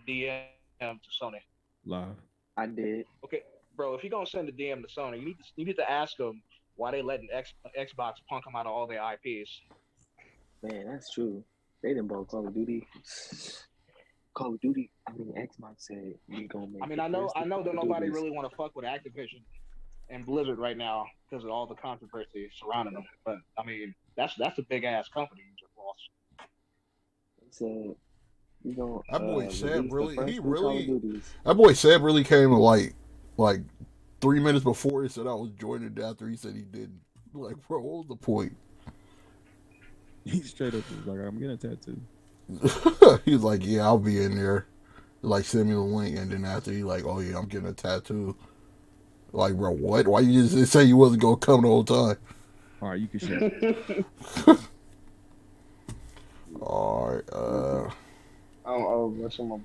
DM to Sony? Live. I did. Okay, bro, if you're gonna send a DM to Sony, you need to ask them why they letting Xbox punk them out of all their IPs. Man, that's true. They didn't bought Call of Duty. Call of Duty. I mean, Xbox said we gonna I make mean, the first I two know Call that of nobody Duties. really want to fuck with Activision and Blizzard right now because of all the controversy surrounding them. But I mean, that's a big ass company you just lost. They said we gonna That boy Seb release the really, he first two Call of really, Duties. that boy Seb really came like 3 minutes before he said I was joining after he said he didn't. Like, bro, what was the point? He straight up was like, I'm getting a tattoo. He was like, yeah, I'll be in there. Like, send me the link, and then after he like, oh yeah, I'm getting a tattoo. Like, bro, what? Why you just say you wasn't gonna come the whole time? All right, you can share. All right, What's my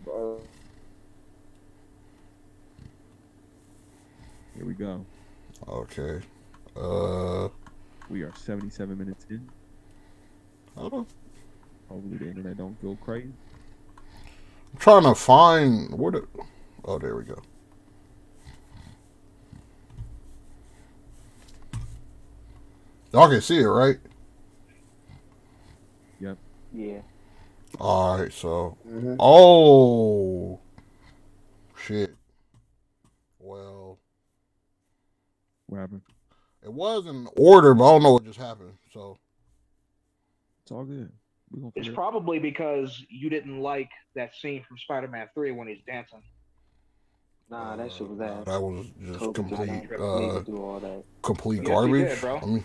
Here we go. okay, We are 77 minutes in. I'm Hopefully the internet don't go crazy. trying to find what. Oh, there we go. Y'all can see it, right? Yep. Yeah. All right, so Mm-hmm. oh shit. Well, What happened? it was in order, but I don't know what just happened. So It's all good. We're gonna It's figure it probably because you didn't like that scene from Spider-Man 3 when he's dancing. Nah, that shit was no, ass. that was just Toby did complete, not need to do all that. complete Yes, he garbage. did, bro. I mean,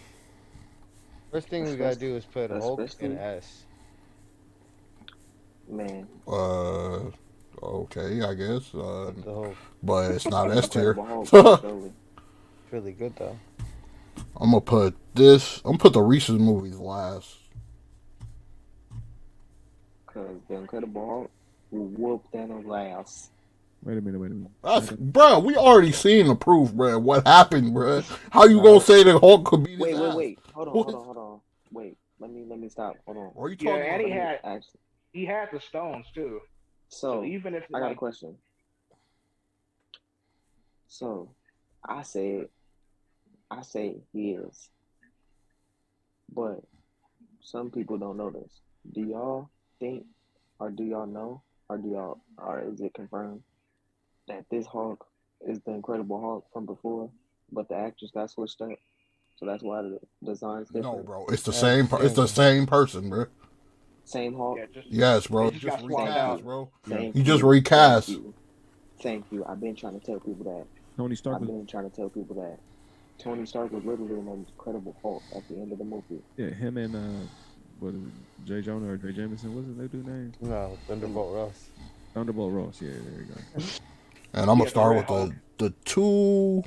First thing we gotta do is put Hulk and Especially, S. man, okay, I guess, With the Hulk. but it's not S tier. Incredible Hulk, I'm surely. It's really good though. gonna put this. I'm gonna put the Reese's movies last. Cause the Incredible Hulk will whoop Thanos' ass. Wait a minute. That's, bro. We already seen the proof, bro. What happened, bro? How you gonna No, say that Hulk could beat his Wait, wait, ass? wait. Hold on, What? hold on. Wait, let me stop. Hold on. What are you Yeah, talking and about? he Let me had actually. he had the stones too. So So even if I got a like question. So I said, I say he is, but some people don't know this. Do y'all think, or do y'all know, or do y'all, or is it confirmed that this Hulk is the Incredible Hulk from before, but the actress got switched up, so that's why the design's No, different. bro. It's the that's same. the It's same the one. same person, bro. Same Hulk. yeah, just Yes, bro. they It's just just got swapped Thank recast, out. you. bro. Yeah. You Thank just you. Thank recast. you. Thank you. I've been trying to tell people that. Tony Stark I've was been trying to tell people that. Tony Stark was literally an Incredible Hulk at the end of the movie. him and what is it, Jay Jonah or Jay Jameson? What's his dude name? No, Thunderbolt Ross. Thunderbolt Ross. Yeah, there you go. And I'm gonna Yeah, the start Red with Hulk. the two.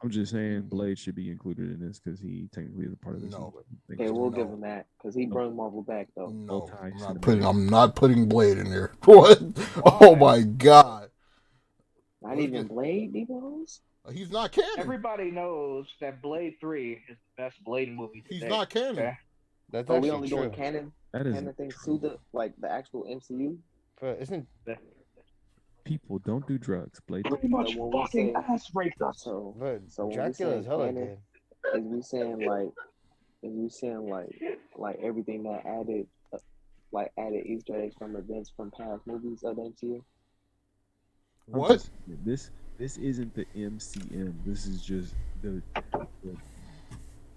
I'm just saying Blade should be included in this because he technically is a part of this. No. Okay, we'll give No. him that because he brought Marvel back though. No, Multi-cinematic. I'm not putting Blade in there. What? Oh Why? my god. Not even Blade, D-Bones? He's not canon. Everybody knows that Blade 3 is the best Blade movie He's today. not canon. Okay? That's Oh, we actually only true. doing That is canon things true. to the actual MCU. But isn't People don't do drugs. Blade. Pretty So much when we fucking say ass raped us. but so when we Dracula saying is hella canon, good. is we saying like everything that added added Easter eggs from events from past movies of the MCU. What? This isn't the MCM. This is just the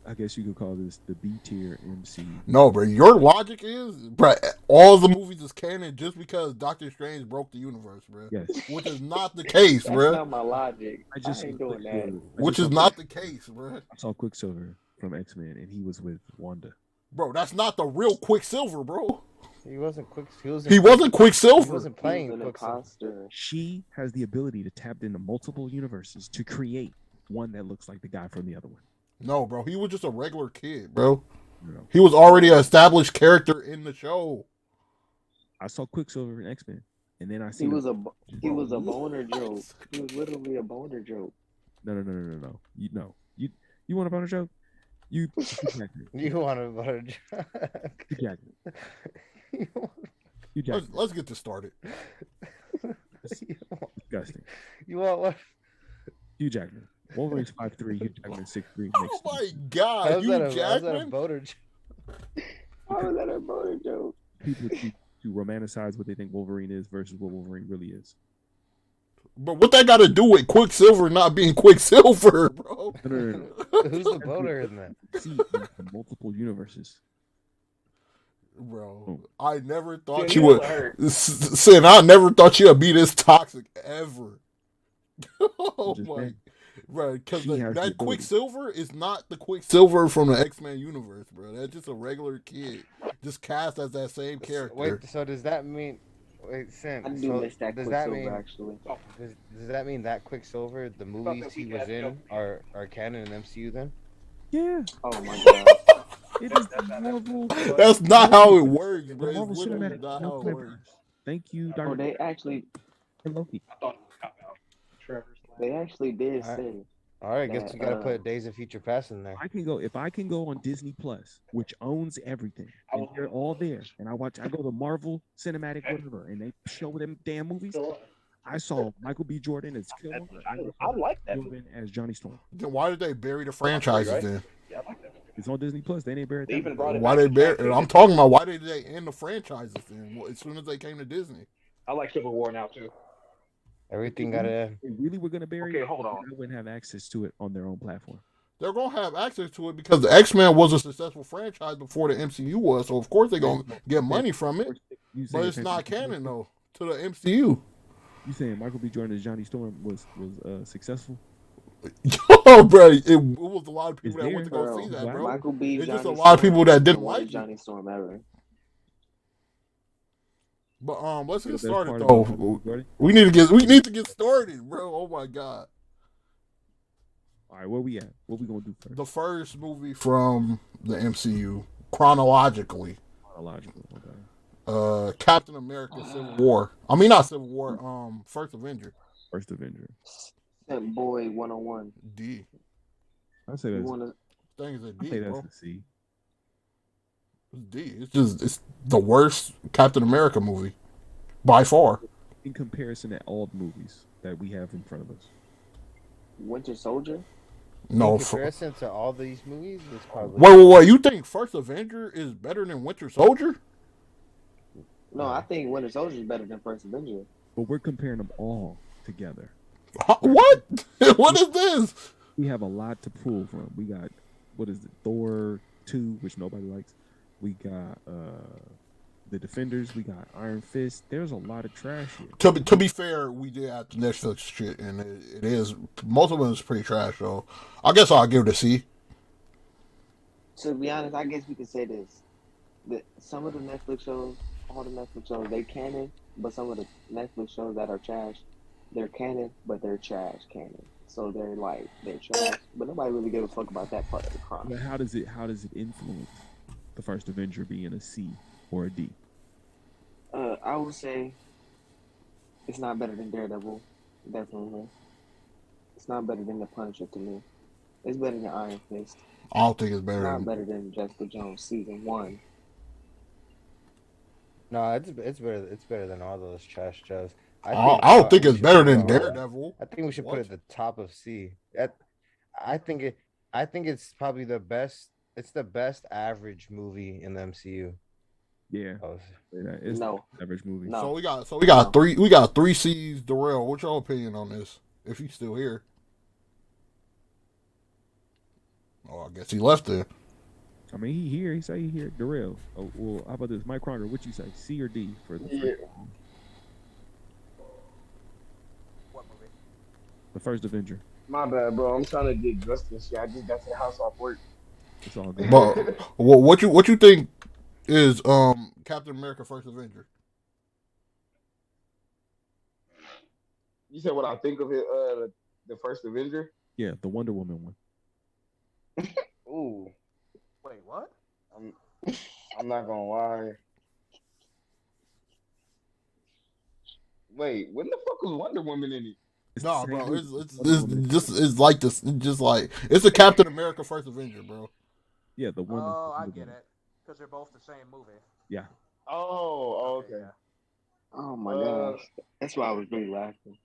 I guess you could call this the B tier MC. No, bro. Your logic is, bro, all the movies is canon just because Doctor Strange broke the universe, bro. Yes. Which is not the case, That's bro. not my logic. I just I ain't saw doing that. Quicksilver. Which is not the case, bro. I saw Quicksilver from X-Men and he was with Wanda. Bro, that's not the real Quicksilver, bro. He wasn't quick. He wasn't He wasn't He Quicksilver. wasn't He was playing an Quicksilver. imposter. She has the ability to tap into multiple universes to create one that looks like the guy from the other one. No, bro. He was just a regular kid, bro. No. He was already an established character in the show. I saw Quicksilver in X-Men, and then I He seen was a Bro, boner what? joke. He was literally a boner joke. no. You want a boner joke? You keep jacking it. You want to butter Keep jacking it. You want- Hugh Jackman. Let's get this started. Disgusting. You want what? Hugh Jackman. Wolverine's 5'3", Hugh Jackman 6'3". Oh my God, How's Hugh that a Jackman. boater joke? How is that a boner joke? People to romanticize what they think Wolverine is versus what Wolverine really is. But what that got to do with Quicksilver not being Quicksilver, bro? No. Who's the boater in that? See in multiple universes. Bro, I never thought Yeah, you would. Sin, I never thought you would be this toxic ever. Oh my, bro, because that Quicksilver is not the Quicksilver from the X-Men universe, bro. That's just a regular kid, just cast as that same character. Wait, so does that mean? Wait, Sam. I do miss that does Quicksilver, that mean actually. does that mean that Quicksilver, the movies he was in, are canon in MCU then? Yeah. Oh my God. It is the Marvel. That's not how it works, The bro. Marvel It's literally Cinematic not how it works. Thank you, Oh, Dr. they actually Loki. I thought it was cop out. Trevor's They actually did Alright. say All right, I guess that, you gotta put Days of Future Past in there. If I can go on Disney Plus, which owns everything, and they're all there, and I go to Marvel Cinematic whatever, and they show them damn movies. I saw Michael B. Jordan as Killer. I like that. Jordan as Johnny Storm. Then why did they bury the franchises right? then? Yeah, I like that. It's on Disney Plus. They ain't buried They that. even brought it Why back they to bury? Cascade. I'm talking about why did they end the franchises then? Well, as soon as they came to Disney. I like Civil War now too. Everything gotta. They really were gonna bury Okay, it. hold on. They wouldn't have access to it on their own platform. They're gonna have access to it because the X-Men was a successful franchise before the MCU was, so of course they're gonna get money from it. But it's not canon though to the MCU. You saying Michael B. Jordan as Johnny Storm was successful? Yo, bro, it was a lot of people that went to go bro, see that, bro. Michael B. It's just Johnny a lot of Storm people that is the didn't worst like it. Johnny Storm ever. But let's The get best started part though. about Jordan? We need to get started, bro. Oh my God. All right, where we at? What we gonna do first? The first movie from the MCU chronologically. Chronological. Okay. Captain America Civil War. I mean not Civil War, First Avenger. First Avenger. That boy 101. D. I say You that's. wanna Things a I D, say that's bro. the C. It's D. It's the worst Captain America movie. By far. In comparison to all the movies that we have in front of us. Winter Soldier? No. In comparison to all these movies, it's probably. Wait. You think First Avenger is better than Winter Soldier? No, I think Winter Soldier is better than First Avenger. But we're comparing them all together. What? What is this? We have a lot to pull from. We got, what is it, Thor 2, which nobody likes. We got the Defenders. We got Iron Fist. There's a lot of trash here. To be fair, we did have the Netflix shit, and it is, most of them is pretty trash, so I guess I'll give it a C. To be honest, I guess we could say this. That some of the Netflix shows, all the Netflix shows, they canon, but some of the Netflix shows that are trash, they're canon, but they're trash canon. So they're trash, but nobody really give a fuck about that part of the crime. But how does it influence the First Avenger being a C or a D? I would say it's not better than Daredevil, definitely. It's not better than The Punisher to me. It's better than Iron Fist. I don't think it's It's better not than. better than Jessica Jones season 1. No, it's better. It's better than all those trash shows. I don't think we it's should better put it than on- Daredevil. I think we should put What? it at the top of C. I think it's probably the best. It's the best average movie in the MCU. Yeah, Oh, it's No. an average movie. No. So we got three C's. Darrell, what's your opinion on this? If he's still here. Oh, I guess he left there. I mean, he say he here. Darrell. Oh, well, how about this, Mike Cronger? What you say, C or D for the What movie? the First Avenger? My bad, bro. I'm trying to get dressed and shit. I just got to the house off work. It's all good. But what you think is Captain America First Avenger? You said what I think of it, the first Avenger? Yeah, the Wonder Woman one. Ooh, Wait, what? I'm not gonna lie. Wait, when the fuck was Wonder Woman in it? It's No, the same bro, movie. it's Wonder Woman. it's like this. It's just like it's a Captain America First Avenger, bro. Yeah, the one. Oh, I get it. Because they're both the same movie. Yeah, Oh, okay. Yeah. Oh my gosh, that's why I was really laughing.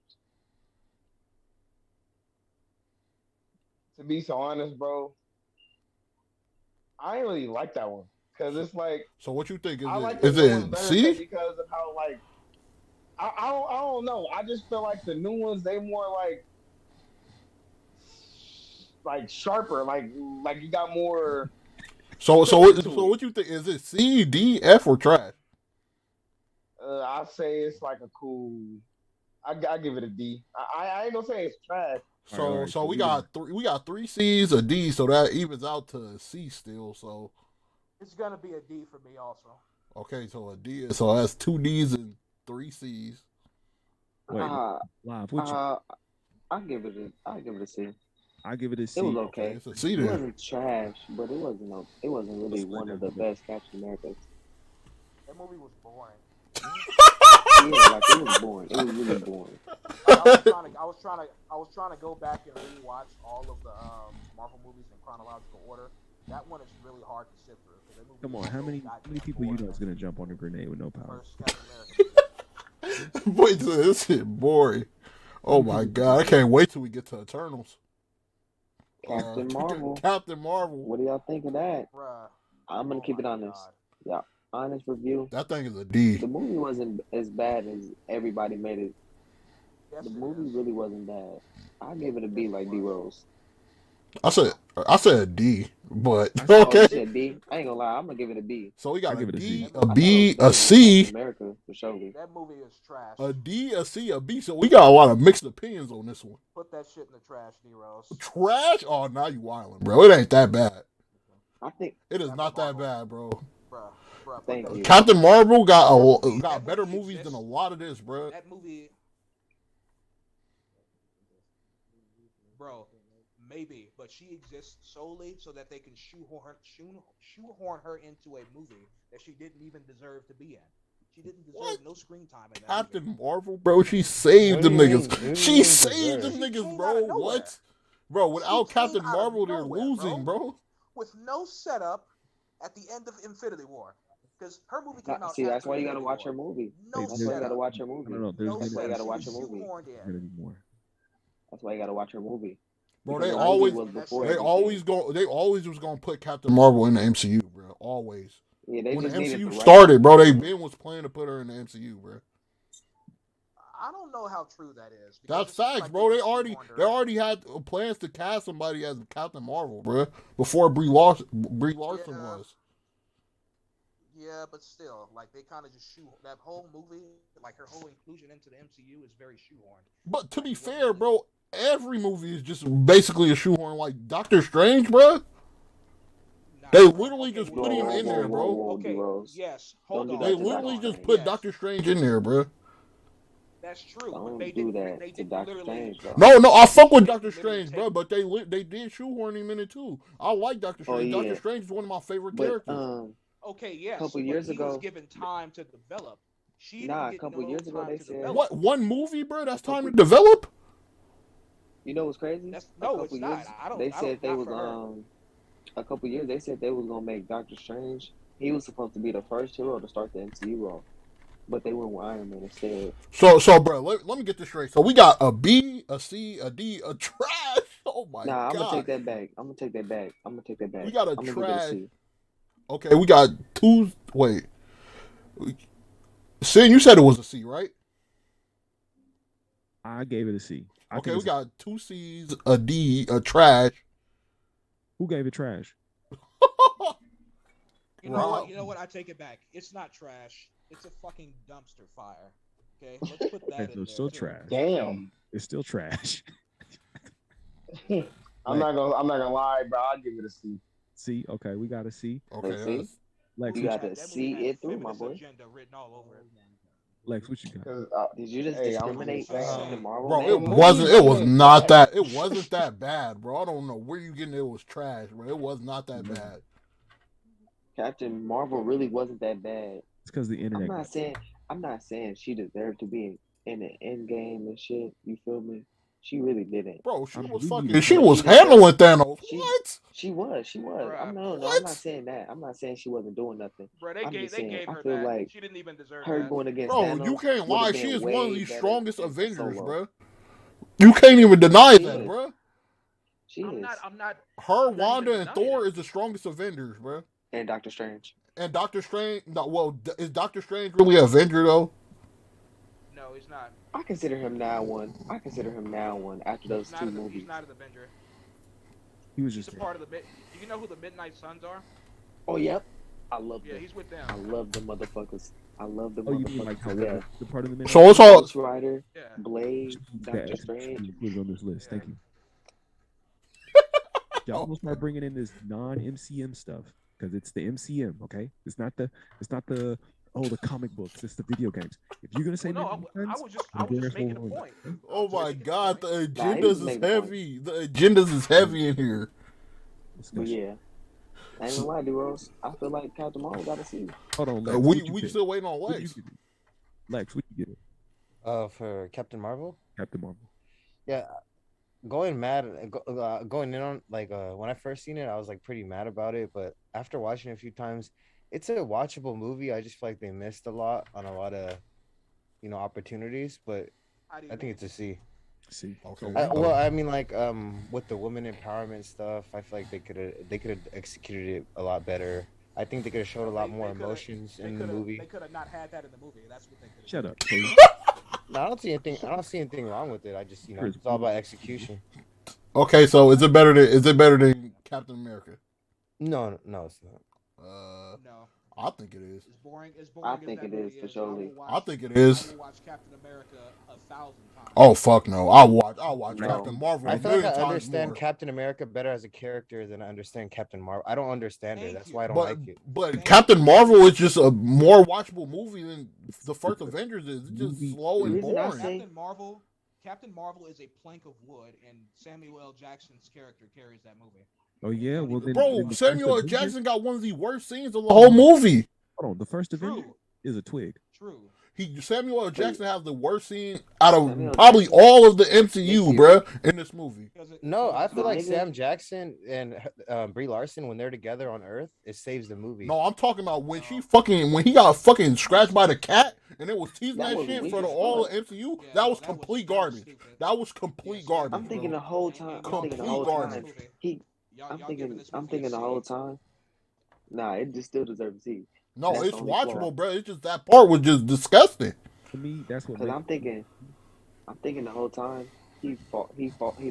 To be so honest, bro, I ain't really like that one because it's like So what you think? I like the Is new ones it better say C? because of how like I don't know. I just feel like the new ones they more like sharper. Like you got more. So what you think? Is it C, D, F, or trash? I say it's like a cool. I give it a D. I ain't gonna say it's trash. So we got three C's, a D, so that evens out to a C still. So It's gonna be a D for me also. okay, so a D, so that's two D's and three C's. Wait, live. What you? I give it a C. I give it a C. It was okay. It's a C It then. wasn't trash, but it wasn't really one of the best Captain Americas. That movie was boring. Yeah, like it was boring. It was really boring. I was trying to go back and rewatch all of the Marvel movies in chronological order. That one is really hard to sit through. That movie Come on, is how so many goddamn people you know boring. is gonna jump on a grenade with no power? First Captain America. Wait, this shit boring. Oh my god, I can't wait till we get to Eternals. Captain Marvel. Captain Marvel. What do y'all think of that? Bruh. I'm gonna keep it honest. Yeah, honest review. That thing is a D. The movie wasn't as bad as everybody made it. Yes, The it movie is. really wasn't bad. I gave it a B like D Rose. I said D, but Oh, okay. you said D? I ain't gonna lie, I'm gonna give it a B. So we got I give a it a D, C. a B, a C, America for sure. That movie is trash. a D, a C, a B. So we got a lot of mixed opinions on this one. Put that shit in the trash, D-Rose. Trash? Oh, now you wildin', bro. It ain't that bad. I think It is not that bad, bro. Bruh, Thank you. Captain Marvel got That better movie movies than exists. a lot of this, bro. That movie, bro, maybe, but she exists solely so that they can shoehorn her into a movie that she didn't even deserve to be in. She didn't deserve no screen time in that Captain movie. Marvel, bro. She saved them What do you niggas. mean? She saved them She niggas, came bro. out of nowhere. What? Bro, without She came Captain out of Marvel, they're nowhere, losing, bro. With no setup at the end of Infinity War. Because her movie came out See, that's after why you gotta Infinity watch War. her movie. No That's why you gotta setup. watch her movie. No, there's No That's why you setup. gotta She watch her was movie. shoehorned in. gonna be more. That's why you gotta watch her movie. Bro, Because they her always movie was before they everything. always was gonna put Captain Marvel in the MCU, bro. Always. Yeah, they When the just needed MCU the right started, bro, they person. been was planning to put her in the MCU, bro. I don't know how true that is. That's it seems facts, like bro. they They already had plans to cast somebody as Captain Marvel, bro, before Brie Larson was. Yeah, but still, like they kind of just that whole movie, like her whole inclusion into the MCU is very shoehorned. But to be fair, bro, every movie is just basically a shoehorn. Like Doctor Strange, bro. They literally just put him in there, bro. Okay, yes. Hold on. They literally just put Doctor Strange in there, bro. That's true. Don't They do didn't. that They to didn't Doctor literally. Strange, though. No, I fuck with Doctor Strange, bro, but they did shoehorn him in it too. I like Doctor Strange. Oh, yeah. Doctor Strange is one of my favorite But characters. Okay, yes. a couple but years he ago, was given time to develop. She Nah, didn't a get couple no years ago time they to said- develop. What, one movie, bro? That's time to develop? you know what's crazy? No, it's not. They said they was a couple years. They said they was gonna make Doctor Strange. He was supposed to be the first hero to start the MCU role, but they went with Iron Man instead. So, bro, let me get this straight. So we got a B, a C, a D, a trash. Oh my god. I'm gonna take that back. We got a I'm gonna trash. give it a C. Okay, we got two. Wait, Sin, you said it was a C, right? I gave it a C. Okay, we got two C's, a D, a trash. Who gave it trash? You know what? I take it back. It's not trash. It's a fucking dumpster fire. Okay, let's put that in there. It's still too. trash. Damn. It's still trash. I'm not gonna lie, bro. I'll give it a C. C. Okay, we got a C. Okay, See? that's- Lex, You what got to That movie see had it through, my feminist boy. agenda written all over it. Lex, what you got? 'Cause, Did you just Hey, I'm discriminate just saying. Captain Marvel? bro, man? it wasn't. It was not that. It wasn't that bad, bro. I don't know where you getting it was trash, bro. It was not that bad. Captain Marvel really wasn't that bad. It's because the internet. I'm not saying she deserved to be in the end game and shit. You feel me? She really didn't. Bro, she I mean, was we fucking. needed She her. was She deserved. handling Thanos. She What? she was. Bruh, I'm no, I'm What? not saying that. I'm not saying she wasn't doing nothing. Bro, I'm just they saying gave I her feel that. like She didn't even deserve her that. going against Bro, you Thanos can't would lie. have She been is one of way the better strongest than Avengers, Solo. bro. You can't even deny She that, is. bro. She I'm is. not. I'm not. Her, I'm not even Wanda, and denying Thor it. is the strongest Avengers, bro. And Doctor Strange. And Doctor Strange. No, well, is Doctor Strange really an Avenger though? No, he's not. I consider him now one. I consider him now one after those He's not. two He's movies. not an Avenger. He was He's just a part of the mid. Do you know who the Midnight Suns are? Oh yep. I love Yeah, them. he's with them. I love them motherfuckers. I love them Oh, you mean like motherfuckers. however Yeah. the part of the minute? So it's all. Ghost Rider, Yeah. Blade, that Doctor should Strange. be included on this list. Thank Yeah. you. Y'all will start bringing in this non-MCM stuff because it's the MCM. Okay, it's not the the comic books. It's the video games. If you're gonna say Well, no, Midnight I Suns, was just then there's making a no point. Oh my God, the Nah, he agendas was is making a point. heavy. The agendas is heavy in here. But discussion. yeah. I ain't gonna lie, D-Rose. I feel like Captain Marvel got a C. Hold on, Lex. what'd you We pick? still waiting on What'd you Lex. give it? Lex, what you get it? For Captain Marvel. Captain Marvel. Yeah, going in on like when I first seen it, I was like pretty mad about it, but after watching it a few times, it's a watchable movie. I just feel like they missed a lot on a lot of opportunities, but I think it's a C. See, Okay. Well, I mean, like with the women empowerment stuff, I feel like they could have executed it a lot better. I think they could have showed a lot more emotions in the movie. They could have not had that in the movie. That's what they could have. shut up. Please. No, I don't see anything wrong with it. I just it's all about execution. Okay, so is it better than Captain America? No, it's not. No. I think it is. As boring as that I think it movie is for sure. I think it is. I will watch Captain America 1,000 times. Oh fuck no! I'll watch No. Captain Marvel I a feel like million I times understand more. Captain America better as a character than I understand Captain Marvel. I don't understand it. Thank That's you. why I don't But like it. but Captain Marvel is just a more watchable movie than the first Avengers is. It's just Movie- slow and The reason I boring. say- Captain Marvel is a plank of wood, and Samuel L. Jackson's character carries that movie. Oh yeah, well then. Bro, then the Samuel L. first Avenger- Jackson got one of the worst scenes of the whole movie. Hold on, the first Avenger True. is a twig. True. Samuel L. Jackson has the worst scene out of Samuel probably Jackson. all of the MCU, bruh, in this movie. No, I feel The like nigga- Sam Jackson and Brie Larson, when they're together on Earth, it saves the movie. No, I'm talking about when he got fucking scratched by the cat and it was teasing That that was shit weak for the as all fuck. of MCU. Yeah, that was that complete was garbage. stupid. That was complete garbage. I'm thinking bro. the whole time. I'm thinking the whole time. I'm thinking the whole time. Nah, it just still deserves a C. No, That's it's the only flaw. watchable, bro. It's just that part was just disgusting. To me, that's what. Cause makes- I'm thinking the whole time he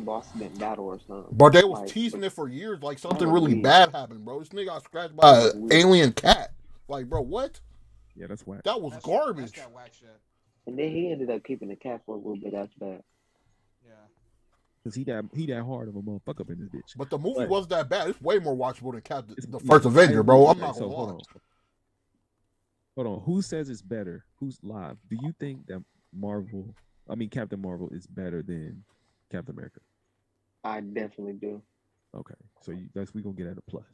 lost it in battle or something. But they was Like, teasing it for years, like something that was really weak. bad happened, bro. This nigga got scratched by That was an weak. alien cat. Like, bro, what? Yeah, that's whack. That was That's garbage. that whack shit. And then he ended up keeping the cat for a little bit after that. Yeah. Cause he that hard of a motherfucker up in this bitch. But the movie But- wasn't that bad. It's way more watchable than Captain, It's- the first Avenger, I bro. agree. I'm not So gonna hold lie. on. Hold on. Who says it's better? Who's live? Do you think that Captain Marvel is better than Captain America? I definitely do. Okay, so we gonna get at a plus.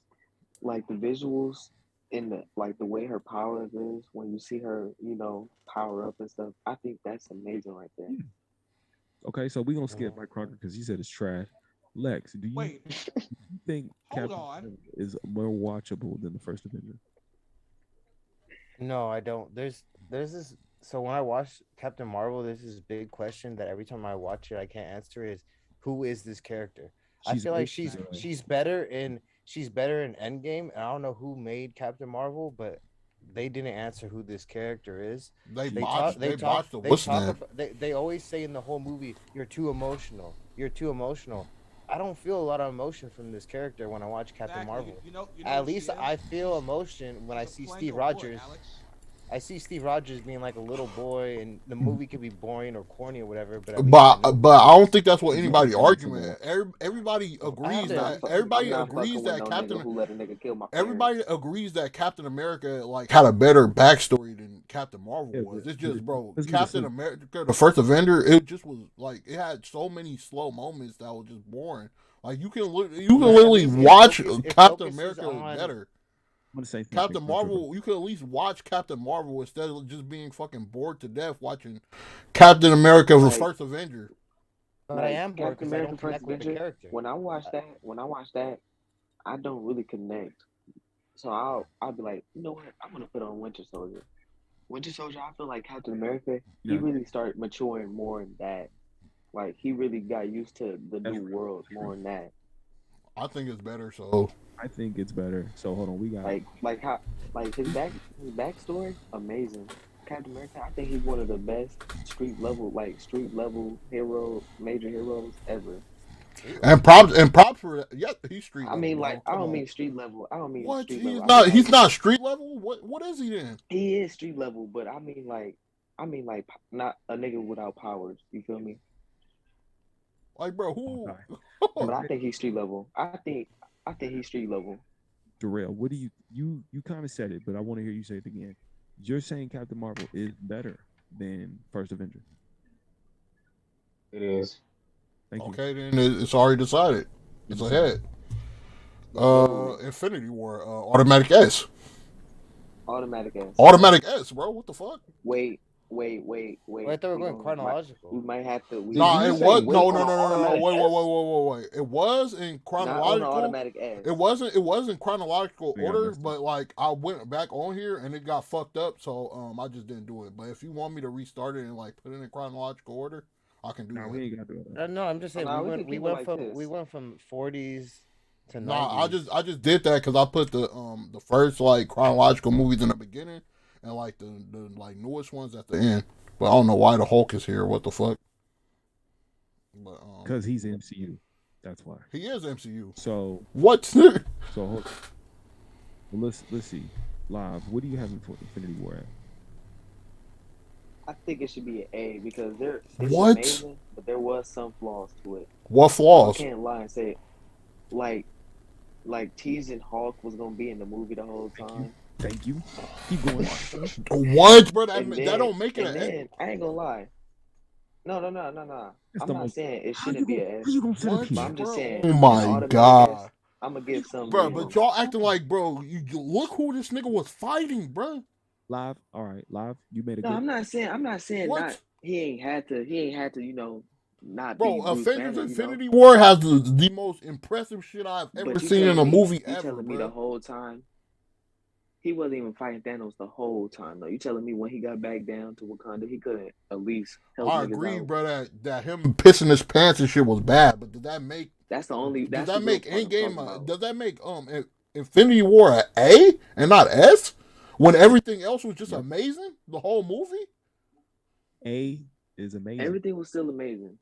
Like the visuals and the way her powers is when you see her, power up and stuff. I think that's amazing right there. Okay, so we gonna skip Mike Crocker because he said it's trash. Lex, do you Wait. think Hold Captain on. Marvel is more watchable than the first Avenger? No, I don't. There's this. So when I watch Captain Marvel, there's this big question that every time I watch it, I can't answer is who is this character? I feel like she's better in Endgame, and I don't know who made Captain Marvel, but they didn't answer who this character is. They botched the what's name. They always say in the whole movie, "You're too emotional. You're too emotional." I don't feel a lot of emotion from this character when I watch Captain Marvel. At least I feel emotion when I see Steve Rogers. I see Steve Rogers being like a little boy, and the movie could be boring or corny or whatever. But I don't think that's what anybody arguing. Everybody agrees that everybody agrees that Captain America like had a better backstory than Captain Marvel was. It's just, bro, Captain America, the first Avenger, it just was like it had so many slow moments that was just boring. Like you can literally watch Captain America is better. I'm gonna say Captain Marvel, you could at least watch Captain Marvel instead of just being fucking bored to death watching Captain America, the first Avenger. But I am bored Captain because I America don't First connect with the Avenger. character. When I watch that, I don't really connect. So I'll be like, you know what? I'm gonna put on Winter Soldier. Winter Soldier, I feel like Captain America, he really started maturing more in that. Like he really got used to the new world more than that. I think it's better. So I think it's better. So hold on, we got like his backstory, amazing. Captain America, I think he's one of the best street level major heroes ever. and props for that. Yeah, he's street I level, mean, bro. I Come don't on. mean street level. I don't mean What? street He's level. I not. mean, He's not street level. What is he then? he is street level, but I mean like not a nigga without powers. You feel me? Like, bro, who? But I think he's street level. I think he's street level. Darrell, what do you kind of said it, but I want to hear you say it again. You're saying Captain Marvel is better than First Avenger. It is. Thank you. Okay, then it's already decided. It's ahead. Infinity War, automatic S. Automatic S. Automatic S, bro. What the fuck? Wait. I thought we were going chronological. We might have to. Nah, it was no. Wait. It was in Not chronological. on the automatic S. It wasn't chronological Yeah, I order, missed it. but like I went back on here and it got fucked up, so I just didn't do it. But if you want me to restart it and like put it in chronological order, I can do No, that. we ain't got to do that. No, I'm just saying Nah, we went from 40s to 90s. Nah, I just did that because I put the first like chronological movies in the beginning and like the like newest ones at the end. But I don't know why the Hulk is here. What the fuck? But Because he's MCU. That's why. he is MCU. So What? hold on. Well, let's see. Live. What do you have in for Infinity War at? I think it should be an A because it's What? amazing, but there was some flaws to it. What I flaws? can't lie and say, like teasing Hulk was gonna be in the movie the whole time. Thank you. Keep going. What, bro? And That then, don't make it and an A. then, I ain't gonna lie. No. I'm the not most- saying it How shouldn't be an How S. you gonna set up What? But here? I'm just saying. Oh my automatic god, S, I'm gonna give some. bro! But y'all acting like, bro, you look who this nigga was fighting, bro. Live. All right. Live. You made a No, good. I'm not saying What? not. He ain't had to. You know, not Bro, be Bruce Avengers Banner, Infinity War has the most impressive shit I've ever But you seen in a telling me- movie You ever, telling me the bro. whole time? He wasn't even fighting Thanos the whole time, though. You telling me when he got back down to Wakanda, he couldn't at least help I niggas agree, out? bro, that him pissing his pants and shit was bad, but did that make That's the only. does That's that the make real part I'm Endgame talking about. does that make Infinity War an A and not S when everything else was just amazing the whole movie? A is amazing. Everything was still amazing.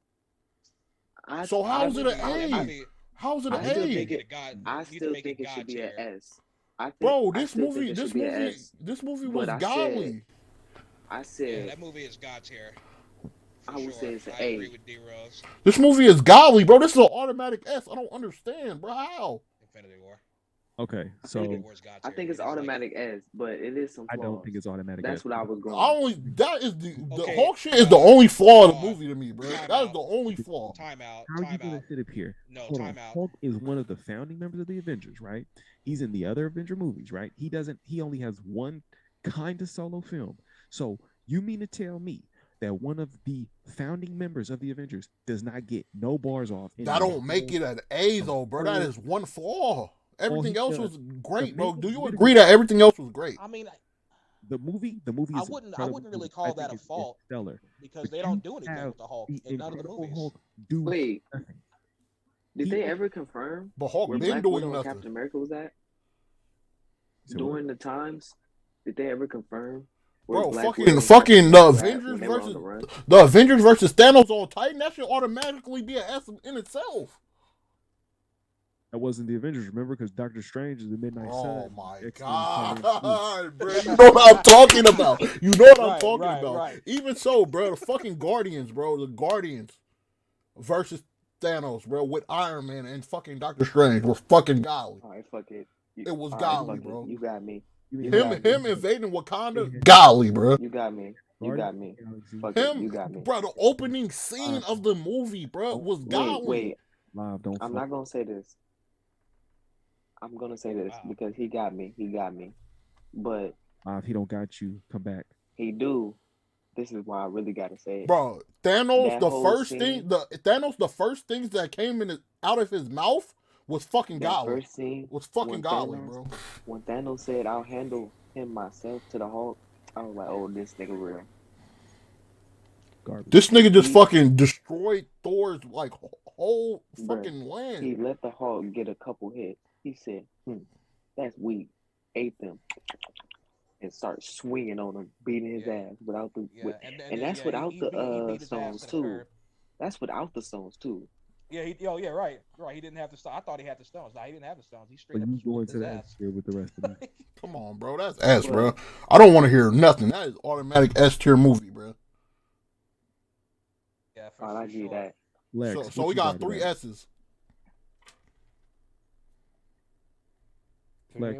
So how's it an I A? mean, How's it an I still A? think it. God, I you need to still make think it should God be an tier. S. I think, Bro, I this still think movie it should be an S. this movie But was I godly. I Yeah, said that movie is God tier. For I would say it's an I agree A. with D Rose. This movie is godly, bro. This is an automatic S. I don't understand, bro. How? Infinity War. Okay. So Infinity War is God I tier. think it's like- automatic S, but it is some I flaws. don't think it's automatic. That's S. what I was going. That is the Okay, Hulk shit is the only flaw of the movie to me, bro. Time That is out. the only flaw. Time out. How are you Time gonna out. sit up here? No, Hold on. time out. Hulk is one of the founding members of the Avengers, right? He's in the other Avenger movies, right? He only has one kind of solo film. So you mean to tell me that one of the founding members of the Avengers does not get no bars off? That don't make it an A though, bro. That is one flaw. Everything he else does. was great, bro. Do you Wait a agree that everything else was great? I mean, The movie I is wouldn't incredible really movie. call I that think a it's fault stellar. because But they you don't do anything have with the Hulk the in none of the Incredible movies. Hulk do Wait, nothing. did He- they ever confirm But Hulk where been Black doing Widow and nothing. Captain America was at So during the times? Did they ever confirm? where Bro, Black fucking Widow and fucking Captain the America was at Avengers when they were on versus the run? the Avengers versus Thanos on Titan. That should automatically be an S in itself. that wasn't the Avengers, remember? Because Doctor Strange is the Midnight Sun. Oh my X-Men came in too. god, bro! You know what I'm talking about. You know what I'm Right, talking right, about. right. Even so, bro, the fucking Guardians, bro, the Guardians versus Thanos, bro, with Iron Man and fucking Doctor Strange were fucking godly. All right, fuck it. It was all godly, fuck it. bro. You got me. You You mean got me. Him invading Wakanda, godly, bro. You got me. You got me. Galaxy. Fuck it. Him, You got me. bro, the opening scene of the movie, bro, was godly. Wait. Live, don't I'm fuck. not gonna say this. I'm gonna say this Wow. because he got me. He got me. But Live, he don't got you. Come back. he do. this is why I really gotta say it. Bro, Thanos, That the whole first scene- thing, the first things that came out of his mouth was fucking That godly. first scene Was fucking when godly, Thanos- bro. When Thanos said, "I'll handle him myself" to the Hulk, I was like, "Oh, this nigga real." Garbage. This nigga just fucking destroyed Thor's like whole fucking land. He let the Hulk get a couple hits. He said, "That's weak." Ate them and start swinging on him, beating his ass without the. And that's without the stones too. That's without the stones too. Yeah, right. He didn't have the stones. I thought he had the stones. No, he didn't have the stones. He straight But up you go swooped into his that ass. here with the rest of them. Come on, bro. That's S, bro. I don't want to hear nothing. That is automatic S tier movie, bro. Yeah, I give you that. Lex, so we got 3 S's. Lex,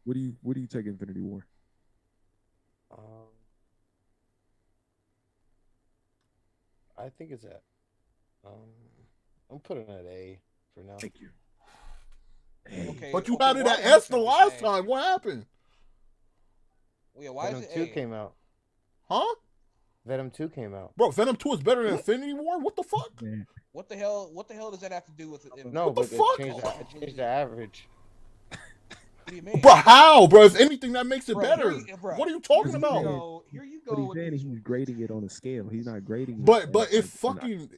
what do you take Infinity War? I think it's at. I'm putting it at A for now. Thank you. Okay, But you had it at S the last time. What happened? Yeah, why Venom is it 2 A? came out. Huh? Venom 2 came out. Bro, Venom 2 is better than Infinity War? What the fuck? Man. What the hell does that have to do with it? No, What the but fuck? it changed the average. What do you mean? Bro, how, bro? If anything, that makes it Bro, better. bro, What are you talking here about? Here you But go. he's with saying these- he's grading it on a scale. He's not grading it. But as, if like, fucking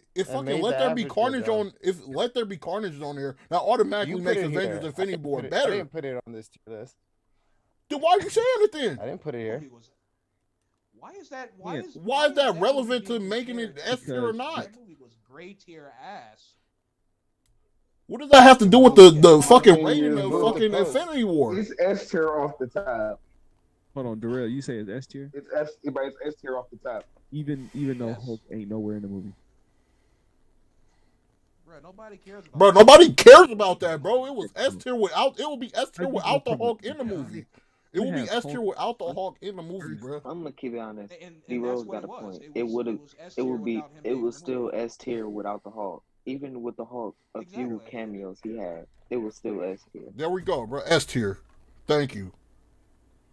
made let the there be average go carnage down. on let there be carnage on here, that automatically You makes put it Avengers here. Infinity War I better. didn't put it on this tier list. Then why are you saying it then? I didn't put it here. Why is that? Why is that relevant to making it S tier or not? That movie was gray tier ass. What does that have to do with the fucking Yeah, rating of bro. fucking Infinity War? It's S tier off the top. Hold on, Darrell, you say it's S tier? It's S tier off the top. Even though Hulk ain't nowhere in the movie. Bro, nobody cares about Bro, that. nobody cares about that, bro. It was S tier without. It will be S tier without the Hulk in the movie. It will be S tier without the Hulk in the movie, bro. I'm gonna keep it honest. And D-Rose that's what got a it was. point. It was S tier without him It being in was the still movie. S tier without the Hulk. Even with the Hulk, a few Exactly. cameos he had, it was still S tier. There we go, bro. S tier. Thank you.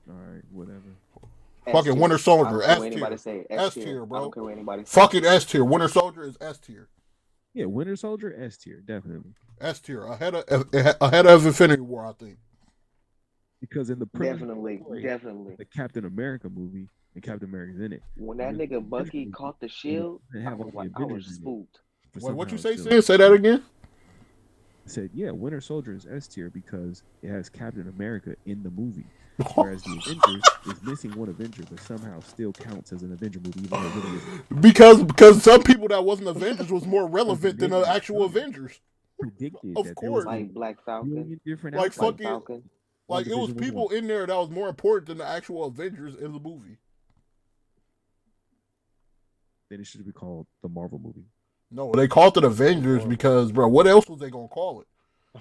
All right, whatever. Fucking Winter Soldier. S S tier. S tier, bro. I don't care what anybody says. Fucking S tier. Winter Soldier is S tier. Yeah, Winter Soldier, S tier, definitely. S tier. Ahead of Infinity War, I think. Because in the Definitely. the Captain America movie, and Captain America's in it. When that nigga Bucky caught the shield, They I have all was, the like, I was Avengers in it. spooked. Wait, what you Somehow say, still- Sin? Say that again. I said, yeah, Winter Soldier is S tier because it has Captain America in the movie. Whereas the Avengers is missing one Avenger, but somehow still counts as an Avenger movie, even though it really isn't. Because some people that wasn't Avengers was more relevant than the actual Avengers. Predicted Of that course. there was Like Black Falcon. million different Like outfits. fucking- Falcon. Like it was WandaVision was people one. in there that was more important than the actual Avengers in the movie. Then it should be called the Marvel movie. No, they called it Avengers because, bro, what else was they gonna call it?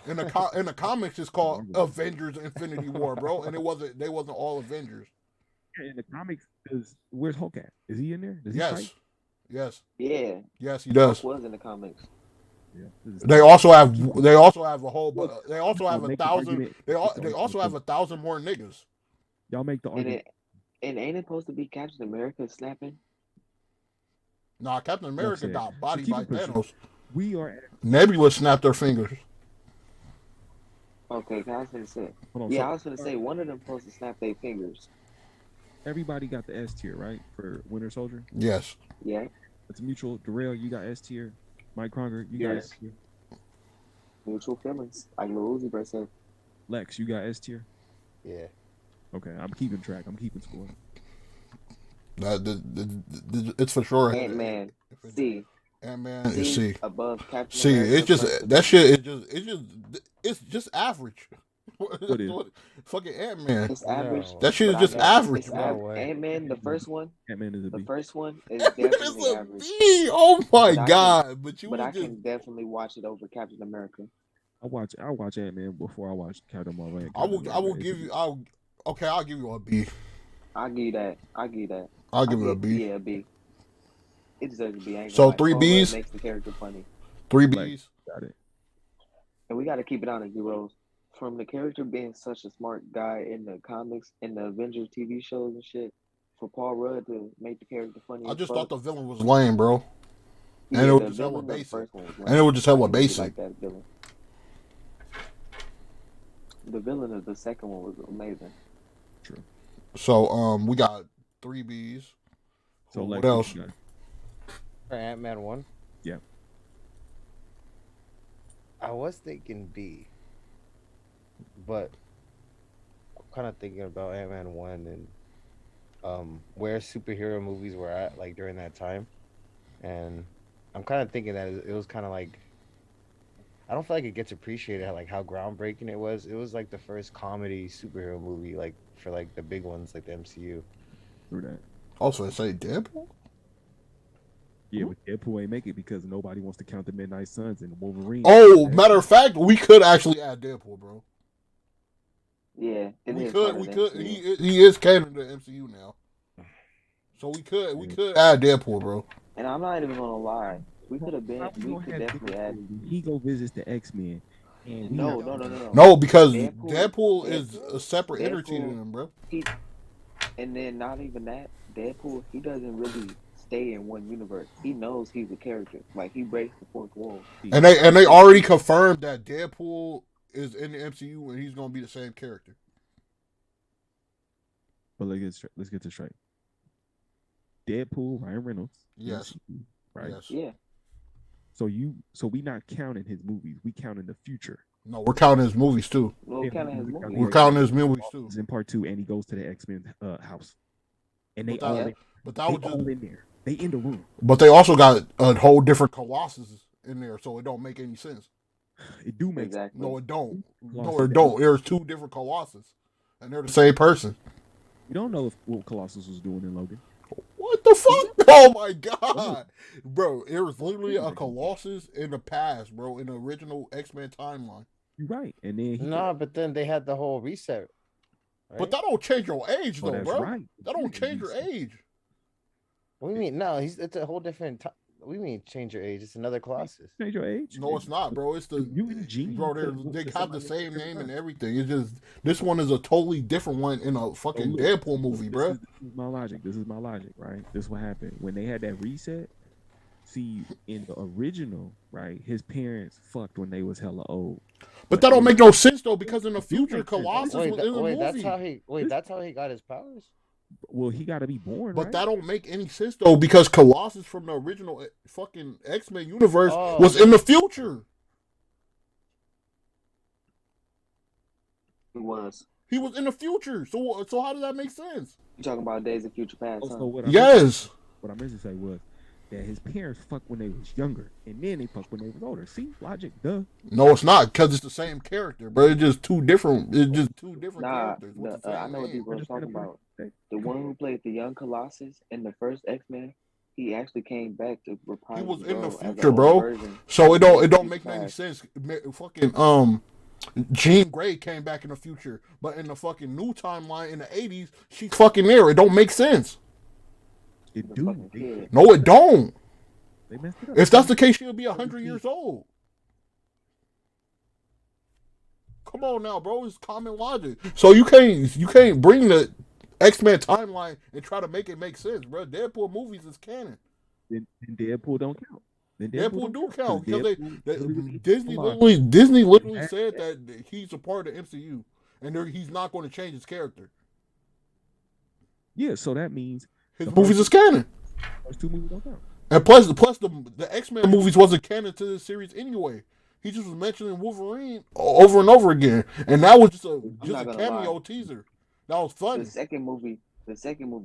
In the comics, it's called Avengers Infinity War, bro, and they wasn't all Avengers. In the comics, where's Hulk at? Is he in there? Does he Yes, fight? yes, Yeah. yes, he does. Hulk was in the comics. Yeah. They also have a whole. They also have Make a the thousand. argument- They make the also have argument. 1,000 more niggas. Y'all make the And argument. ain't it supposed to be Captain America snapping? Nah, Captain America said, got bodied keep by it pushing. Thanos. We are at, Nebula snapped their fingers. Okay, 'cause I was gonna say. hold on. Yeah, so I was gonna say one of them supposed to snap their fingers. everybody got the S tier, right? For Winter Soldier. Yes. Yeah. It's mutual. Darrell, you got S tier. Mike Kronger, you got Yes. S tier. Mutual feelings. Like Lil Uzi Vert said. Lex, you got S tier. Yeah. Okay, I'm keeping track. I'm keeping score. It's for sure. Ant-Man. C. Ant-Man is C. Above Captain See, America. it's just that shit. It's just average. What is? Fucking Ant-Man. It's average. No. That shit is But just average, It's bro. No way. Ant-Man, the first one. Ant-Man is a The B. first one is Ant-Man definitely is a average. B. Oh my But I god! But you But I was just can definitely watch it over Captain America. I watch Ant-Man before I watch Captain Marvel. and I will Captain give America. you. I'll give you a B. I'll give you that. I'll give it a B. Yeah, a B. It deserves a B. I ain't So gonna lie. 3 All that Bs? makes the character funny. 3 Like, Bs. got it. And we got to keep it honest, Rose. From the character being such a smart guy in the comics, in the Avengers TV shows and shit, for Paul Rudd to make the character funny. I as just fuck. thought the villain was lame, bro. And Yeah, it was the just hella villain of the basic. first one was lame. And it was just hella I didn't really basic. like that villain. The villain of the second one was amazing. True. So we got 3 Bs. So what like, else? For Ant-Man 1? Yeah. I was thinking B. But I'm kind of thinking about Ant-Man 1 and where superhero movies were at like during that time. And I'm kind of thinking that it was kind of like, I don't feel like it gets appreciated like how groundbreaking it was. It was like the first comedy superhero movie like for like the big ones like the MCU. Through that. Also, I say Deadpool? Yeah, but Deadpool ain't make it because nobody wants to count the Midnight Suns and Wolverine. Oh, matter of fact, we could actually add Deadpool, bro. Yeah, we could. He is canon to the MCU now, so we could add Deadpool, bro. And I'm not even gonna lie, we could definitely add. He go visits the X-Men. And No, because Deadpool is a separate entity to him, bro. And then not even that, Deadpool, he doesn't really stay in one universe. He knows he's a character. Like, he breaks the fourth wall. And they already confirmed that Deadpool is in the MCU and he's gonna be the same character. But let's get this straight. Deadpool, Ryan Reynolds. Yes. MCU, right? Yes. Yeah. So we not counting his movies. We counting the future. No, we're counting his movies too. Well, we're counting his movies. We're counting his movies too. In part 2, and he goes to the X-Men house, and they all in there. They in the room. But they also got a whole different Colossus in there, so it don't make any sense. It do make sense. No, it don't. No, it don't. There's 2 different Colossus, and they're the same person. You don't know what Colossus was doing in Logan. What the fuck? Oh my god, bro! There was literally a Colossus in the past, bro, in the original X-Men timeline. You're right, and then but then they had the whole reset. Right? But that don't change your age, though, bro. Right. That don't change your age. What do you mean? No, it's a whole different. What do you mean change your age? It's another Colossus. Change your age? No, it's not, bro. It's the gene. Bro, they have the same name and everything. It's just this one is a totally different one in a fucking Deadpool movie, bro. This is my logic. This is my logic, right? This is what happened when they had that reset. See, in the original, right, his parents fucked when they was hella old. But that don't make no sense though, because in the future, Colossus was in the movie. That's how he got his powers. Well, he got to be born, but right? that don't make any sense though, because Colossus from the original fucking X-Men universe was in the future. He was in the future. So how does that make sense? You talking about Days of Future Past? Also, what I meant to say was that his parents fucked when they was younger, and then they fucked when they was older. See, logic, duh. No, it's not, because it's the same character, but it's just two different. It's just 2 different characters. I know what you were talking about. The one who played the young Colossus in the first X-Men, he actually came back to reprise. He was in the future, bro. So it don't make any sense. Fucking Jean Grey came back in the future, but in the fucking new timeline in the 80s, she's fucking there. It don't make sense. It do. No, it don't. They messed it up. If that's the case, she'll be 100 years old. Come on now, bro. It's common logic. So you can't bring the X-Men timeline and try to make it make sense, bro. Deadpool movies is canon. Then Deadpool don't count. Deadpool do count because Disney literally said that he's a part of the MCU and he's not going to change his character. Yeah, so that means his movies is canon. First 2 movies don't count. And plus the X-Men movies wasn't canon to this series anyway. He just was mentioning Wolverine over and over again, and that was just a cameo teaser. That was funny. The second movie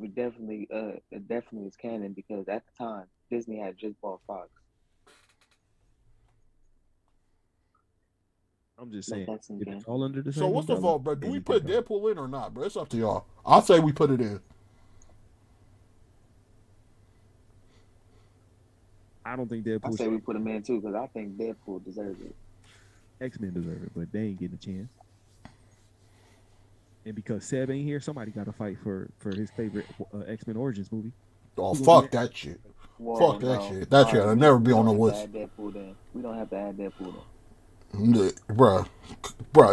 definitely is canon because at the time Disney had just bought Fox. I'm just saying. It's all under the same. So what's the vote, bro? Do we put Deadpool in or not, bro? It's up to y'all. I'll say we put it in. I don't think Deadpool. I say we put him in too because I think Deadpool deserves it. X-Men deserve it, but they ain't getting a chance. And because Seb ain't here, somebody got to fight for his favorite X-Men Origins movie. Oh, fuck that shit. Fuck that shit. That shit will never be on the list. We don't have to add Deadpool then. Bruh,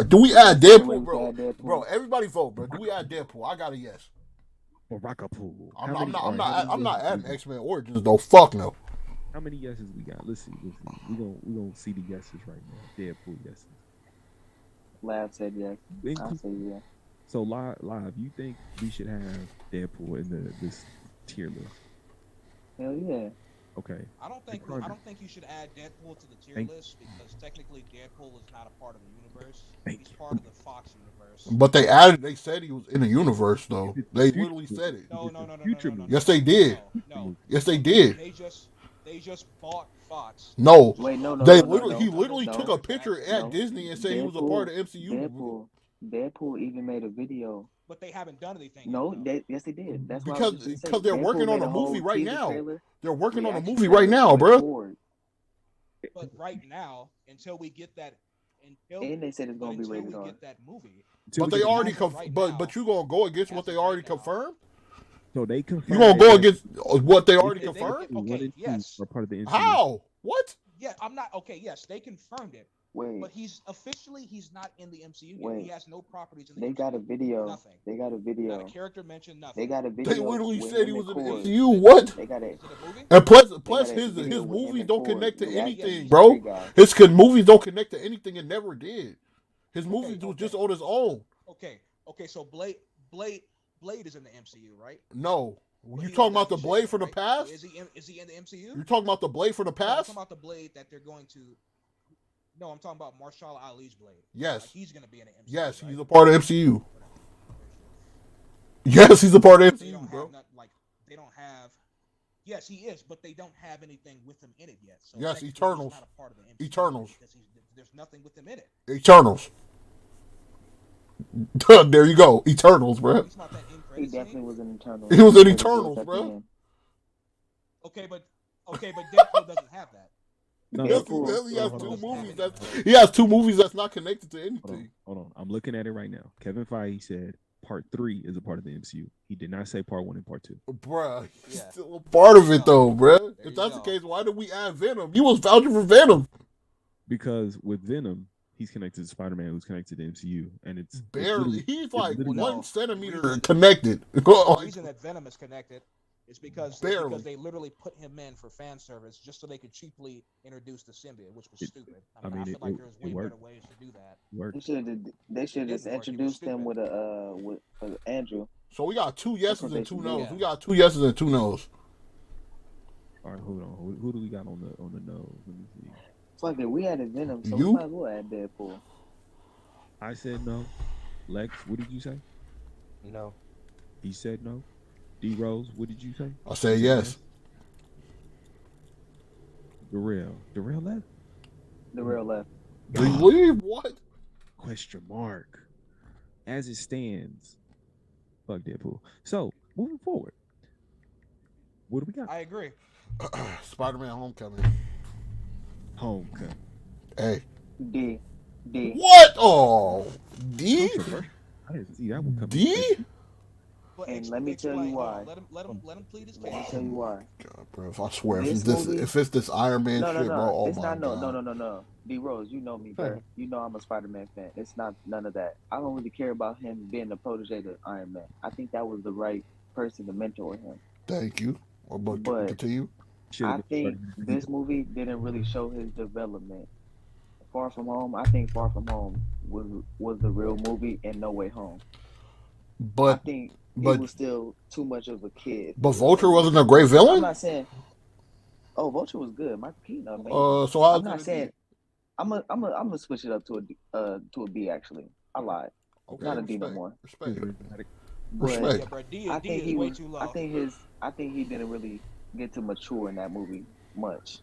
do we add Deadpool, bro? Bro, everybody vote, bro. Do we add Deadpool? I got a yes. Rockapool. I'm not adding X-Men Origins though. Fuck no. How many yeses we got? Let's see. We gonna see the yeses right now. Deadpool yeses. Lab said yes. I say yeah. So live, you think we should have Deadpool in this tier list? Hell yeah. Okay. I don't think you should add Deadpool to the tier list because technically Deadpool is not a part of the universe. He's part of the Fox universe. But they said he was in the universe though. They literally said it. No. Yes, they did. No. Yes, they did. They just bought Fox. No. Wait, no. He literally took a picture at Disney and said he was a part of MCU. Deadpool even made a video. But they haven't done anything. No, yes, they did. That's because they're working on a movie right now. Trailer. They're working on a movie right now, bro. But right now, until we get that, and they said it's gonna be rated R. Get that movie. But they already but you gonna go against what they already confirmed? So they confirmed. You gonna go against what they already confirmed? Okay, yes. Are part of the MCU. How? What? Yeah, I'm not. Okay, yes, they confirmed it. Wait. But he's not in the MCU. Wait. He has no properties in the MCU. They got a video. Nothing. They got a video. Not a character mentioned. Nothing. They got a video. They literally said he was in the Cord. MCU. What? They got it. And plus his movies don't connect to anything, bro. His movies don't connect to anything and never did. His movies was just on his own. Okay. So Blade is in the MCU, right? No. You talking about the Blade from the past? Is he in the MCU? You're talking about the Blade from the past? I'm talking about the Blade that they're going to. No, I'm talking about Marshall Ali's Blade. Yes. Like he's going to be in the MCU. Yes, right? he's a part of MCU. Yes, he's a part of MCU, bro. They don't have. Yes, he is, but they don't have anything with him in it yet. So yes, Eternals. He's not a part of the MCU Eternals. Because there's nothing with him in it. Eternals. There you go, Eternals, bro. He definitely was in Eternals. He was in Eternals, bro. Okay, but Deadpool doesn't have that. No, he has two movies. He has two movies that's not connected to anything. Hold on. I'm looking at it right now. Kevin Feige said Part 3 is a part of the MCU. He did not say Part 1 and Part 2. Bruh, he's still a part of it though, bruh. If that's the case, why did we add Venom? He was vouching for Venom. Because with Venom, he's connected to Spider-Man, who's connected to the MCU, and it's barely. He's like 1 centimeter connected. The reason that Venom is connected is because they literally put him in for fan service just so they could cheaply introduce the symbiote, which was stupid. I feel like there's way better ways to do that. They should just introduce them with Andrew. So we got 2 yeses and 2 no's. Yeah. We got 2 yeses and 2 no's. All right, hold on. Who do we got on the nose? Let me see. Fuck it, we added Venom, so we might as well add Deadpool. I said no. Lex, what did you say? No. He said no. D Rose, what did you say? I said yes. Darrell left. Darrell left. Do you leave? What? Question mark. As it stands, fuck Deadpool. So moving forward, what do we got? I agree. Spider-Man: Homecoming. Hey. D. What? Oh, D. I didn't see that one coming. D. And let me tell you why. Let him plead his case. Let me tell you why. God, bro, I swear, if it's this Iron Man shit, bro, oh it's my not, God. No. D Rose, you know me, bro. You know I'm a Spider-Man fan. It's not none of that. I don't really care about him being the protege of Iron Man. I think that was the right person to mentor him. Thank you. But continue. I think this movie didn't really show his development. Far From Home, I think Far From Home was the real movie and No Way Home. But I think he was still too much of a kid. But Vulture wasn't a great villain? I'm not saying. Oh, Vulture was good. Michael Keaton, man. So I'm not saying. I'm gonna switch it up to a B actually. I lied. Okay, not a D no more. Respect. But I think he was. I think he didn't really get to mature in that movie much.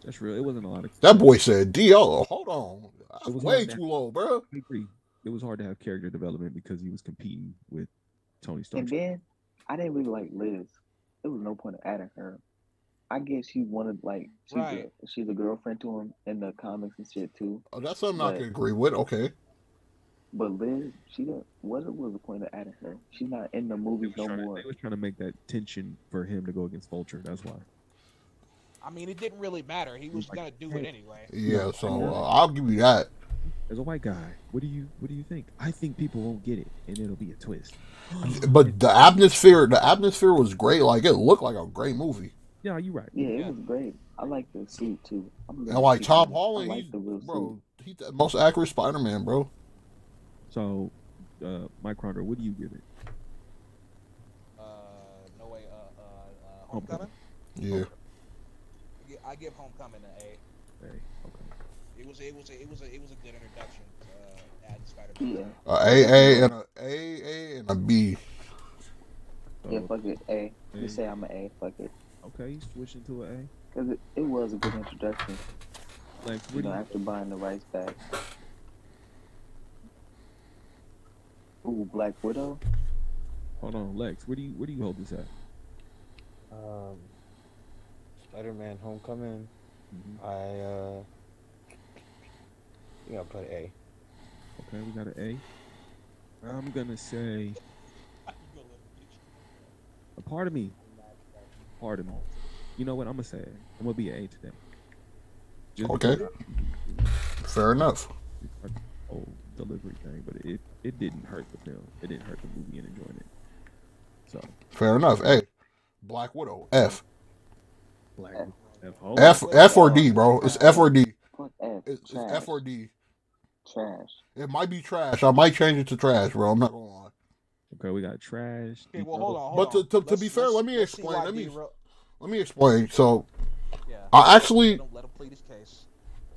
That's real. It wasn't a lot of. That boy said D. Hold on. It was way too low, bro. I agree. It was hard to have character development because he was competing with Tony Stark. And then I didn't really like Liz. There was no point of adding her. I guess she wanted she's a girlfriend to him in the comics and shit too. Oh, that's something I can agree with. Okay. But Liz, what was the point of adding her? She's not in the movies no more. They were trying to make that tension for him to go against Vulture. That's why. I mean, it didn't really matter. He was gonna do it anyway. Yeah, so I'll give you that. as a white guy, what do you think? I think people won't get it, and it'll be a twist. But the atmosphere was great. Like it looked like a great movie. Yeah, you're right. Yeah, it was great. I like the suit too. And like Tom Holland, he's he's the most accurate Spider-Man, bro. So, Mike Cronder, what do you give it? No way. Homecoming. Yeah. I give Homecoming an A. Okay. It was a good introduction to add Spider-Man. Yeah. A and a B. Yeah, fuck it. A. You say I'm an A. Fuck it. Okay, switching to an A. Cause it was a good introduction. Like, after buying the rights back. Ooh, Black Widow. Hold on, Lex. Where do you hold this at? Spider-Man Homecoming. I think I'll put A. Okay, we got an A. I'm gonna say a part of me. You know what? I'm gonna say it. I'm gonna be an A today. Okay. Fair enough. Oh, delivery thing, but it didn't hurt the film. It didn't hurt the movie and enjoying it. So fair enough. A. Black Widow. F. F or D, bro. It's F or D. It's F or D. Trash. It might be trash. I might change it to trash, bro. I'm not gonna lie. Okay, we got trash. Okay, well, hold on. But to be fair, let me explain. Let me explain. So, yeah. I actually don't let him plead his case.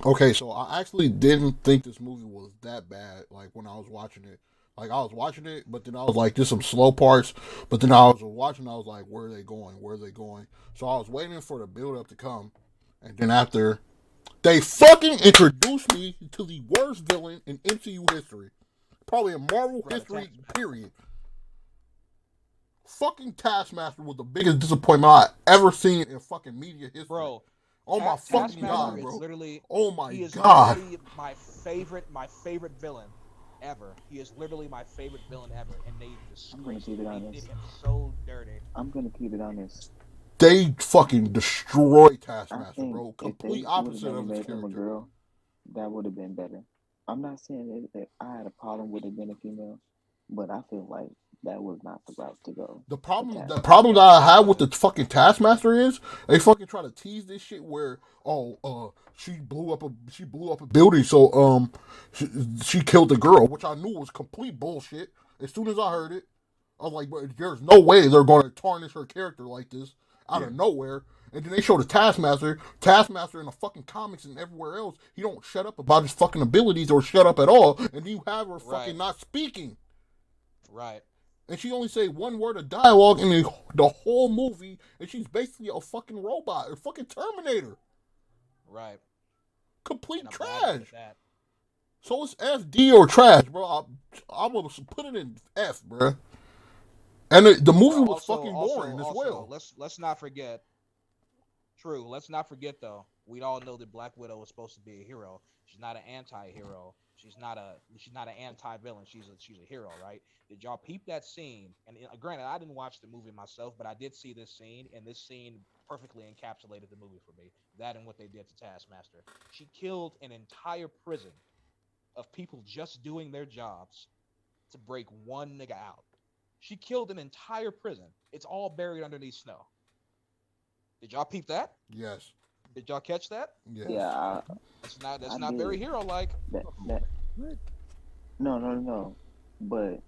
Okay, so I actually didn't think this movie was that bad. Like when I was watching it, I was watching it, but then I was like, "There's some slow parts." But then I was watching, I was like, "Where are they going? Where are they going?" So I was waiting for the build up to come, and then after, they fucking introduced me to the worst villain in MCU history, probably in Marvel history. Period. Fucking Taskmaster was the biggest disappointment I ever seen in fucking media history. Bro, oh my fucking god, bro! Oh my he is god! Literally my favorite villain ever. He is literally my favorite villain ever, and they did him so dirty. I'm gonna keep it honest. They fucking destroyed Taskmaster, bro. Complete opposite of his character. Girl, that would have been better. I'm not saying that I had a problem with it being a female, but I feel like that was not the route to go. The problem that I have with the fucking Taskmaster is they fucking try to tease this shit where she blew up a building, so she killed the girl, which I knew was complete bullshit. As soon as I heard it, I was like, there's no way they're going to tarnish her character like this out of nowhere. And then they show the Taskmaster in the fucking comics and everywhere else. He don't shut up about his fucking abilities or shut up at all. And then you have her fucking not speaking. Right. And she only say one word of dialogue in the whole movie, and she's basically a fucking robot, a fucking Terminator. Right. Complete trash. So it's F, D, or trash, bro. I'm gonna put it in F, bro. And the movie was fucking boring as well. Let's not forget. True. Let's not forget though. We all know that Black Widow was supposed to be a hero. She's not an anti-hero. She's not an anti-villain. She's a hero, right? Did y'all peep that scene? And granted, I didn't watch the movie myself, but I did see this scene, and this scene perfectly encapsulated the movie for me. That and what they did to Taskmaster. She killed an entire prison of people just doing their jobs to break one nigga out. She killed an entire prison. It's all buried underneath snow. Did y'all peep that? Yes. Did y'all catch that? Yes. Yeah. That's not very hero-like. What? No. But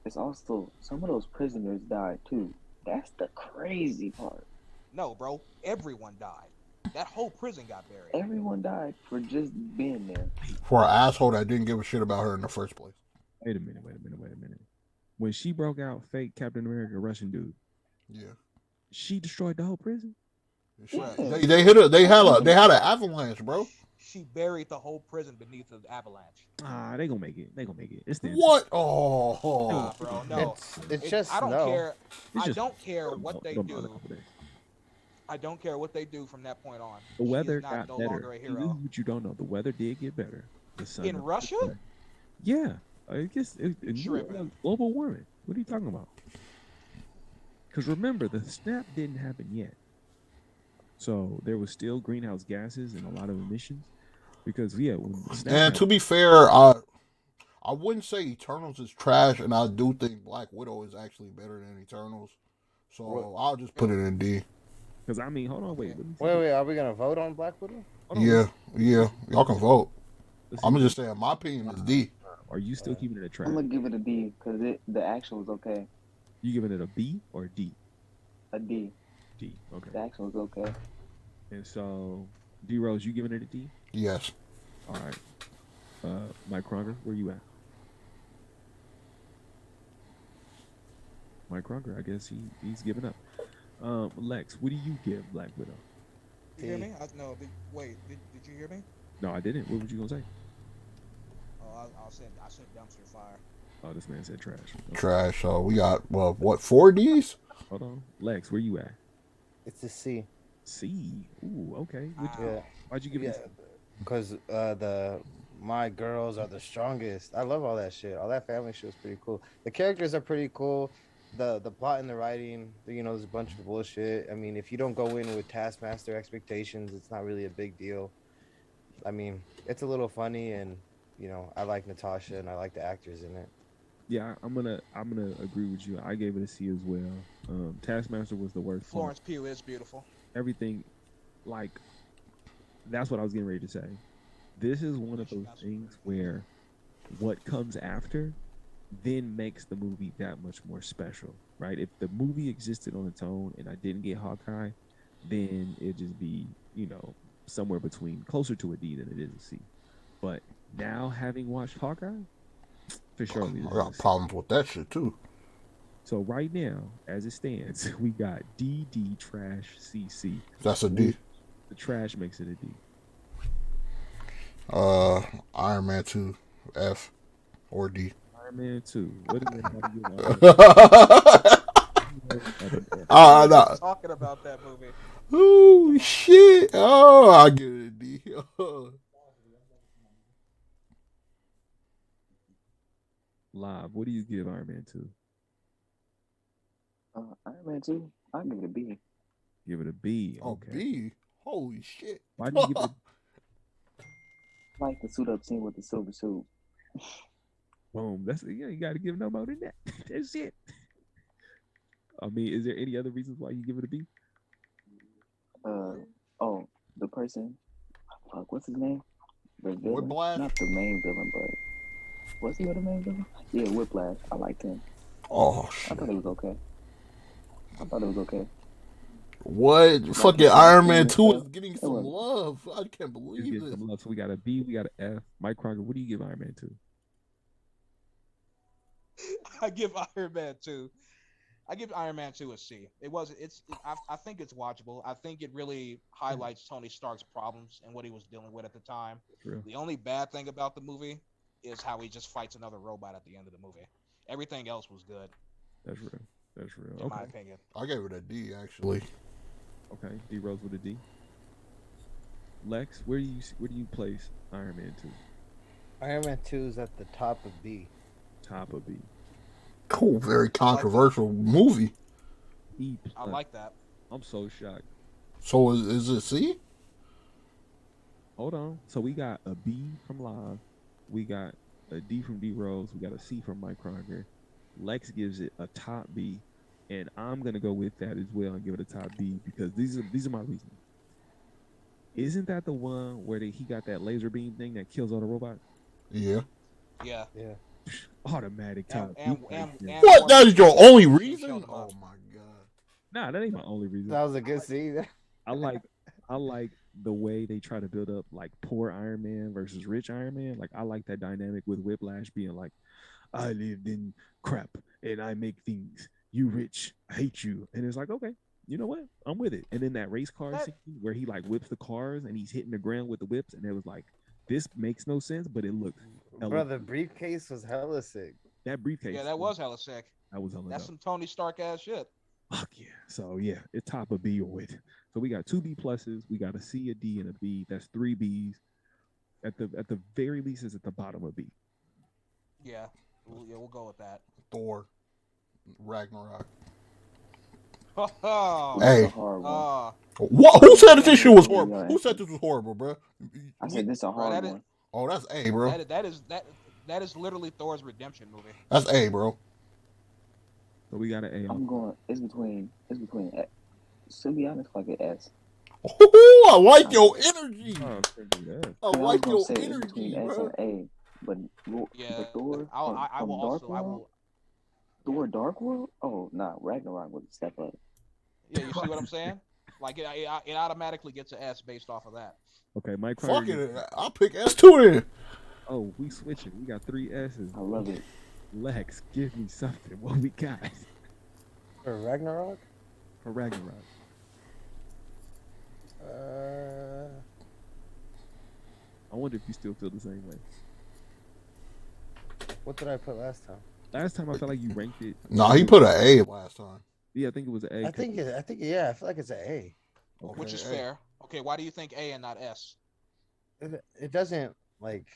it's also some of those prisoners died too. That's the crazy part. No, bro. Everyone died. That whole prison got buried. Everyone died for just being there. For an asshole that didn't give a shit about her in the first place. Wait a minute. When she broke out fake Captain America Russian dude, she destroyed the whole prison. They had an avalanche, bro. She buried the whole prison beneath the avalanche. They gonna make it. It's the what? Oh, nah, bro, no. It's just I don't no. care. I don't care what they do. I don't care what they do from that point on. The weather got no better. longer a hero. This is what you don't know. The weather did get better. In Russia? Yeah. I guess global warming. What are you talking about? Because remember, the snap didn't happen yet. So there was still greenhouse gases and a lot of emissions. Because yeah, and to be fair, I wouldn't say Eternals is trash, and I do think Black Widow is actually better than Eternals. So I'll just put it in D. Because I mean, hold on, wait. Wait. Are we gonna vote on Black Widow? Yeah. Y'all can vote. I'm just saying, my opinion is D. Are you still keeping it a trash? I'm gonna give it a D because the action was okay. You giving it a B or a D? A D. D. Okay. The action was okay. And so, D Rose, you giving it a D? Yes. All right. Mike Kroger, where you at? Mike Kroger, I guess he's giving up. Lex, what do you give Black Widow? You hear me? No. Wait. Did you hear me? No, I didn't. What was you gonna say? Oh, I said dumpster fire. Oh, this man said trash. Okay. Trash. So we got 4 Ds? Hold on, Lex, where you at? It's a C. C. Ooh, okay. Why'd you give it? Yeah, because my girls are the strongest. I love all that shit. All that family shit was pretty cool. The characters are pretty cool. The plot and the writing, there's a bunch of bullshit. I mean, if you don't go in with Taskmaster expectations, it's not really a big deal. I mean, it's a little funny, and I like Natasha and I like the actors in it. Yeah, I'm gonna agree with you. I gave it a C as well. Taskmaster was the worst. Florence Pugh is beautiful. Everything, like, that's what I was getting ready to say. This is one of those things where what comes after then makes the movie that much more special, right? If the movie existed on its own and I didn't get Hawkeye, then it'd just be, somewhere between closer to a D than it is a C. But now having watched Hawkeye, for sure. I got problems with that shit too. So right now, as it stands, we got D, trash, C. That's a D. The trash makes it a D. Iron Man 2, F or D. Iron Man 2. What is everybody giving nah. Talking about that movie. Oh shit! Oh, I give it a D. Live. What do you give Iron Man 2? Iron Man 2, I'll give it a B. Give it a B. Okay. B? Holy shit. Why do you give it I like the suit up scene with the silver suit. Boom. You gotta give no more than that. That's it. I mean, is there any other reasons why you give it a B? The person. Fuck, what's his name? The villain. Whiplash? Not the main villain, but was he the main villain? Yeah, Whiplash. I liked him. Oh shit. I thought it was okay. What? Like, fucking Iron Man 2 is getting some love. I can't believe it. Some love. So we got a B, we got an F. Mike Kroger, what do you give Iron Man 2? I give Iron Man 2 a C. I think it's watchable. I think it really highlights Tony Stark's problems and what he was dealing with at the time. True. The only bad thing about the movie is how he just fights another robot at the end of the movie. Everything else was good. That's real. In my opinion. I gave it a D actually. Okay, D Rose with a D. Lex, where do you place Iron Man 2? Iron Man 2 is at the top of B. Top of B. Cool, very controversial movie. E+. I like that. I'm so shocked. So is it C? Hold on. So we got a B from Live. We got a D from D Rose. We got a C from Mike Kroger. Lex gives it a top B, and I'm gonna go with that as well and give it a top B because these are my reasons. Isn't that the one where he got that laser beam thing that kills all the robots? Yeah. Yeah. Automatic top. What? That is your only reason? Oh my god. Nah, that ain't my only reason. That was a good scene. I like the way they try to build up like poor Iron Man versus rich Iron Man. Like I like that dynamic with Whiplash being like, I lived in crap and I make things. You rich, I hate you. And it's like, okay, you know what? I'm with it. And then that race car scene where he like whips the cars and he's hitting the ground with the whips, and it was like, this makes no sense, but it looked. Bro, the briefcase was hella sick. That briefcase. Yeah, that was hella sick. That was hella. That's some Tony Stark ass shit. Fuck yeah. So yeah, it's top of B or it. So we got 2 B pluses, we got a C, a D, and a B. That's 3 Bs. At the very least, is at the bottom of B. Yeah, we'll go with that. Thor Ragnarok. Hey. a hard one. What? Who said that this shit was horrible? Who said this was horrible, bro? I said this a hard one. Oh, that's A, bro. That is literally Thor's redemption movie. That's A, bro. So we got an A. I'm going. It's between. To be honest, like an S. Ooh, I like your energy. I like your energy, bro. A, but Thor. I will. Thor Dark World? Oh, nah, Ragnarok would step up. Yeah, you see what I'm saying? Like it automatically gets an S based off of that. Okay, Mike. Fuck it, I'll pick S2 then. Oh, we switching. We got 3 S's. I love it. Lex, give me something. What we got? For Ragnarok? For Ragnarok. I wonder if you still feel the same way. What did I put last time? Last time I felt like you ranked it. Nah, he put an A last time. Yeah, I think it was an A. I think yeah, I feel like it's an A. Okay, which is fair. Okay, why do you think A and not S? It doesn't like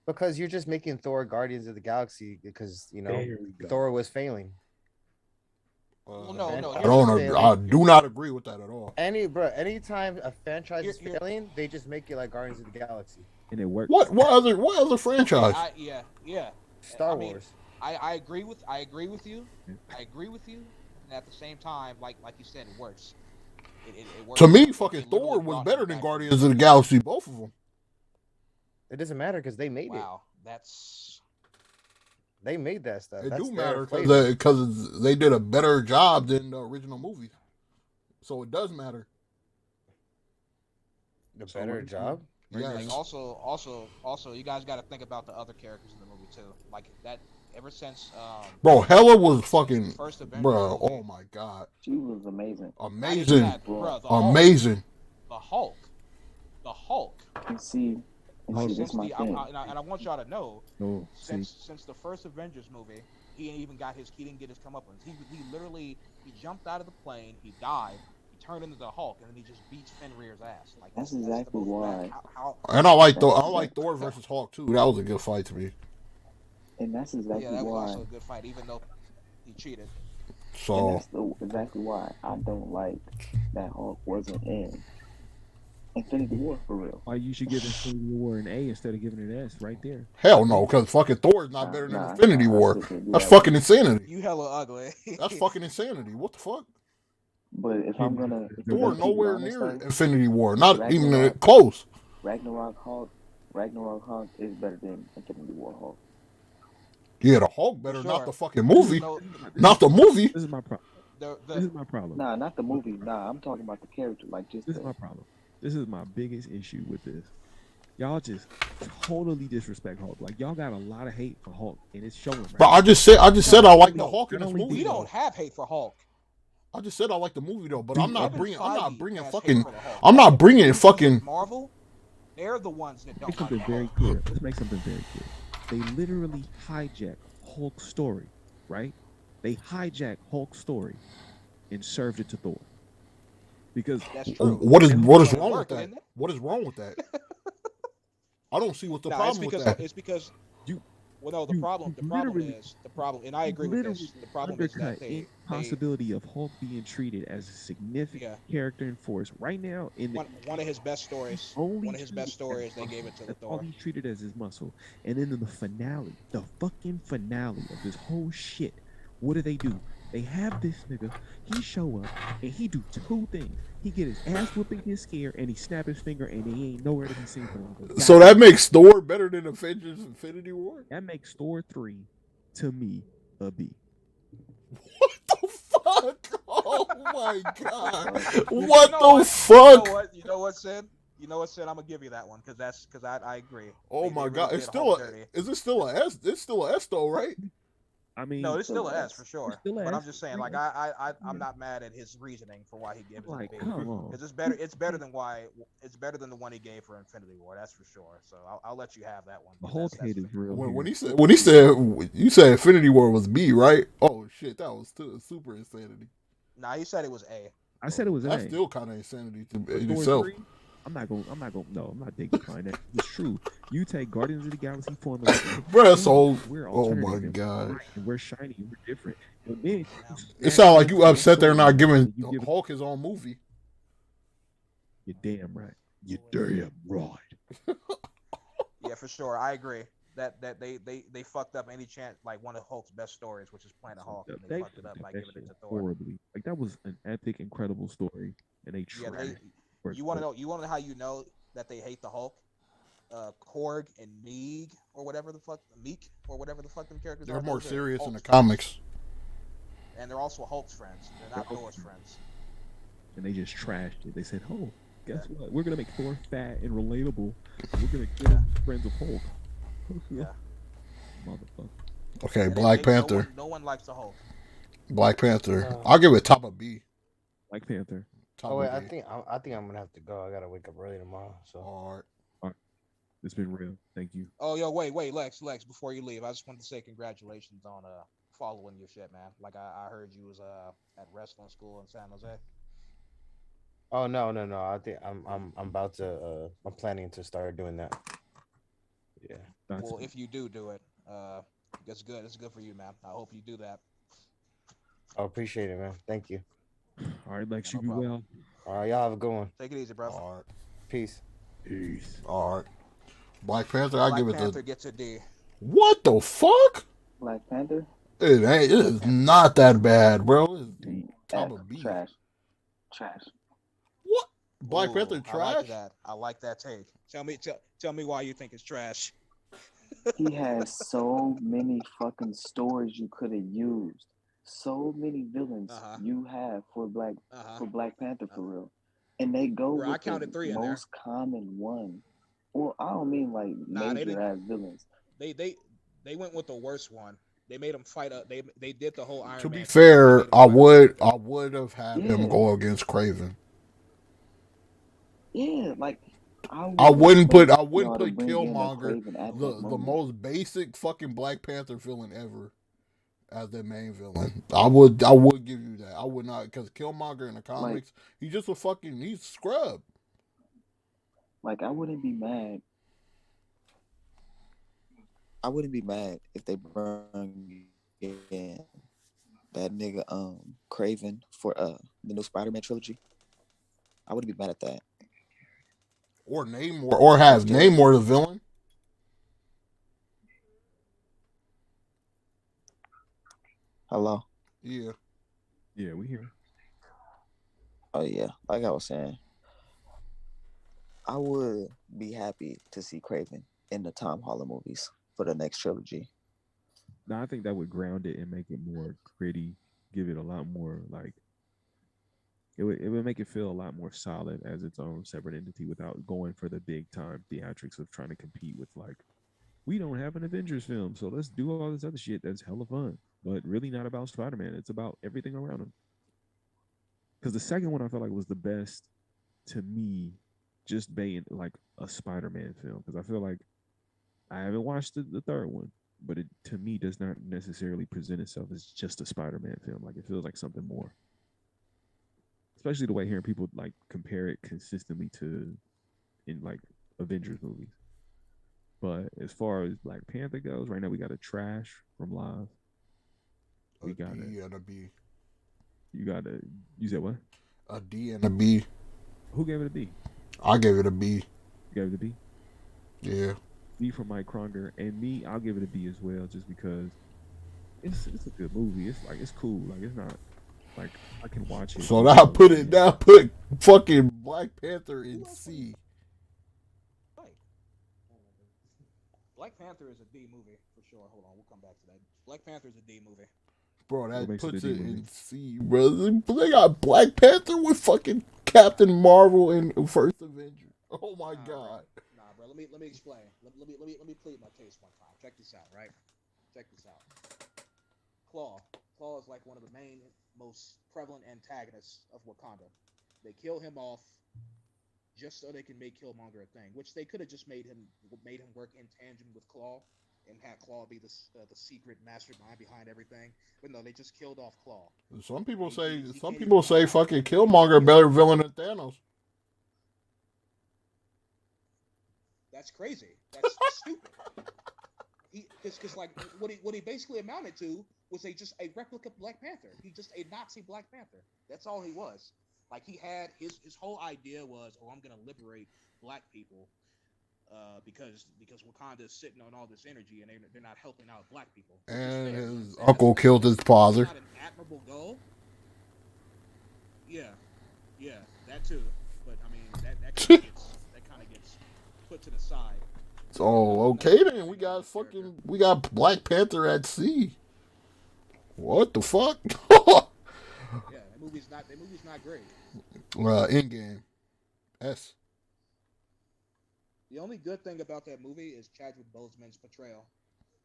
because you're just making Thor Guardians of the Galaxy because Thor was failing. Well, no. I do not agree with that at all. Anytime a franchise is failing, they just make it like Guardians of the Galaxy, and it works. What other franchise? Yeah. Star Wars. I agree with you. I agree with you, and at the same time, like you said, it works. It works. To me, fucking Thor was better than Guardians of the Galaxy, both of them. It doesn't matter because they made it. Wow, they made that stuff. It do matter because they did a better job than the original movies, so it does matter. The better job. Yeah. Like also, you guys got to think about the other characters in the movie too. Like that, ever since. Bro, Hela was fucking. First Avengers bro, movie, oh my god. She was amazing. Amazing. Amazing. The Hulk. And see, that's my thing. And I want y'all to know, since the first Avengers movie, he didn't get his comeuppance. He literally jumped out of the plane, he died, he turned into the Hulk, and then he just beats Fenrir's ass. Like that's exactly why. And I like Thor versus Hulk too. That was a good fight to me. And that's exactly why. Yeah, that was also a good fight, even though he cheated. So and that's exactly why I don't like that Hulk wasn't in Infinity War for real. Why you should give Infinity War an A instead of giving it an S right there? Hell no, because fucking Thor is not better than Infinity War. That's fucking insanity. You hella ugly. That's fucking insanity. What the fuck? But if I'm gonna Thor nowhere near Infinity War, not even close. Ragnarok Hulk is better than Infinity War Hulk. Yeah, the Hulk better, not the fucking movie. Not the movie. This is my problem. This is my problem. Nah, not the movie. Nah, I'm talking about the character. Like just this is my problem. This is my biggest issue with this. Y'all just totally disrespect Hulk. Like y'all got a lot of hate for Hulk, and it's showing. Right but I just said I like the Hulk in this movie. We don't have hate for Hulk. I just said I like the movie though, but I'm not bringing fucking Marvel. They're the ones that don't. Make something very clear. Let's make something very clear. They literally hijacked Hulk's story, right? They hijacked Hulk's story and served it to Thor. Because that's true. What is wrong with that? What is wrong with that? I don't see what the problem with that. It's because you. Well, no, the problem, and I agree with this. The problem is that the possibility of Hulk being treated as a significant character in force right now in one of his best stories. One of his best stories, they gave it to the Thor. All he's treated as his muscle, and then in the finale, the fucking finale of this whole shit, what do? They have this nigga. He show up and he do 2 things. He get his ass whooping, get scared, and he snap his finger, and he ain't nowhere to be seen. So that makes Thor better than Avengers Infinity War? That makes Thor 3, to me, a B. What the fuck? Oh my god! What the fuck? You know what, Sid? I'm gonna give you that one because I agree. Oh my god! It's still is it still a S? It's still a S though, right? I mean, no, it's still an S for sure. But I'm just saying, like, I'm not mad at his reasoning for why he gave it to B. Because it's better. It's better than the one he gave for Infinity War. That's for sure. So I'll let you have that one. The whole kid is real. When he said you said Infinity War was B, right? Oh shit, that was super insanity. Nah, he said it was A. I said it was A. That's still kind of insanity to itself. I'm not dignifying that. It's true. You take Guardians of the Galaxy formula, bro. So, we're oh my alternative. god, we're shiny, we're different. And then it sounds like you upset they're not giving Hulk his own movie. You're damn right. You're damn right. Yeah, for sure. I agree. That they fucked up any chance, like one of Hulk's best stories, which is Planet Hulk, and they fucked it up by giving it to Thor. Horribly. Like that was an epic, incredible story, and they tried. You want to know? You want to know how you know that they hate the Hulk? Korg and Meek or whatever the fuck them characters are. They're more serious in the comics. And they're also Hulk's friends. They're not Thor's friends. And they just trashed it. They said, "Oh, guess what? We're gonna make Thor fat and relatable. We're gonna kill friends of Hulk." Yeah. Motherfucker. Okay, Black Panther. No one likes the Hulk. Black Panther. I'll give it top of B. Black Panther. I think I'm gonna have to go. I gotta wake up early tomorrow. So. All right. It's been real. Thank you. Oh, yo, wait, Lex, before you leave, I just wanted to say congratulations on following your shit, man. Like I heard you was at wrestling school in San Jose. Oh no! I think I'm about to. I'm planning to start doing that. Yeah. Well, if you do it, that's good. It's good for you, man. I hope you do that. I appreciate it, man. Thank you. All right, Lex, you be well. All right, y'all have a good one. Take it easy, bro. All right. Peace. All right. Black Panther, I give it Black Panther gets a D. What the fuck? Black Panther? It is not that bad, bro. It's top of B. Trash. What? Black Panther trash? I like that take. Tell me why you think it's trash. He has so many fucking stories you could have used. So many villains you have for Black Panther for real. And they go with I counted 3 in there. Most common one. Well, I don't mean like major ass villains. They went with the worst one. They made him fight up. They did the whole Iron Man. To be fair, I would have had him go against Kraven. Yeah, like I wouldn't put Killmonger, the most basic fucking Black Panther villain ever, as their main villain. I would give you that. I would not, because Killmonger in the comics, he's just he's a scrub. Like, I wouldn't be mad if they bring in that nigga Kraven for the new Spider-Man trilogy. I wouldn't be mad at that. Or Namor the villain. Hello? Yeah. Yeah, we here. Oh yeah, like I was saying, I would be happy to see Kraven in the Tom Holland movies for the next trilogy. No, I think that would ground it and make it more gritty, give it a lot more like it would make it feel a lot more solid as its own separate entity without going for the big time theatrics of trying to compete with like, we don't have an Avengers film, so let's do all this other shit that's hella fun, but really not about Spider-Man. It's about everything around him. Because the second one I felt like was the best to me, just being like a Spider-Man film. Because I feel like I haven't watched the third one, but it to me does not necessarily present itself as just a Spider-Man film. Like it feels like something more. Especially the way hearing people like compare it consistently to in like Avengers movies. But as far as Black Panther goes, right now we got a trash from Live. We got D and a B. You said what? A D and a B. Who gave it a B? I gave it a B. You gave it a B? Yeah. B for Mike Kronger, and me, I'll give it a B as well, just because it's a good movie. It's like it's cool. Like it's not like I can watch it. So now put fucking Black Panther in C. Black Panther is a D movie for sure. Hold on, we'll come back to that. Black Panther is a D movie. Bro, that puts it in C, bro. They got Black Panther with fucking Captain Marvel and First Avenger. Oh my god. Nah, bro. Let me explain. Let me plead my case one time. Check this out, right? Check this out. Claw is like one of the main, most prevalent antagonists of Wakanda. They kill him off just so they can make Killmonger a thing, which they could have just made him work in tandem with Claw and had Claw be the secret mastermind behind everything. But no, they just killed off Claw. Some people say fucking Killmonger a better villain than Thanos. That's crazy. That's stupid. Because like what he basically amounted to was just a replica Black Panther. He just a Nazi Black Panther. That's all he was. Like he had his whole idea was, oh, I'm gonna liberate Black people, because Wakanda's sitting on all this energy and they're not helping out Black people. And his uncle killed his father. Not an admirable goal. Yeah, that too. But I mean that kind of gets put to the side. Oh, okay then. We got Black Panther at sea. What the fuck? Yeah, that movie's not great. Endgame. S. The only good thing about that movie is Chadwick Boseman's portrayal.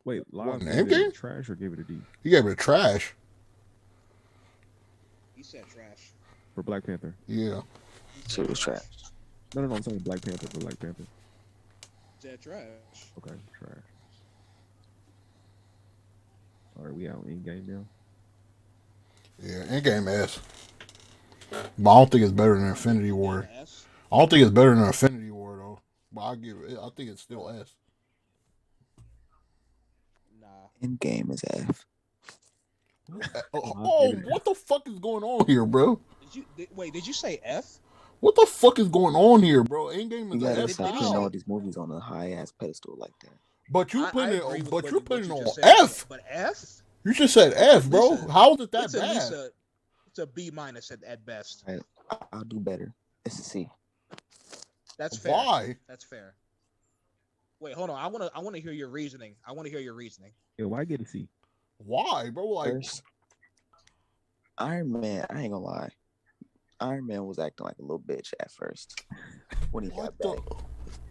Wait, Live gave it trash or gave it a D? He gave it a trash. He said trash. For Black Panther? Yeah. So it was trash. No, I'm saying Black Panther for Black Panther. He said trash. Okay, trash. All right, we out in game now. Yeah, Endgame S. But I don't think it's better than Infinity War. I don't think it's better than Infinity War though. But I think it's still S. Nah. Endgame is F. What the fuck is going on here, bro? Did you say F? What the fuck is going on here, bro? Endgame is You gotta F. stop putting all these movies on a high ass pedestal like that. But you're putting it on F. But F? You just said F, bro. How is it that bad? It's a B- at best. Right. I'll do better. It's a C. That's fair. Why? That's fair. Wait, hold on. I wanna hear your reasoning. Yeah, why get a C? Why, bro? Like, first, Iron Man, I ain't gonna lie. Iron Man was acting like a little bitch at first when he got back.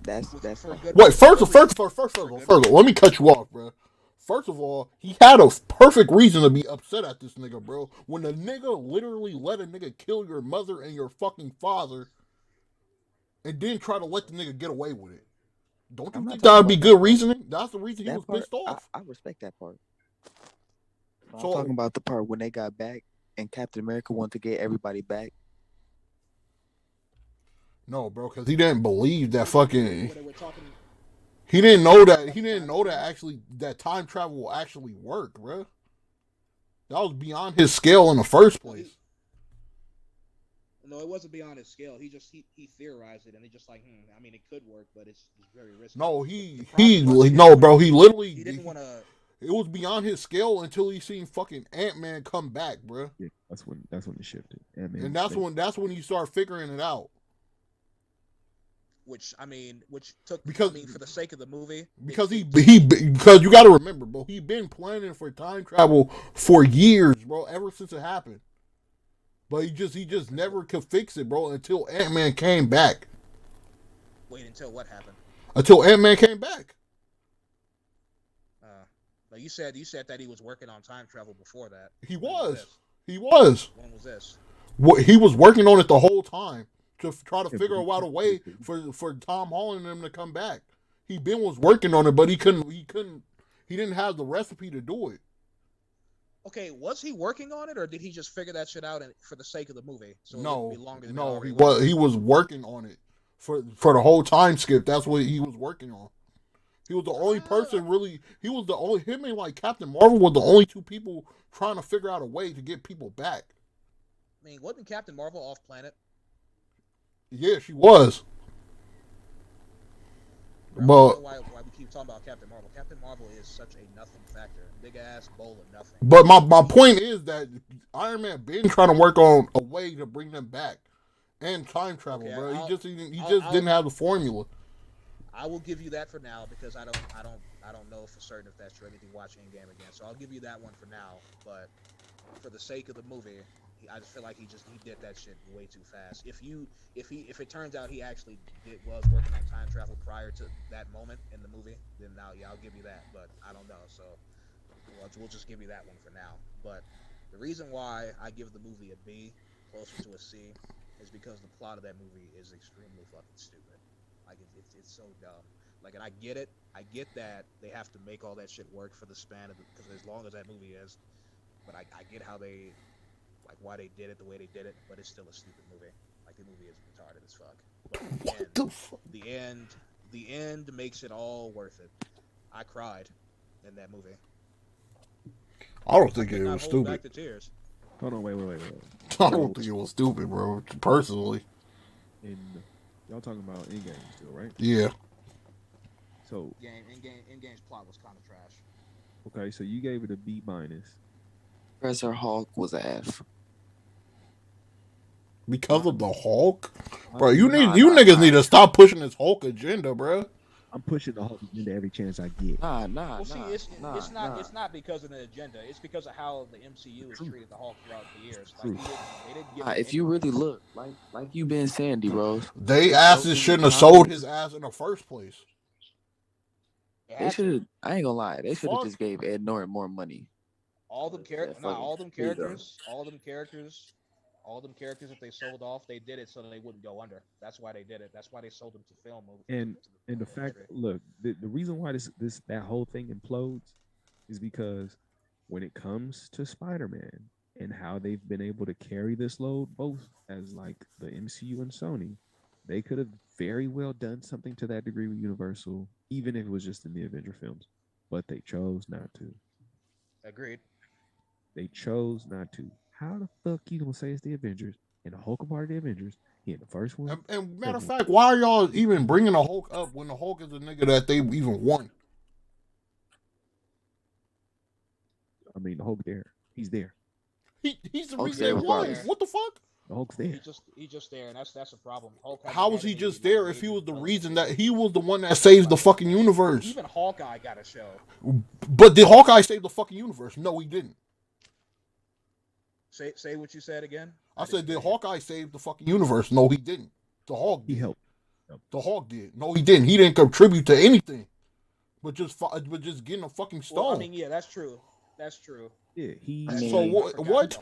That's wait. First of all, let me cut you off, bro. First of all, he had a perfect reason to be upset at this nigga, bro. When the nigga literally let a nigga kill your mother and your fucking father, and then try to let the nigga get away with it. Don't you think that would be good reasoning? That's the reason he was pissed off. I respect that part. I'm talking about the part when they got back and Captain America wanted to get everybody back. No, bro, because he didn't believe that fucking. He didn't know that actually that time travel will actually work, bro. That was beyond his scale in the first place. No, it wasn't beyond his scale. He theorized it, and he just like, I mean, it could work, but it's very risky. No, bro. He literally he didn't want to. It was beyond his scale until he seen fucking Ant-Man come back, bro. Yeah, that's when it shifted. Ant-Man and that's when he started figuring it out. Which took because for the sake of the movie. Because because you got to remember, bro, he been planning for time travel for years, bro, ever since it happened. But he just never could fix it, bro, until Ant-Man came back. Wait, until what happened? Until Ant-Man came back. But you said that he was working on time travel before that. He was. He was. When was this? He was working on it the whole time to try to figure out a way for Tom Holland and them to come back. He was working on it, but he didn't have the recipe to do it. Okay, was he working on it, or did he just figure that shit out for the sake of the movie? So he was working on it for the whole time skip. That's what he was working on. He was the only person really. He was the only him and like Captain Marvel were the only two people trying to figure out a way to get people back. I mean, wasn't Captain Marvel off planet? Yeah, she was. But why we keep talking about Captain Marvel? Captain Marvel is such a nothing factor, big ass bowl of nothing. But my point is that Iron Man been trying to work on a way to bring them back and time travel, bro. He just didn't have the formula. I will give you that for now because I don't know for certain if that's true. I need to watch Endgame again, so I'll give you that one for now. But for the sake of the movie, I just feel like he did that shit way too fast. If it turns out he actually was working on time travel prior to that moment in the movie, then now I'll give you that. But I don't know, so we'll just give you that one for now. But the reason why I give the movie a B, closer to a C, is because the plot of that movie is extremely fucking stupid. Like it's so dumb. Like, and I get it. I get that they have to make all that shit work for the span of because as long as that movie is. But I get how they, like, why they did it the way they did it. But it's still a stupid movie. Like the movie is retarded as fuck. But the The end makes it all worth it. I cried in that movie. I don't think it was Hold stupid. back the tears. Hold on, wait. I don't think it was stupid, bro. Personally. And y'all talking about Endgame still, right? Yeah. So Endgame's plot was kind of trash. Okay, so you gave it a B-. Professor Hulk was an F. Because of the Hulk? Bro, you niggas need to stop pushing this Hulk agenda, bro. I'm pushing the Hulk agenda every chance I get. It's not because of the agenda. It's because of how the MCU has treated the Hulk throughout the years. Like, they didn't give if you really look, like you been saying, D-Rose. They asses shouldn't have sold his ass in the first place. They should. I ain't gonna lie. They should have just gave Ed Norton more money. All them characters, if they sold off, they did it so they wouldn't go under. That's why they did it. That's why they sold them to film movies. And the fact, look, the reason why that whole thing implodes is because when it comes to Spider-Man and how they've been able to carry this load, both as like the MCU and Sony, they could have very well done something to that degree with Universal, even if it was just in the Avenger films, but they chose not to. Agreed. They chose not to. How the fuck you gonna say it's the Avengers and the Hulk a part of the Avengers? He in the first one. And matter of fact, why are y'all even bringing the Hulk up when the Hulk is a nigga that they even won? I mean, the Hulk there. He's there. He's the reason they won. What the fuck? The Hulk's there. He's just there, and that's a problem. How was he just there if he was the reason that he was the one that saved the fucking universe? Even Hawkeye got a show. But did Hawkeye save the fucking universe? No, he didn't. Say what you said again. I said, did Hawkeye save the fucking universe? No, he didn't. The Hulk did. He helped. The Hulk did. No, he didn't. He didn't contribute to anything. But just getting a fucking stone. Well, I mean, yeah, that's true. That's true. Yeah, So what?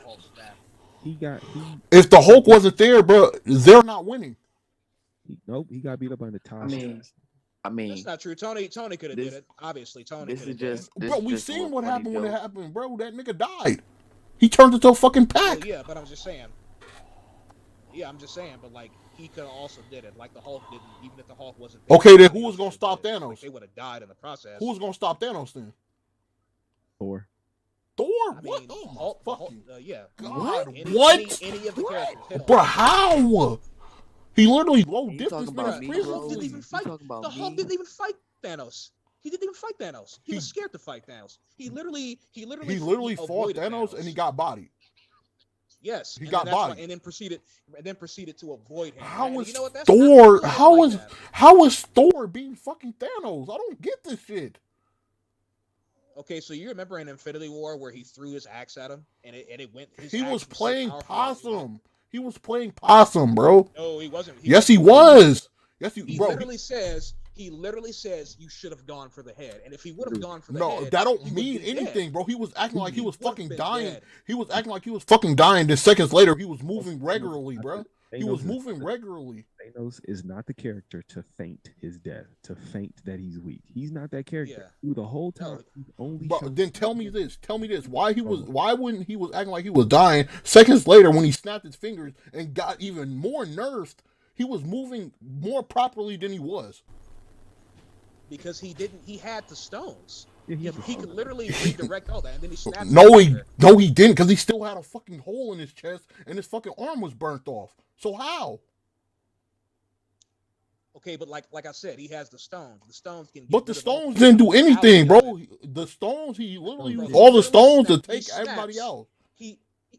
If the Hulk wasn't there, bro, they're not winning. Nope, he got beat up by Natasha. I mean, that's not true. Tony could have did it. Obviously, Tony. This is just, bro. We seen what happened when it happened, bro. That nigga died. He turned into a fucking pack. Well, yeah, but I'm just saying. Yeah, I'm just saying. But like, he could have also did it. Like the Hulk didn't. Even if the Hulk wasn't there, okay, then who was gonna stop Thanos? Like, they would have died in the process. Who was gonna stop Thanos then? Thor. What? Hulk, yeah. God, what? Any of the characters. Bro, how? He literally low dipped this nigga's Hulk didn't even fight. The Hulk didn't even fight Thanos. He didn't even fight Thanos. He was scared to fight Thanos. He literally fought Thanos and he got bodied. Yes, he got bodied, and then proceeded to avoid him. How was Thor? How was Thor being fucking Thanos? I don't get this shit. Okay, so you remember in Infinity War where he threw his axe at him and it went. He was playing possum. He was playing possum, bro. No, he wasn't. Yes, he was. Yes, he literally says you should have gone for the head. And if he would have gone for the head, no, that don't mean anything, bro. He was acting like he was fucking dying. He was acting like he was fucking dying. Then seconds later, he was moving regularly, bro. He was moving regularly. Thanos is not the character to feint his death, to feint that he's weak. He's not that character. Through the whole time, he's only. But then tell me this. Why wouldn't he was acting like he was dying? Seconds later, when he snapped his fingers and got even more nerfed, he was moving more properly than he was. Because he had the stones. Yeah, he could literally redirect all that, and then he snapped. No, he didn't, because he still had a fucking hole in his chest, and his fucking arm was burnt off. So how? Okay, but like I said, he has the stones. The stones can. But the stones didn't do anything, bro. The stones, he literally used all the stones to take everybody out.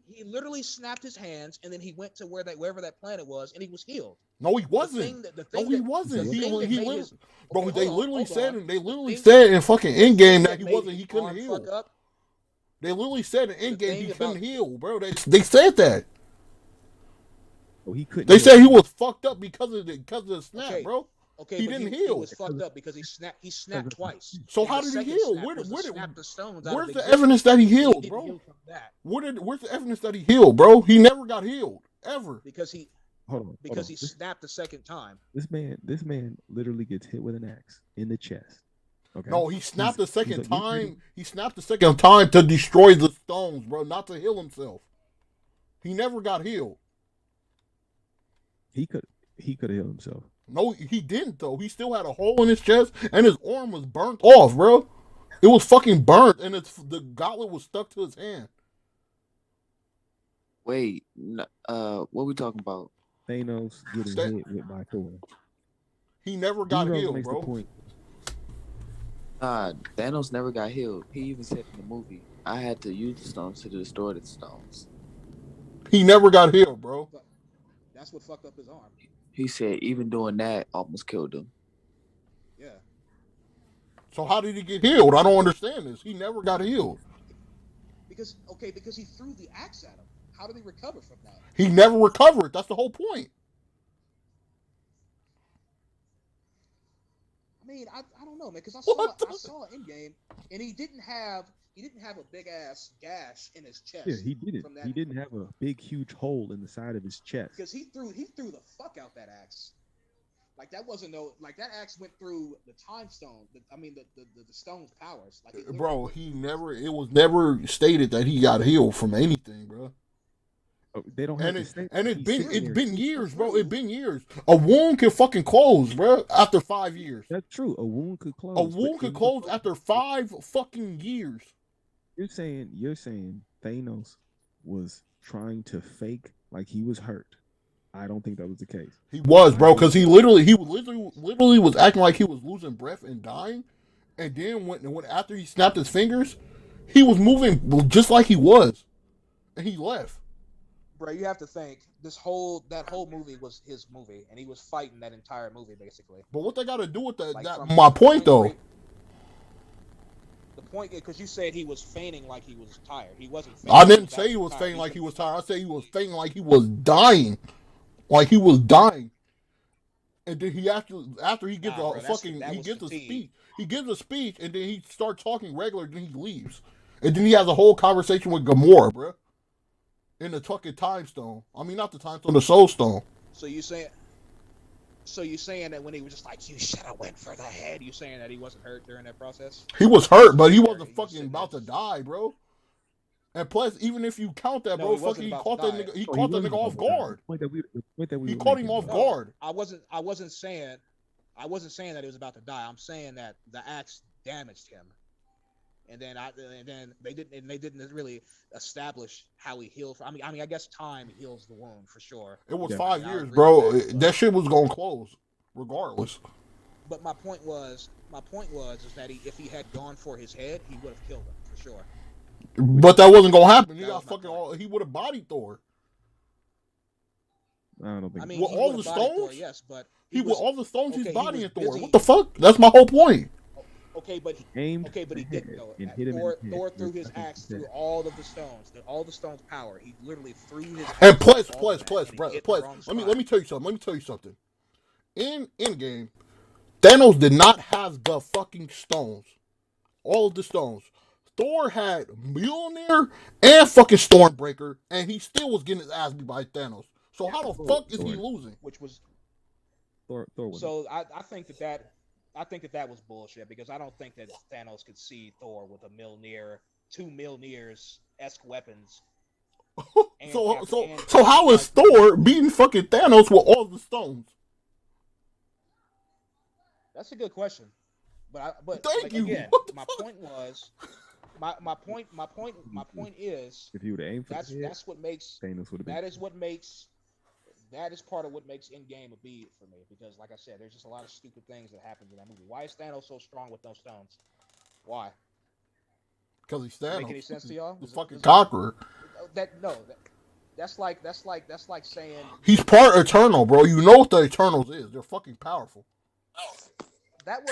He literally snapped his hands, and then he went to wherever that planet was, and he was healed. No, he wasn't. He wasn't. Bro, they literally said in fucking Endgame that he wasn't. He couldn't heal. They literally said in Endgame he couldn't heal, bro. They said that. Oh, he couldn't. They said he was fucked up because of the snap, bro. Okay, he didn't heal. He was fucked up because he snapped twice. So how did he heal? Where's the evidence that he healed, bro? Where's the evidence that he healed, bro? He never got healed ever. Because he snapped the second time. This man literally gets hit with an axe in the chest. Okay. No, he snapped the second time. He snapped the second time to destroy the stones, bro, not to heal himself. He never got healed. He could have healed himself. No, he didn't though. He still had a hole in his chest, and his arm was burnt off, bro. It was fucking burnt, and the gauntlet was stuck to his hand. Wait, what we talking about? Thanos getting hit with by Thor. He never got healed, bro. Thanos never got healed. He even said in the movie, "I had to use the stones to destroy the stones." He never got healed, bro. That's what fucked up his arm. He said even doing that almost killed him. Yeah. So how did he get healed? I don't understand this. He never got healed. Because he threw the axe at him. How did he recover from that? He never recovered. That's the whole point. I mean, I don't know, man, because I saw Endgame, and he didn't have a big ass gash in his chest. Yeah, he didn't. He didn't have a big, huge hole in the side of his chest. Because he threw the fuck out that axe. Like that wasn't that axe went through the time stone. The stone's powers. Like bro, it was never stated that he got healed from anything, bro. They don't have it's been years, bro. It's been years. A wound can fucking close, bro, after 5 years. That's true. A wound could close. A wound could close after 5 fucking years. You're saying Thanos was trying to fake like he was hurt. I don't think that was the case. He was, bro, because he literally was acting like he was losing breath and dying, and then when after he snapped his fingers, he was moving just like he was, and he left. Bro, you have to think that whole movie was his movie, and he was fighting that entire movie basically. But what they got to do with that? My point though. The point, because you said he was feigning like he was tired. He wasn't. I didn't say he was feigning like he was tired. I said he was feigning like he was dying. Like he was dying, and then he after he gives he gives a speech, and then he starts talking regular, then he leaves, and then he has a whole conversation with Gamora, bro, in the fucking time stone. I mean, not the time stone, the soul stone. So you saying that when he was just like, "You should have went for the head," you saying that he wasn't hurt during that process? He was hurt, but he wasn't fucking about to die, bro. And plus, even if you count that, bro, fucking he caught that nigga. He caught that nigga off guard. He caught him off guard. I wasn't saying that he was about to die. I'm saying that the axe damaged him, and then they didn't really establish how he healed. I mean, I guess time heals the wound for sure. It was 5 years, bro. That shit was gonna close, regardless. But my point was that if he had gone for his head, he would have killed him for sure. But that wasn't gonna happen. He would have bodied Thor. I don't think. I mean, well, all the stones. Thor, yes, but all the stones. He's bodying Thor. What the fuck? That's my whole point. Okay, but he didn't know. Thor threw his axe through all of the stones. All the stones' power. He literally threw his. And plus, let me tell you something. In Endgame, Thanos did not have the fucking stones. All of the stones. Thor had Mjolnir and fucking Stormbreaker, and he still was getting his ass beat by Thanos. So how the fuck is he losing? Which was Thor. So I think that was bullshit, because I don't think that Thanos could see Thor with a Mjolnir, 2 Mjolnirs-esque weapons. So how is Thor beating fucking Thanos with all the stones? That's a good question. But thank you. Again, my point was. My point is, if you would aim for that's what makes Thanos would have been. That is part of what makes Endgame a beat for me, because like I said, there's just a lot of stupid things that happen in that movie. Why is Thanos so strong with no stones? Why? Because he's Thanos. Make any sense to y'all? The fucking conqueror. That's like saying he's part Eternal, bro. You know what the Eternals is? They're fucking powerful. That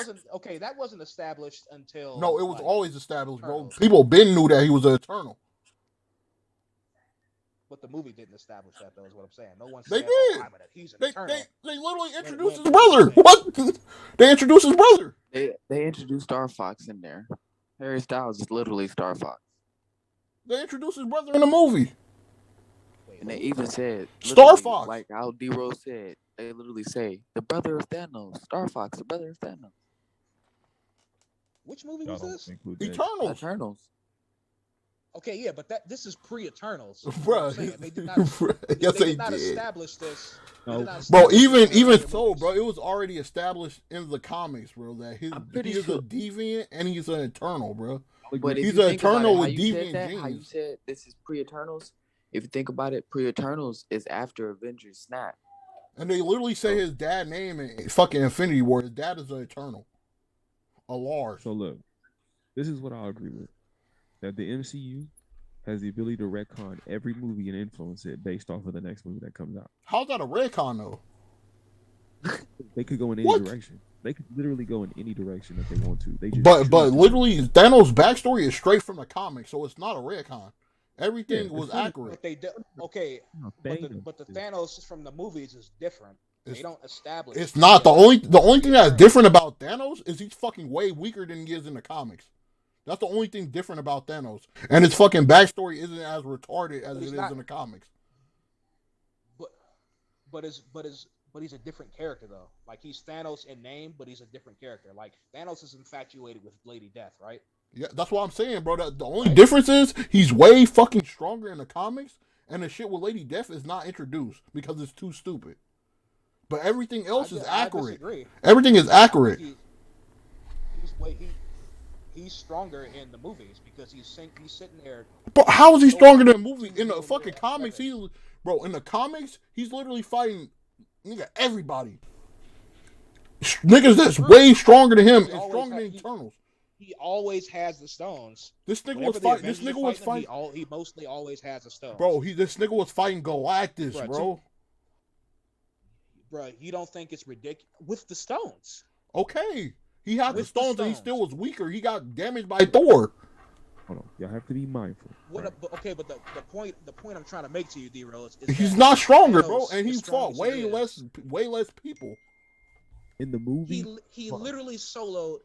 wasn't established until. No, it was always established, bro. People knew that he was an Eternal. But the movie didn't establish that, though, is what I'm saying. No one said, did. He's an Eternal. They literally introduced his brother. What? They introduced his brother. They introduced Star Fox in there. Harry Styles is literally Star Fox. They introduced his brother in the movie. And they even said Star Fox, like how D-Rose said. They literally say the brother of Thanos, Star Fox, the brother of Thanos. Which movie was this? Eternals. Okay, yeah, but this is pre-Eternals. Bro, They did not. yes, They did not establish this. Bro, even so, bro, it was already established in the comics, bro, that he is a deviant and he's an Eternal, bro. But he's an Eternal with deviant genes. How you said this is pre-Eternals? If you think about it, pre-Eternals is after Avengers Snap. And they literally say his dad name in fucking Infinity War. His dad is an Eternal. A Lars. So look, this is what I'll agree with. That the MCU has the ability to retcon every movie and influence it based off of the next movie that comes out. How's that a retcon though? They could go in any direction. They could literally go in any direction if they want to. They just but literally Thanos' backstory is straight from the comics, so it's not a retcon. Everything was accurate. But the Thanos from the movies is different. They don't establish. It's not the only thing that's different about Thanos is he's fucking way weaker than he is in the comics. That's the only thing different about Thanos, and his fucking backstory isn't as retarded as it is in the comics. But he's a different character though. Like he's Thanos in name, but he's a different character. Like Thanos is infatuated with Lady Death, right? Yeah, that's what I'm saying, bro. The only difference is he's way fucking stronger in the comics, and the shit with Lady Death is not introduced because it's too stupid. But everything else is accurate. Everything is accurate. He's stronger in the movies because he's sitting there. But how is he stronger than the movie? In the fucking comics, in the comics, he's literally fighting everybody. Niggas that's way stronger than him and stronger than Eternals. He always has the stones. This nigga was fighting. He mostly always has the stones. Bro, this nigga was fighting Galactus, bro. Bro, you don't think it's ridiculous with the stones? Okay. He had the stones and he still was weaker. He got damaged by Thor. Hold on, y'all have to be mindful. But the point I'm trying to make to you, D-Rose, is he's not stronger, bro, and he fought way less people. In the movie, he literally soloed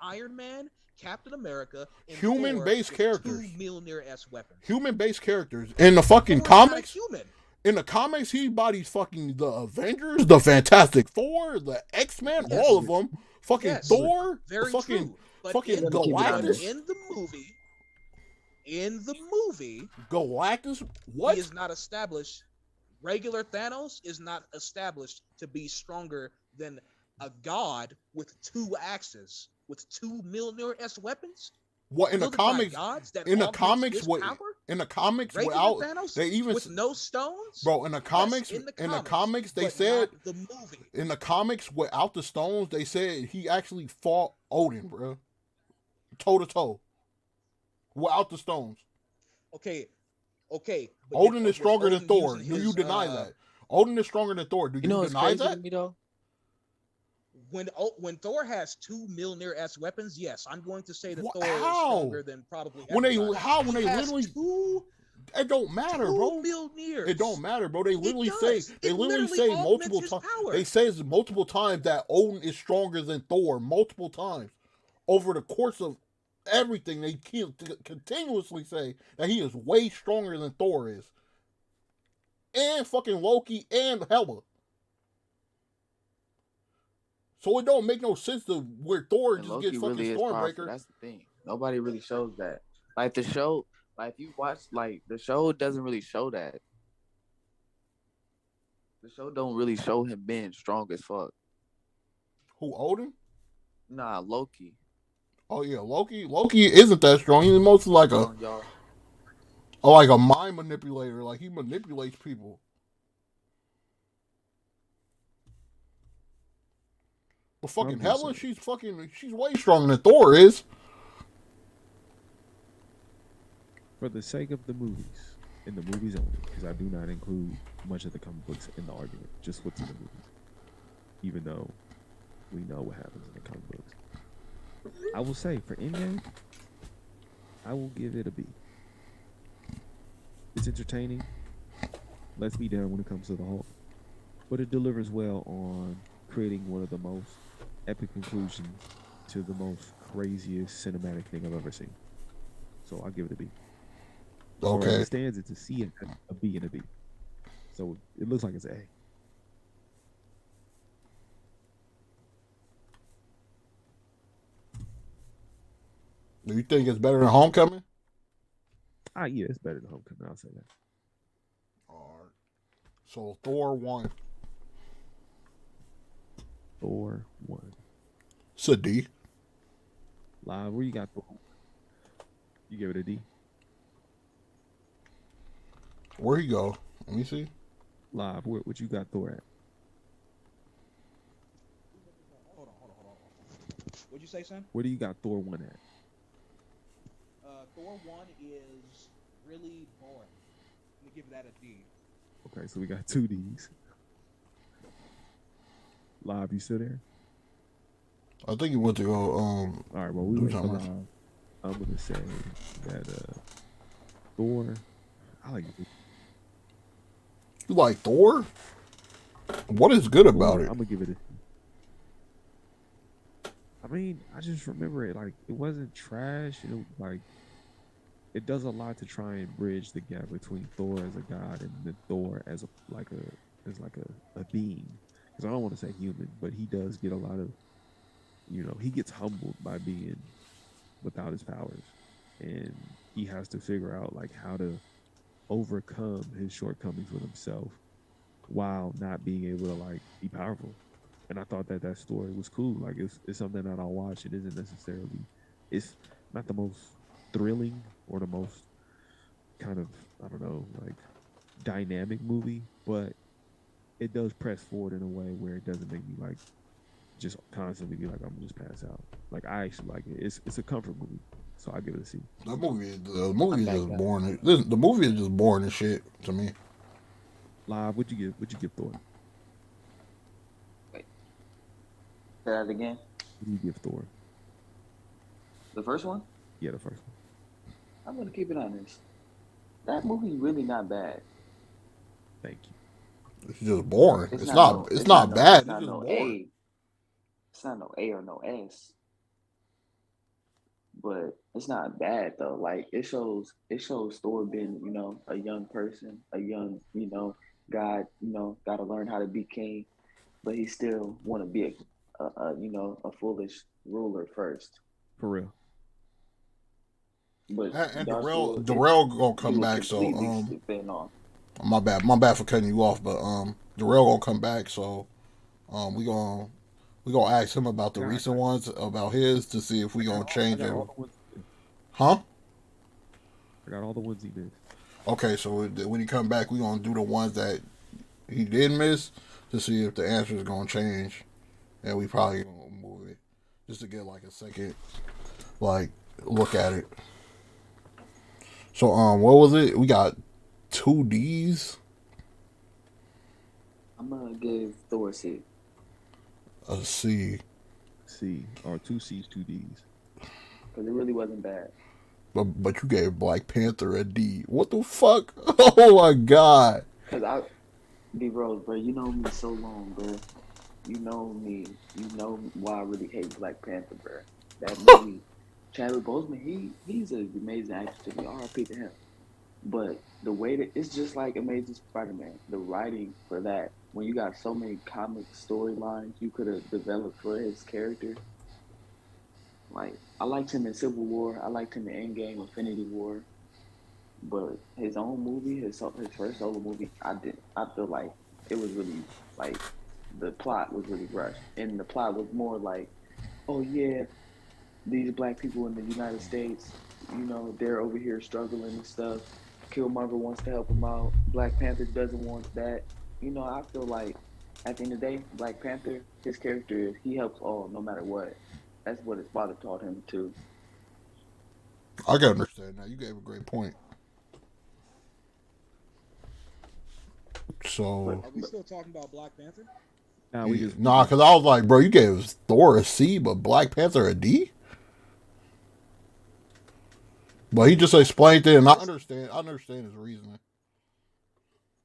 Iron Man, Captain America, and human-based characters. 2 Mjolnir-esque weapons. Human-based characters in the fucking comics. In the comics, he bodies fucking the Avengers, the Fantastic Four, the X-Men, all of them. Fucking Thor, fucking Galactus. In the movie, Galactus, what? He is not established. Regular Thanos is not established to be stronger than a god with 2 axes, with 2 Mjolnir-esque weapons. What in the comics? In the comics, without Thanos, they even with no stones, bro. In the comics, they said the movie. In the comics, without the stones, they said he actually fought Odin, bro, toe to toe, without the stones. Okay. Odin is stronger than Thor. Do you deny that? Odin is stronger than Thor. Do you deny that? Me, though? When Thor has 2 Mjolnir-esque weapons, yes, I'm going to say that Thor is stronger than probably everybody. When they literally it don't matter, bro. Mjolnirs. It don't matter, bro. They literally say multiple times. They say multiple times that Odin is stronger than Thor multiple times over the course of everything. They continuously say that he is way stronger than Thor is, and fucking Loki and Hela. So it don't make no sense to where Thor just Loki gets fucking really Stormbreaker. That's the thing. Nobody really shows that. Like the show, like if you watch, like the show doesn't really show that. The show don't really show him being strong as fuck. Who, Odin? Nah, Loki. Oh yeah, Loki. Loki isn't that strong. He's mostly like a mind manipulator. Like he manipulates people. But fucking Hela, she's way stronger than Thor is. For the sake of the movies, in the movies only, because I do not include much of the comic books in the argument, just what's in the movies. Even though we know what happens in the comic books. I will say, for Endgame, I will give it a B. It's entertaining. Let's be down when it comes to the Hulk. But it delivers well on creating one of the most epic conclusions to the most craziest cinematic thing I've ever seen. So I'll give it a B. Okay. It stands it's a C and a B and a B. So it looks like it's A. Do you think it's better than Homecoming? Yeah, it's better than Homecoming. I'll say that. All right. So Thor 1. Thor 1. It's a D. Live, where you got Thor? You give it a D. Where he go? Let me see. Live, what you got Thor at? Hold on. What'd you say, son? Where do you got Thor 1 at? Thor 1 is really boring. Let me give that a D. Okay, so we got 2 Ds. Live, you still there? I think he went to go. All right, well, we went to something. Live. I'm going to say that Thor, I like it. You like Thor? What is good about it? I'm going to give it I mean, I just remember it like it wasn't trash. It does a lot to try and bridge the gap between Thor as a god and the Thor as a being. Because I don't want to say human, but he does get a lot of, he gets humbled by being without his powers, and he has to figure out like how to overcome his shortcomings with himself while not being able to like be powerful. And I thought that story was cool. Like it's something that I'll watch. It isn't necessarily, it's not the most thrilling or the most kind of, I don't know, like dynamic movie, but it does press forward in a way where it doesn't make me like just constantly be like I'm gonna just pass out. Like I actually like it. It's a comfort movie, so I give it a C. The movie is just boring. The movie is just boring as shit to me. Live, what'd you give Thor? Wait, say that again. What do you give Thor? The first one? Yeah, the first one. I'm gonna keep it honest. That movie's really not bad. Thank you. It's just boring. It's not bad. It's just boring. It's not no A or no S. But it's not bad though. Like it shows Thor being, a young person, a young, God, got to learn how to be king, but he still want to be a foolish ruler first. For real. But and Darrell gonna come back. So my bad for cutting you off. But Darrell gonna come back. So we gonna ask him about the recent ones about his to see if we gonna change it. Huh? I got all the ones he missed. Okay, so when he come back, we gonna do the ones that he did miss to see if the answer is gonna change, and we probably gonna move it just to get like a second, like look at it. So what was it? We got 2 Ds. I'm gonna give Thor a C. A C. C or 2 C's, 2 D's. Because it really wasn't bad. But you gave Black Panther a D. What the fuck? Oh my god. Because D-Rose, bro, you know me so long, bro. You know me. You know why I really hate Black Panther, bro. That movie, Chadwick Boseman, he's an amazing actor to me. R.I.P. to him. But the way that it's just like Amazing Spider-Man. The writing for that, when you got so many comic storylines you could have developed for his character. Like I liked him in Civil War. I liked him in Endgame, Infinity War. But his own movie, his first solo movie, I feel like it was really like the plot was really rushed, and the plot was more like, oh yeah, these black people in the United States, they're over here struggling and stuff. Killmonger wants to help him out. Black Panther doesn't want that. I feel like at the end of the day, Black Panther, his character is he helps all no matter what. That's what his father taught him too. I can understand now. You gave a great point. So are we still talking about Black Panther? Nah, because I was like, bro, you gave Thor a C, but Black Panther a D. But he just explained it, and I understand his reasoning.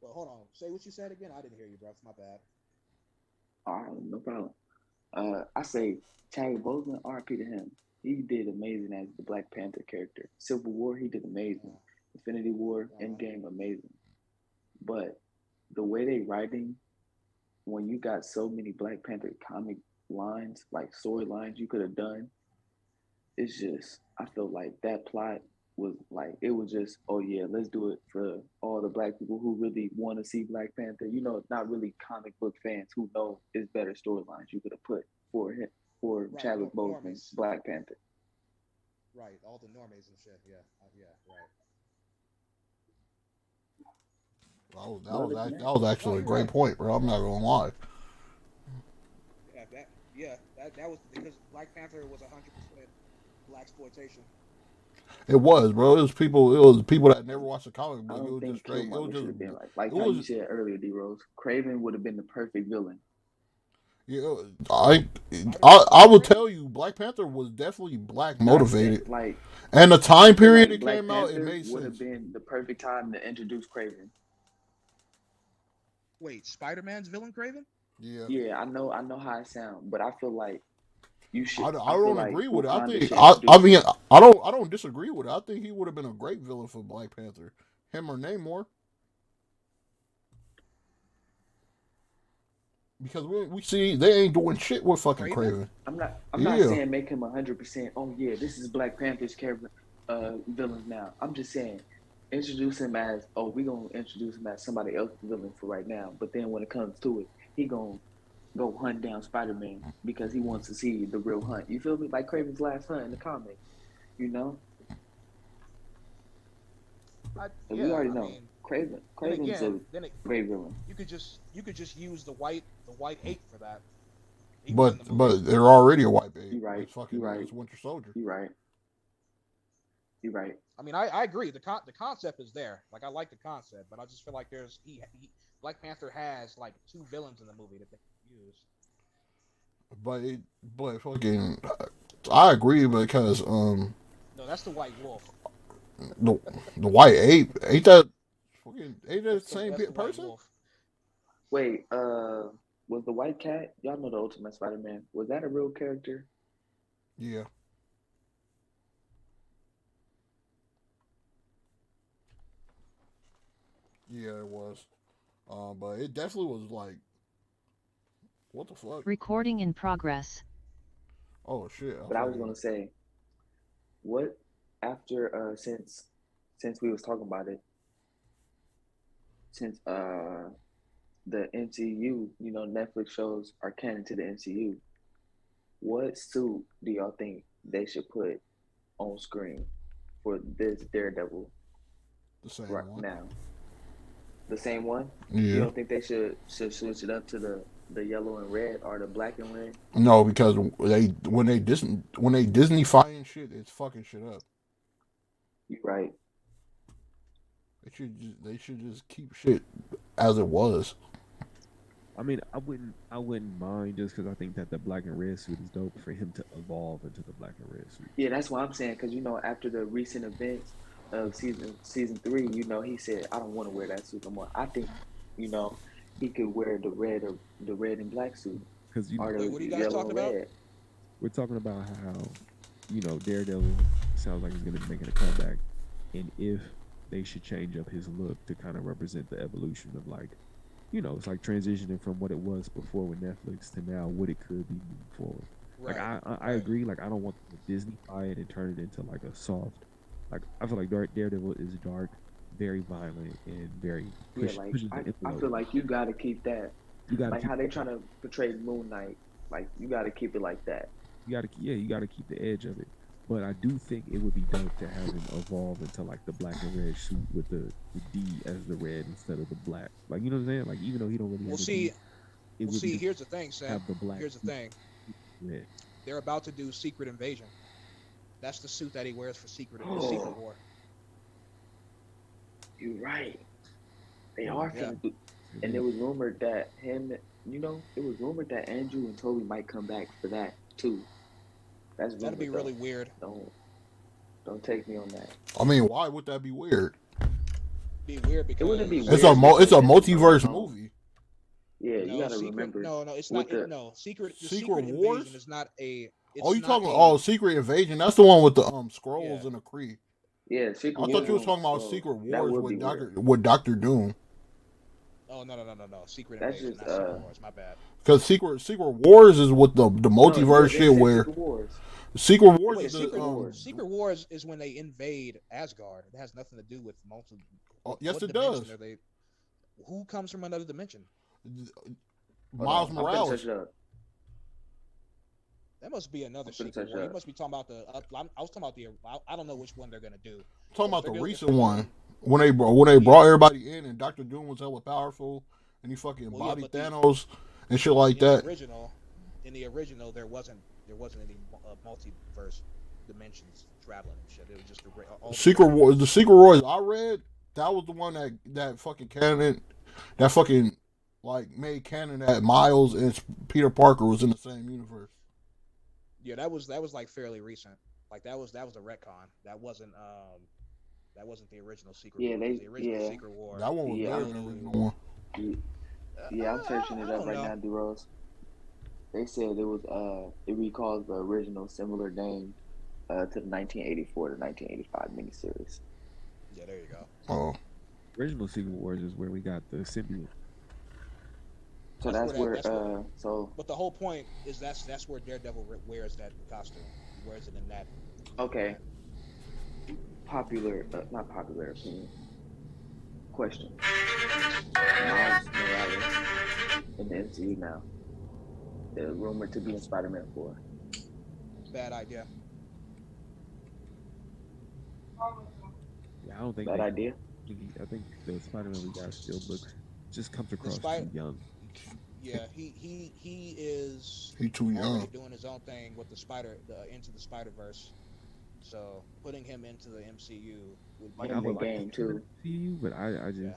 Well, hold on. Say what you said again. I didn't hear you, bro. It's my bad. All right, no problem. I say Chadwick Boseman, R.I.P. to him. He did amazing as the Black Panther character. Civil War, he did amazing. Infinity War, Endgame, amazing. But the way they writing, when you got so many Black Panther comic lines, like storylines you could have done, it's just I feel like that plot was like it was just, oh yeah, let's do it for all the black people who really want to see Black Panther. Not really comic book fans who know it's better storylines you could have put for him for Right, Chadwick Boseman's normies. Black Panther. Right, all the normies and shit. Yeah, yeah, right. That was No, actually a you're great right. point, bro. I'm You're not right. gonna lie. That was because Black Panther was 100% black exploitation. It was, bro. It was people. It was people that never watched a comic I book. It don't was just think straight. It was Killmonger should just. have been It like how you was. said earlier, D Rose. Craven would have been the perfect villain. Yeah, I Spider will Craven? tell you, Black Panther was definitely black I'm saying motivated, like and the I time feel period like it Black came out, it Panther made would have sense. been the perfect time to introduce Craven. Wait, Spider Man's villain Craven? Yeah, Yeah, I know how it sounds, but I feel like you should. I I feel don't like agree with it. I Wakanda think should introduce mean him. I don't disagree with it. I think he would have been a great villain for Black Panther. Him or Namor, because we see they ain't doing shit with fucking Craven? Craven. I'm not Yeah, saying make him 100%. Oh yeah, this is Black Panther's character villain now. I'm just saying introduce him as, oh, we gonna introduce him as somebody else's villain for right now. But then when it comes to it, he gonna go hunt down Spider Man because he wants to see the real hunt. You feel me? Like Craven's last hunt in the comics. You know, and we Yeah. already I know mean, then Craven's a again, great villain. you could just use the white ape for that. He was but in the movie. they're already a white babe. You right. It's fucking You right. it's Winter Soldier. You right. You right. I mean, I agree. The concept is there. Like I like the concept, but I just feel like Black Panther has like two villains in the movie that they can use. But fucking I agree because No, that's the White Wolf. the the white ape ain't that the same That's the White person? Wolf. Wait, was the White Cat? Y'all know the Ultimate Spider-Man. Was that a real character? Yeah, yeah, it was. But it definitely was like, what the fuck? Recording in progress. Oh shit! I But I was fucking gonna say, what after since we was talking about it, since the MCU, Netflix shows are canon to the MCU. What suit do y'all think they should put on screen for this Daredevil the same right one. now? The same one? You Yeah. don't think they should switch it up to the yellow and red or the black and red? No, because when they Disneyfying shit, it's fucking shit up. You right. They should just keep shit as it was. I mean, I wouldn't mind just because I think that the black and red suit is dope for him to evolve into the black and red suit. Yeah, that's what I'm saying. Because after the recent events of season 3, he said, "I don't want to wear that suit no more." I think, you know, he could wear the red and black suit, Because or Wait, the what are you guys yellow talking and about? red. we're talking about how, Daredevil sounds like he's going to be making a comeback, and if they should change up his look to kind of represent the evolution of like, it's like transitioning from what it was before with Netflix to now what it could be moving forward. Like Right, I right. agree. Like I don't want the Disney buy it and turn it into like a soft. Like I feel like Daredevil is dark, very violent, and very Yeah, like pushes the I envelope. feel like you got to keep that, You got to like keep how they trying to portray Moon Knight. Like you got to keep it like that. you got to keep the edge of it. But I do think it would be dope to have him evolve into like the black and red suit with the D as the red instead of the black. Like you know what I'm saying? Like even though he don't really We'll have the see. D, it Well, would be see. dope Here's the thing, to Sam. have the black Here's the suit thing. red. They're about to do Secret Invasion. That's the suit that he wears for Secret Oh, War. you're right. They Yeah, are Yeah, finna do, it and it is. was rumored that it was rumored that Andrew and Toby might come back for that too. That's that'd be rumored really though. weird. Don't don't take me on that. I mean, why would that be weird? Be weird It wouldn't be because weird It's because a no, multiverse no. movie. Yeah, you no got to secret. remember No, it's not. with the No, secret. The Secret Secret Invasion Wars? is not a. Oh, It's you not talking? a. Oh, Secret Invasion. That's the one with the scrolls Yeah, and the Kree. yeah Secret I thought Wars you is was yeah. on talking about scrolls. Secret That Wars would be weird. with Doctor Doom. Oh no. Secret That's Invasion, just not Secret Wars. My bad. Because Secret Wars is with the no, yeah, multiverse they shit said where Secret Wars. Secret Wars Wait, is the Secret Wars is when they invade Asgard. It has nothing to do with multiple. yes, what it dimension does. Are they? Who comes from another dimension? Miles I'm Morales. gonna touch it up. That must be another I'm gonna Secret touch War. it You up. must be talking about the. I was talking about the. I don't know which one they're gonna do. I'm talking But about the if recent they're one doing- when they brought everybody in and Doctor Doom was hella powerful and he fucking Well, yeah, bodied but Thanos and shit like in that. in the original, there wasn't any multiverse dimensions traveling and shit. It was just all the Secret Wars. The Secret Wars I read, that was the one that fucking canon, that fucking like made canon that Miles and Peter Parker was in the same universe. Yeah, that was like fairly recent. Like that was a retcon. That wasn't the original Secret Yeah, War. The original Secret War. That one was Yeah, better than the original one. Yeah, I'm searching it I up don't right know. now, D-Rose. They said it was it recalls the original similar name to the 1984 to 1985 miniseries. Yeah, there you go. Oh, Original Secret Wars is where we got the symbiote. So that's where so But the whole point is that's where Daredevil wears that costume. He wears it in that. okay. Popular, not popular opinion. Question: Miles Morales in the MCU now. They're rumored to be in Spider-Man 4. Bad idea. Yeah, I don't think Bad idea. I think the Spider-Man we got still just comes across too young. Yeah, he is. he too young. Already doing his own thing with Into the Spider-Verse. So putting him into the MCU would be in the game too. MCU, but I just,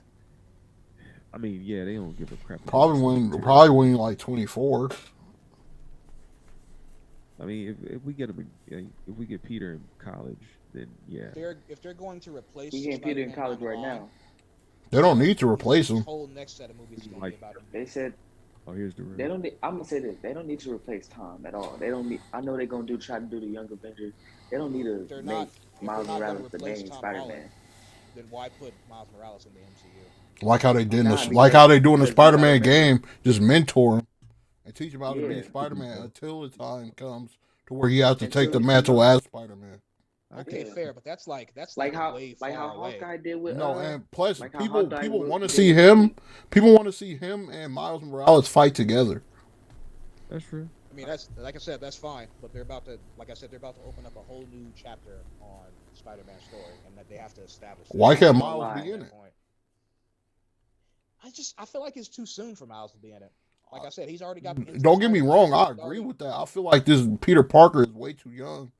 I mean, yeah, they don't give a crap. Probably when you're like 24. I mean, if we get him, if we get Peter in college, then yeah. If they're going to replace, He's getting Peter in college right now. They don't need to replace him. The whole next set of movies is going to be about him. They said. Oh, here's the real. They don't. I'm gonna say this. They don't need to replace Tom at all. They don't need. I know they're gonna try to do the Young Avengers. They don't need to make Miles Morales the main Spider-Man. Then why put Miles Morales in the MCU? Like how they did like how they do in the Spider-Man game, just mentor him and teach him how to be Spider-Man until the time comes to where he has to take the mantle as Spider-Man. Okay, fair, but that's like how way far how away. Hawkeye did with and plus like people want to see him. People want to see him and Miles Morales fight together. That's true. I mean, that's like I said, that's fine, but they're about to, like I said, they're about to open up a whole new chapter on Spider-Man's story, and that they have to establish. Why can't Miles be in it? I feel like it's too soon for Miles to be in it. Like I said, he's already got. Don't get me wrong, I agree with that. I feel like this Peter Parker is way too young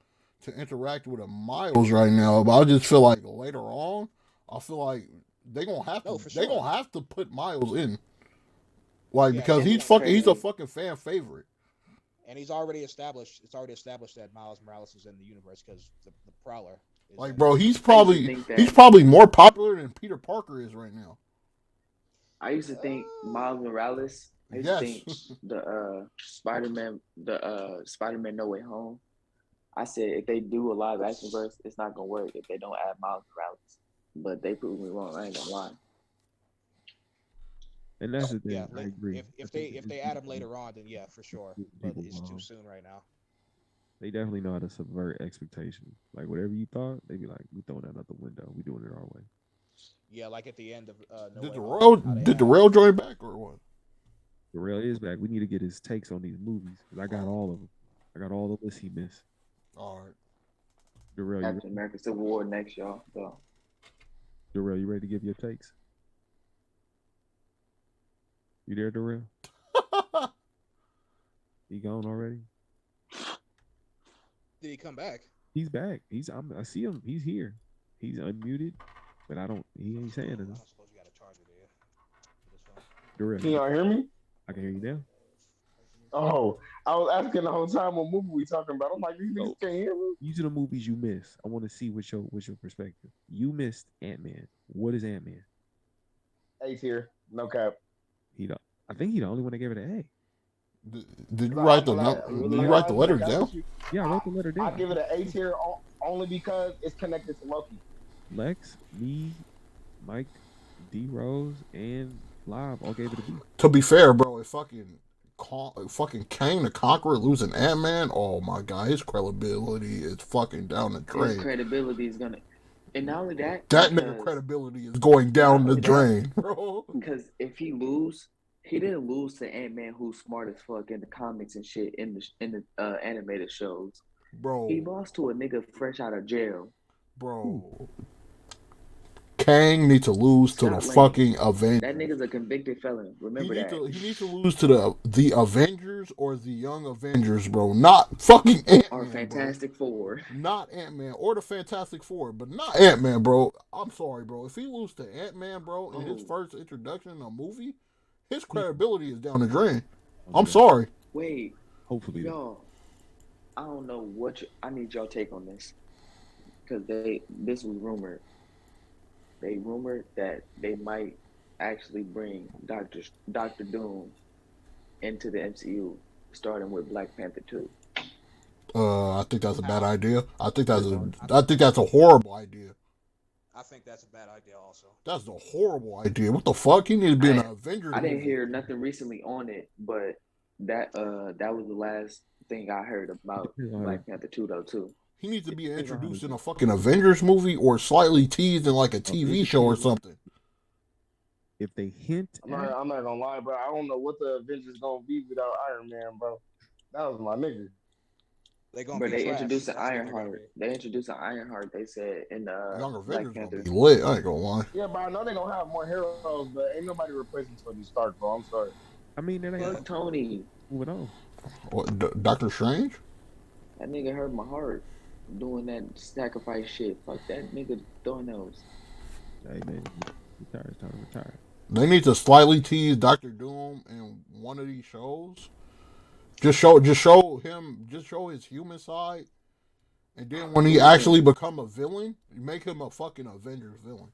to interact with a Miles right now, but I just feel like later on, I feel like they're gonna have to. They're gonna have to put Miles in, like because he's a fucking fan favorite. And he's already established. It's already established that Miles Morales is in the universe because the Prowler. Like, bro, he's probably more popular than Peter Parker is right now. I used to think Miles Morales. I used to think the Spider-Man No Way Home. I said if they do a live action verse, it's not gonna work if they don't add Miles Morales. But they proved me wrong. I ain't gonna lie. And that's the thing. Yeah, I agree. If they add him later on, then yeah, for sure. But it's too soon right now. They definitely know how to subvert expectations. Like whatever you thought, they be like, "We throwing that out the window. We doing it our way." Yeah, like at the end of Did the rail join back or what? The rail is back. We need to get his takes on these movies because I got all of them. I got all the lists he missed. All right. Darrell, Captain America Civil War next, y'all. So. Darrell, you ready to give your takes? You there, Darrell? He gone already? Did he come back? He's back. I see him. He's here. He's unmuted, but he ain't saying anything. I suppose you got a charger there. Darrell, Can y'all hear me? I can hear you now. Oh, I was asking the whole time what movie we talking about. I'm like, these niggas can't hear me. These are the movies you missed. I want to see what's your perspective. You missed Ant-Man. What is Ant-Man? A tier, no cap. I think he the only one that gave it an A. Did you write the letter down? Yeah, I wrote the letter down. I give it an A tier only because it's connected to Loki. Lex, me, Mike, D Rose, and Live all gave it a B. To be fair, bro, it fucking fucking Kang the Conqueror losing Ant-Man. Oh my god, his credibility is fucking down the drain. His credibility is gonna, and not only that, that nigga credibility is going down the drain, bro. Because if he didn't lose to Ant-Man, who's smart as fuck in the comics and shit in the animated shows. Bro, he lost to a nigga fresh out of jail. Bro, Kang needs to lose to the fucking Avengers. That nigga's a convicted felon. Remember that. He needs to lose to the Avengers or the Young Avengers, bro. Not fucking Ant-Man, or Fantastic Four. Not Ant-Man or the Fantastic Four, but not Ant-Man, bro. I'm sorry, bro. If he loses to Ant-Man, bro, in his first introduction in a movie, his credibility is down the drain. I'm sorry. Wait. Hopefully. Y'all, I don't know I need y'all take on this. Because this was rumored. They rumored that they might actually bring Doctor Doom into the MCU, starting with Black Panther 2. I think that's a bad idea. I think that's a horrible idea. I think that's a bad idea also. That's a horrible idea. What the fuck? He needs to be an Avenger. I didn't hear nothing recently on it, but that was the last thing I heard about Black Panther 2 though too. He needs to be introduced in a fucking Avengers movie or slightly teased in like a TV show or something. If they hint, I'm not gonna lie, bro. I don't know what the Avengers gonna be without Iron Man, bro. That was my nigga. They introduced an Ironheart. They introduced an Ironheart. They said in the Young Avengers gonna be lit. I ain't gonna lie. Yeah, but I know they gonna have more heroes, but ain't nobody replacing Tony Stark, bro. I'm sorry. I mean, they fuck Tony. Moving on. What? Doctor Strange? That nigga hurt my heart doing that sacrifice shit. Fuck that nigga doing those. Hey man, retire. It's time to retire. They need to slightly tease Doctor Doom in one of these shows. Just show his human side, and then when he actually become a villain, make him a fucking Avengers villain.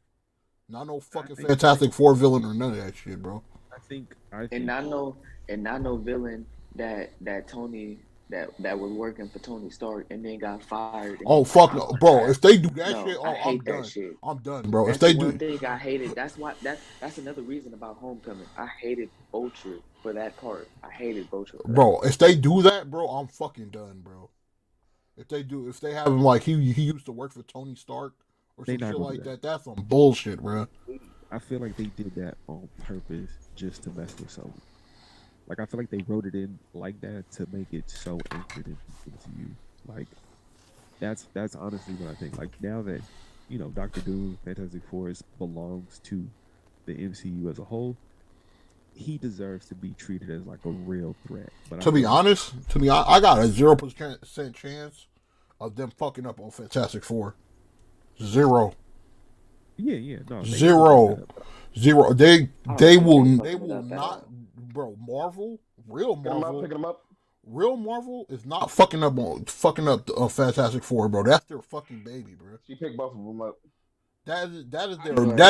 Not no fucking Fantastic Four villain or none of that shit, bro. I think and not no villain that Tony that was working for Tony Stark and then got fired. Oh fuck no, bro! If they do that shit, I'm done. Shit. I'm done, bro. That's if they the do, one thing I hated. That's another reason about Homecoming. I hated Vulture for that part. I hated Vulture. Bro, if they do that, bro, I'm fucking done, bro. If they have him like he used to work for Tony Stark or some shit like that, that's some bullshit, bro. I feel like they did that on purpose just to mess with Sony. Like, I feel like they wrote it in like that to make it so anchored into you. Like, that's honestly what I think. Like, now that, Doctor Doom, Fantastic Four belongs to the MCU as a whole, he deserves to be treated as, like, a real threat. But to be honest, I got a 0% chance of them fucking up on Fantastic Four. 0. Yeah, no. 0. They will not... Bro, real Marvel is not fucking up Fantastic Four, bro. That's their fucking baby, bro. She picked both of them up. That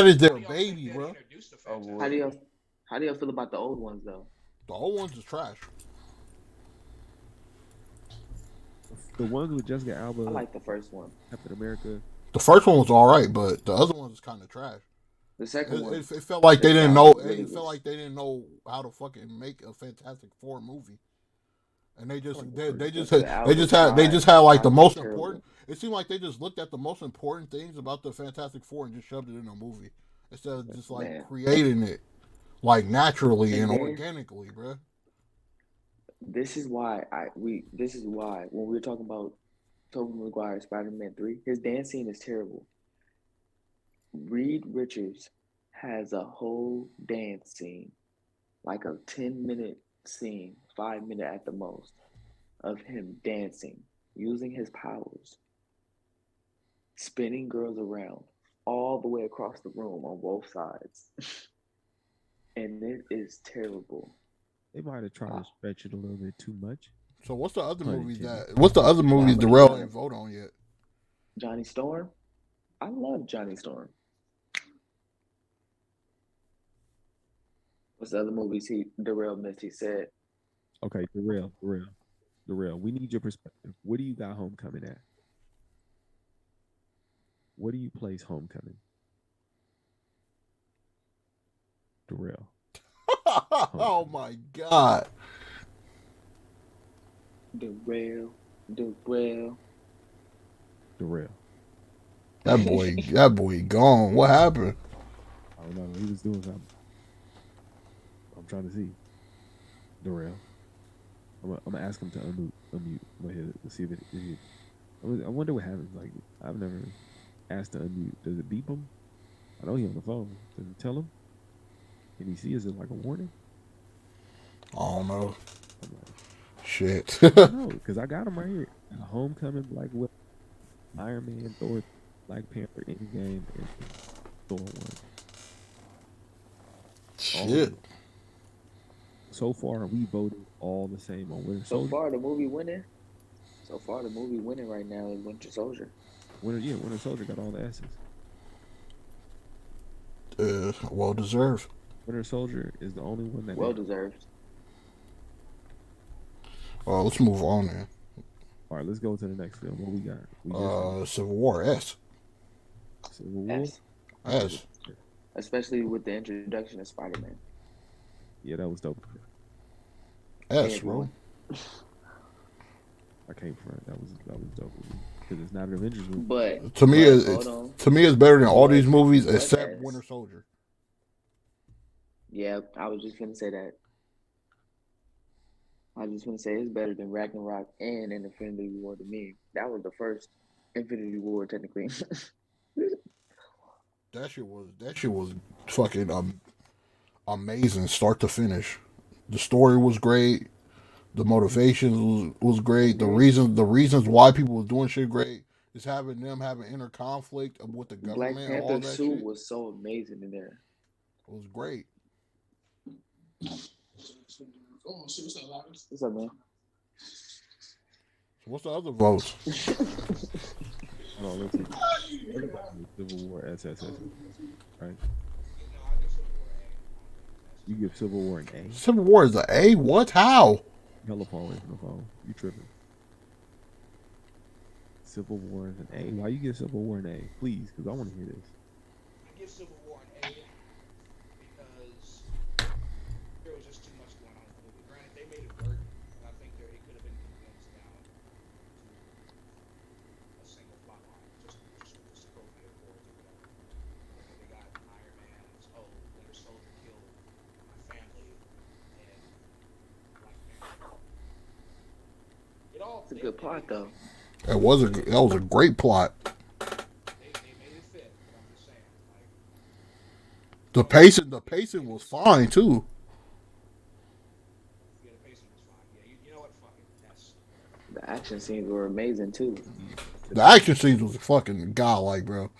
is their baby, bro. How do y'all feel about the old ones though? The old ones is trash. The ones with Jessica Alba. I like the first one. Captain America. The first one was all right, but the other one is kind of trash. The second one, it felt like they didn't know. It felt like they didn't know how to fucking make a Fantastic Four movie, and they just had like the most important. It seemed like they just looked at the most important things about the Fantastic Four and just shoved it in a movie instead of just like creating it like naturally and organically, bro. This is why when we were talking about Tobey Maguire Spider-Man 3, his dance scene is terrible. Reed Richards has a whole dance scene, like a 10-minute scene, 5-minute at the most, of him dancing, using his powers, spinning girls around all the way across the room on both sides. And it is terrible. They might have tried to stretch it a little bit too much. So what's the other movies Darrell ain't vote on yet? Johnny Storm? I love Johnny Storm. What's the other movies Darrell missed? He said. Okay, Darrell. We need your perspective. What do you got Homecoming at? What do you place Homecoming? Darrell. Oh my god. The Darrell. That boy gone. What happened? I don't know. He was doing something. I'm trying to see. Darrell. I'm gonna ask him to unmute. I'm gonna hit it. Let's see if it. I wonder what happens. Like I've never asked to unmute. Does it beep him? I know he's on the phone. Does it tell him? Can he see? Is it like a warning? I don't know. Shit. No, because I got him right here. Homecoming, Black Widow, Iron Man, Thor, Black Panther, Endgame, and Thor 1. Shit. So far, we voted all the same on Winter So Soldier. far, the movie winning right now is Winter Soldier. Winter Soldier got all the S's. Well deserved. Winter Soldier is the only one that well deserved. Let's move on then. All right, let's go to the next film. What we got? Civil War S. Civil War S. Especially with the introduction of Spider-Man. Yeah, that was dope. S, bro. I came front. That was dope because it's not an Avengers movie. But to me, it's better than all these movies except Winter Soldier. Yeah, I was just gonna say that. It's better than Ragnarok and Infinity War to me. That was the first Infinity War, technically. That shit was fucking amazing, start to finish. The story was great. The motivations was great. The reasons why people was doing shit great is having inner conflict with the government. Black Panther's suit was so amazing in there. It was great. What's up, man? So what's the other votes? Hold on, let's see. Civil War SSS, right? You give Civil War an A? Civil War is an A? What? How? Hella far away from the phone. You tripping. Civil War is an A. Why you give Civil War an A? Please, because I want to hear this. I give Civil War an A because there was just too much going on with the movie. Granted, they made it work, but I think it could have been condensed down to a single plot line, just appropriate for it or whatever. They got Iron Man, Winter Soldier killed my family, and Black Panther. It's a good plot, though. That was a great plot. They made it fit, but I'm just saying, the pacing was fine too. Yeah, the pacing was fine. Yeah, you know what? Fuck it. Yes. The action scenes were amazing too. The action scenes was fucking godlike, bro.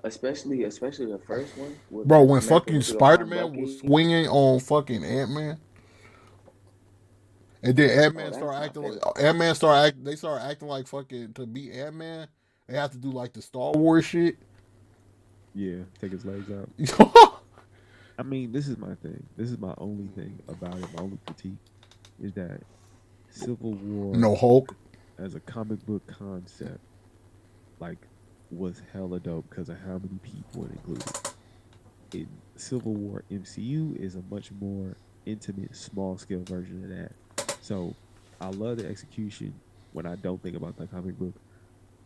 Especially the first one. Bro, when fucking Spider-Man was swinging on fucking Ant-Man. And then Ant-Man they started acting like fucking to beat Ant-Man. They have to do like the Star Wars shit. Yeah, take his legs out. I mean, this is my thing. This is my only thing about it. My only critique is that Civil War, no Hulk, as a comic book concept, like, was hella dope because of how many people it included. In Civil War MCU is a much more intimate, small scale version of that. So I love the execution when I don't think about that comic book.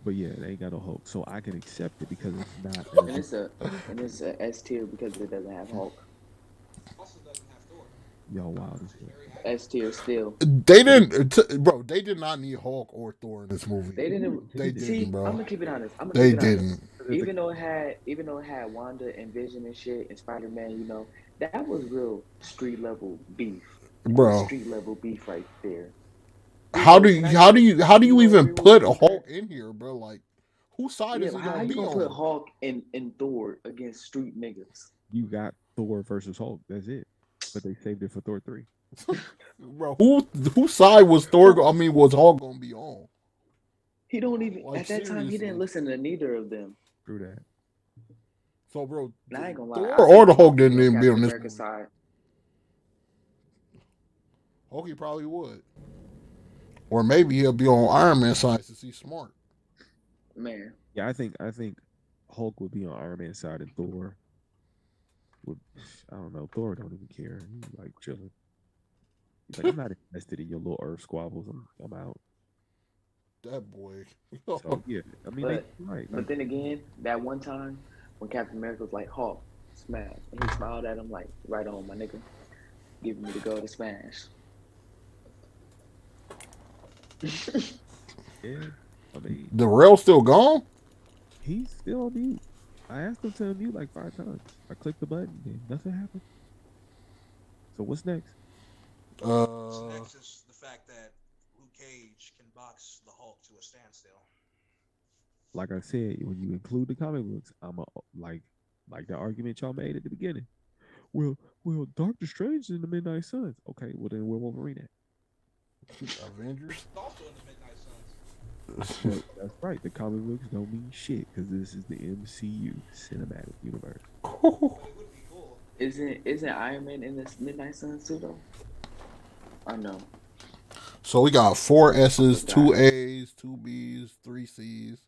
But yeah, it ain't got no Hulk. So I can accept it because it's not. And it's a S tier because it doesn't have Hulk. Also doesn't have Thor. Yo, wow. S tier still. They did not need Hulk or Thor in this movie. They didn't, bro. I'm gonna keep it honest. They didn't. Even though it had Wanda and Vision and shit and Spider-Man, you know, that was real street level beef. Bro. Street level beef right there. How do you even put a Hulk in here, bro? Like, whose side is he gonna be on? How you put Hulk and Thor against street niggas? You got Thor versus Hulk. That's it. But they saved it for Thor 3. Bro, whose side was was Hulk gonna be on? He don't even at that time. He didn't listen to neither of them. True that. So, bro, I ain't gonna lie. Thor or the Hulk didn't even be on this side. Hulk probably would. Or maybe he'll be on Iron Man's side since he's smart. Man. Yeah, I think Hulk would be on Iron Man's side and Thor would, I don't know, Thor don't even care. He's like chilling. He's like, I'm not invested in your little Earth squabbles. I'm out. That boy. So yeah, I mean, But right. but then again, that one time when Captain America was like, Hulk, smash, and he smiled at him like, right on, my nigga, giving me the go to smash. Yeah, I mean, The rail's still gone? he's still on mute. I asked him to unmute like 5 times. I clicked the button and nothing happened. So what's next? What's next is the fact that Luke Cage can box the Hulk to a standstill. Like I said, when you include the comic books, I'm like the argument y'all made at the beginning. Well, Doctor Strange in the Midnight Suns. Okay, well then where Wolverine at? Avengers? Also in the Midnight Suns. Well, that's right. The comic books don't mean shit because this is the MCU cinematic universe. But it would be cool. Isn't Iron Man in this Midnight Suns too though? I know. So we got 4 S's, 2 A's, 2 B's, 3 C's,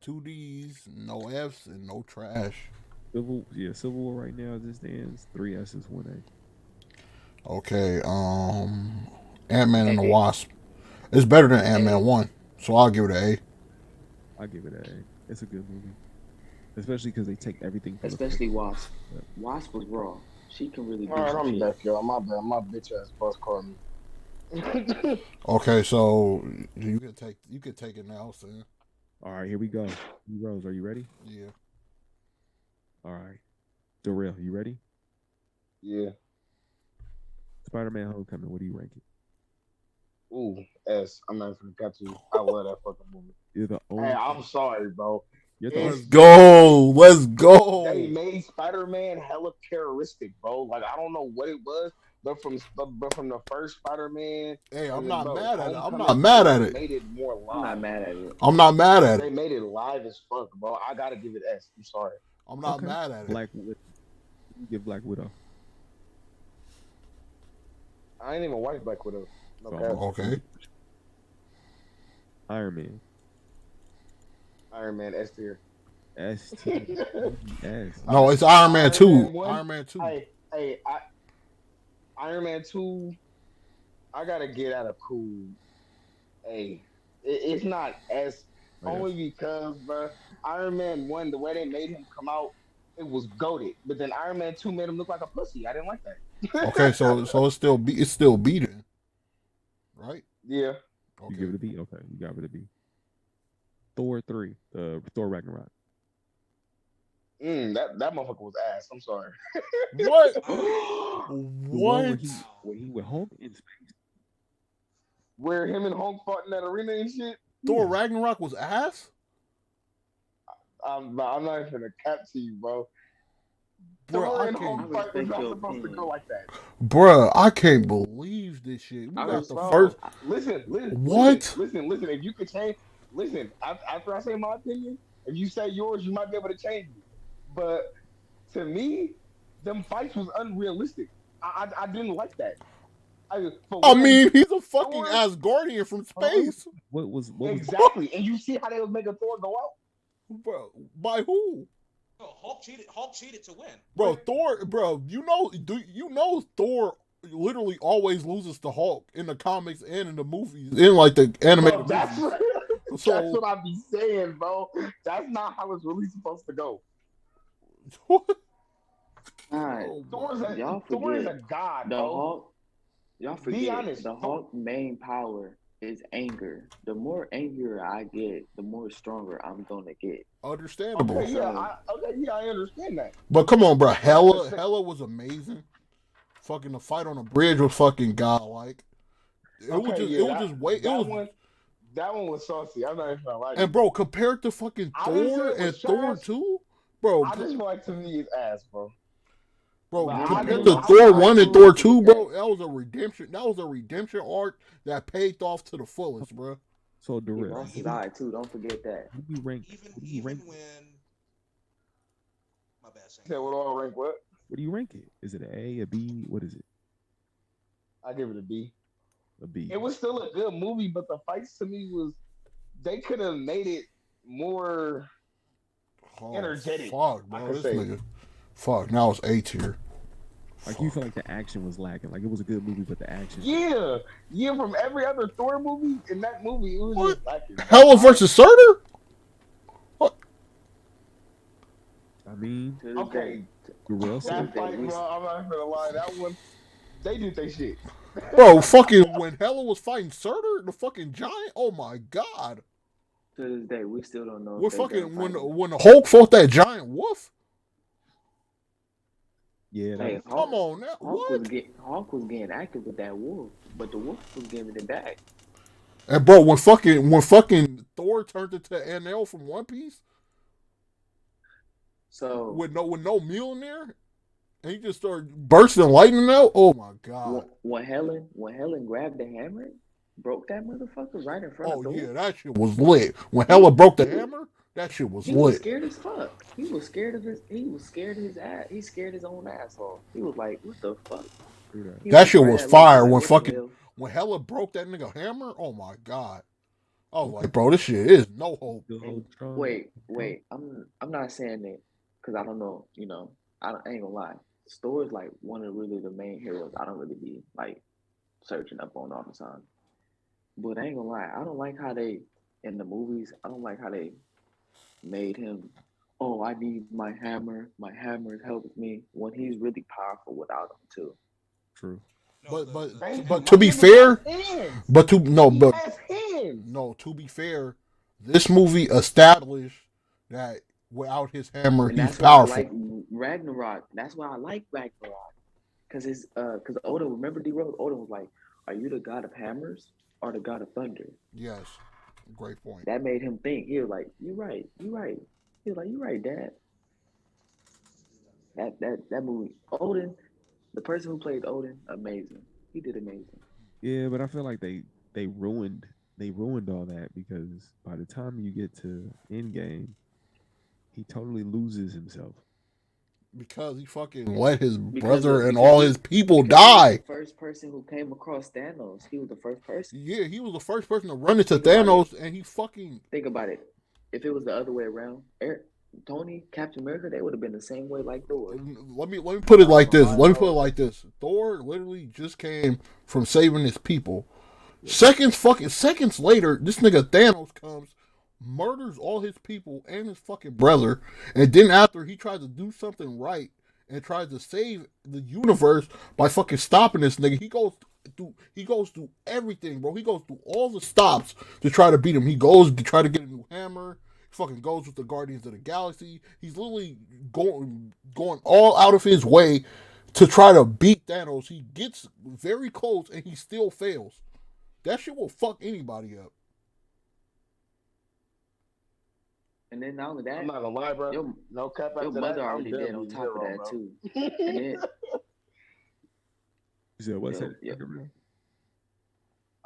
2 D's, no F's, and no trash. Civil War right now as it stands, 3 S's, 1 A. Okay, Ant-Man and the Wasp. It's better than Ant-Man 1, so I'll give it an A. I'll give it an A. It's a good movie. Especially because they take everything from Especially Wasp. Wasp was raw. She can really do All right, some I'm shit. back, y'all. My bad. My bitch ass boss called me. Okay, so you can take it now, Sam. All right, here we go. Rose, are you ready? Yeah. All right. Darrell, you ready? Yeah. Spider-Man Homecoming, what do you rank it? Ooh, S. I'm not gonna catch you. I love that fucking movie. You're the only. Hey, I'm sorry, bro. Let's go. Let's go. They made Spider-Man hella terroristic, bro. Like I don't know what it was, but from the first Spider-Man. Hey, I'm not mad at it. I'm Homecoming, not mad at it. Made it more live. I'm not mad at it. I'm not mad at They it. made it live as fuck, bro. I gotta give it S. I'm sorry. I'm not mad at it. Black Widow. Give Black Widow. I ain't even watched Black Widow. No So, cap. Okay. Iron Man. Iron Man S tier. S T S. No, it's Iron Man 2. Man 1. Iron Man 2. Iron Man 2. I gotta get out of cool. Hey, it's not S only because, bro, Iron Man 1, the way they made him come out, it was goated. But then Iron Man 2 made him look like a pussy. I didn't like that. Okay, so it's still beating, right? Yeah. Okay. You give it a B? Okay, you got it a B. Thor 3, Thor Ragnarok. That motherfucker was ass. I'm sorry. What? The one What? where he went home in space. Where him and Hulk fought in that arena and shit. Thor Ragnarok was ass? I'm not even gonna cap to you, bro. Bro, Thor I and can't. Hulk fight was not supposed to go like that. Bruh, I can't believe this shit. We got the first. Listen. What? Listen. If you could change, listen. After I say my opinion, if you say yours, you might be able to change it. But to me, them fights was unrealistic. I didn't like that. I mean, he's a fucking Asgardian from space. What was exactly? And you see how they was making Thor go out? Bro, by who? No, Hulk cheated to win. Bro, Thor, bro, you know Thor literally always loses to Hulk in the comics and in the movies, in like the animated movies. So, that's what I be saying, bro. That's not how it's really supposed to go. All right. Thor is a god, the bro. Hulk. Y'all forget. Be honest. The Hulk's main power is anger. The more angrier I get, the more stronger I'm gonna get. Understandable. Okay, I understand that. But come on, bro. Hella was amazing. Fucking the fight on the bridge was fucking godlike. That one was saucy. I'm not even gonna lie. And bro, compared to fucking Thor and Thor 2, bro. I just feel like to me it's ass, bro. Bro, compared to Thor 1 and Thor 2, bro, that was a redemption arc that paid off to the fullest, bro. So Darrell, he lied too. Don't forget that. Who you rank? Even when my bad. Say what all rank what? What do you rank it? Is it an A, a B? What is it? I give it a B. A B. It was still a good movie, but the fights to me they could have made it more energetic. Fuck, bro. This nigga. Fuck, now it's A tier. Like you feel like the action was lacking. Like it was a good movie, but the action. Yeah. From every other Thor movie, in that movie, it was What? just lacking. Hela versus Surtur? What? I mean, Okay, Gorilla that fight, bro. I'm not gonna lie. That one, they do their shit. Bro, fucking when Hela was fighting Surtur, the fucking giant. Oh my god. To this day, we still don't know. We're fucking when the Hulk fought that giant wolf. Yeah, Hey, come on now. Hawk was getting active with that wolf, but the wolf was giving it back. And bro, when fucking Thor turned into NL from One Piece, so with no Mjolnir, and he just started bursting lightning out. Oh my god! When Helen grabbed the hammer, broke that motherfucker right in front of Thor. Oh yeah, that shit was lit. When Hela broke the hammer, that shit was lit. He was scared as fuck. He was scared of his ass. He scared his own asshole. He was like, "What the fuck?" That shit was fire. When Hela broke that nigga hammer. Oh my god! I was like, bro, this shit is no hope. Wait. I'm not saying that because I don't know. You know, I ain't gonna lie. Thor is like one of really the main heroes. I don't really be like searching up on all the time. But I ain't gonna lie. I don't like how they in the movies. I don't like how they made him. Oh, I need my hammer. My hammer helps me when he's really powerful without him too. True. But to be fair, to be fair, this movie established that without his hammer, he's powerful. Like Ragnarok. That's why I like Ragnarok. Because Odin, remember D-Rose? Odin was like, "Are you the god of hammers or the god of thunder?" Yes, great point. That made him think. He was like, "You're right. He was like, "You're right, Dad." That movie, Odin. The person who played Odin, amazing. He did amazing. Yeah, but I feel like they ruined all that because by the time you get to Endgame, he totally loses himself. Because he fucking let his brother and all his people die. He was the first person who came across Thanos. He was the first person. Yeah, he was the first person to run into Thanos, and he fucking... Think about it. If it was the other way around, Tony, Captain America, they would have been the same way like Thor. Let me put it like this. Thor literally just came from saving his people. Seconds later, this nigga Thanos comes, murders all his people and his fucking brother, and then after he tries to do something right and tries to save the universe by fucking stopping this nigga, he goes through everything, bro. He goes through all the stops to try to beat him. He goes to try to get a new hammer. Fucking goes with the Guardians of the Galaxy. He's literally going all out of his way to try to beat Thanos. He gets very close and he still fails. That shit will fuck anybody up. And then not only that, I'm not gonna lie, bro. No cap after your that. mother already did on top of that too. And then you said what's that?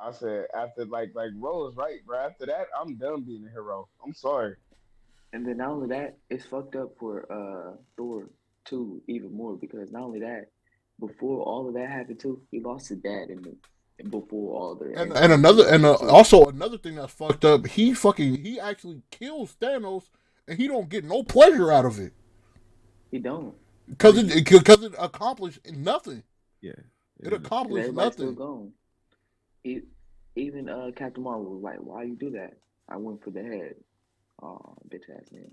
I said after like Rose, right, bro. After that, I'm done being a hero. I'm sorry. And then not only that, it's fucked up for Thor 2 even more because not only that, before all of that happened too, he lost his dad before all the also another thing that's fucked up. He actually kills Thanos and he don't get no pleasure out of it. He don't because it accomplished nothing. Yeah, it accomplished nothing. Still gone. Even Captain Marvel was like, "Why you do that?" I went for the head. Oh, bitch ass man.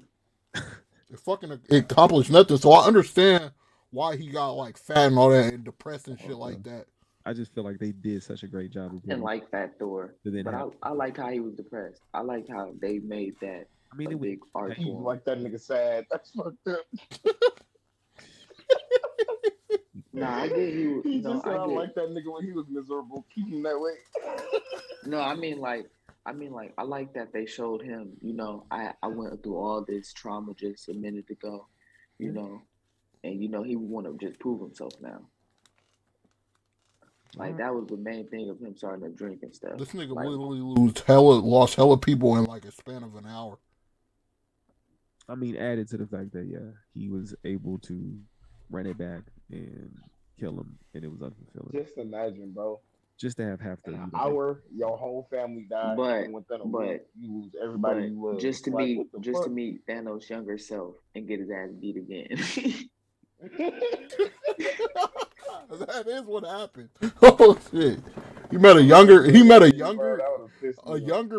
It accomplished nothing. So I understand why he got like fat and all that and depressed and shit like that. I just feel like they did such a great job. And like Fat Thor, but I like how he was depressed. I like how they made that. I mean, it big art. You like that nigga sad? That's fucked up. Nah, I get he. He just said I like that nigga when he was miserable. Keep him that way. No, I mean like I like that they showed him. You know, I went through all this trauma just a minute ago. You know, and you know he want to just prove himself now. Like that was the main thing of him starting to drink and stuff. This nigga like, literally lost hella people in like a span of an hour. I mean, added to the fact that he was able to run it back and kill him, and it was unfulfilling. Just imagine, bro. Just to have half the hour, your whole family died. But you lose everybody you love. Just to meet Thanos' younger self and get his ass beat again. That is what happened. Oh shit! He met a younger,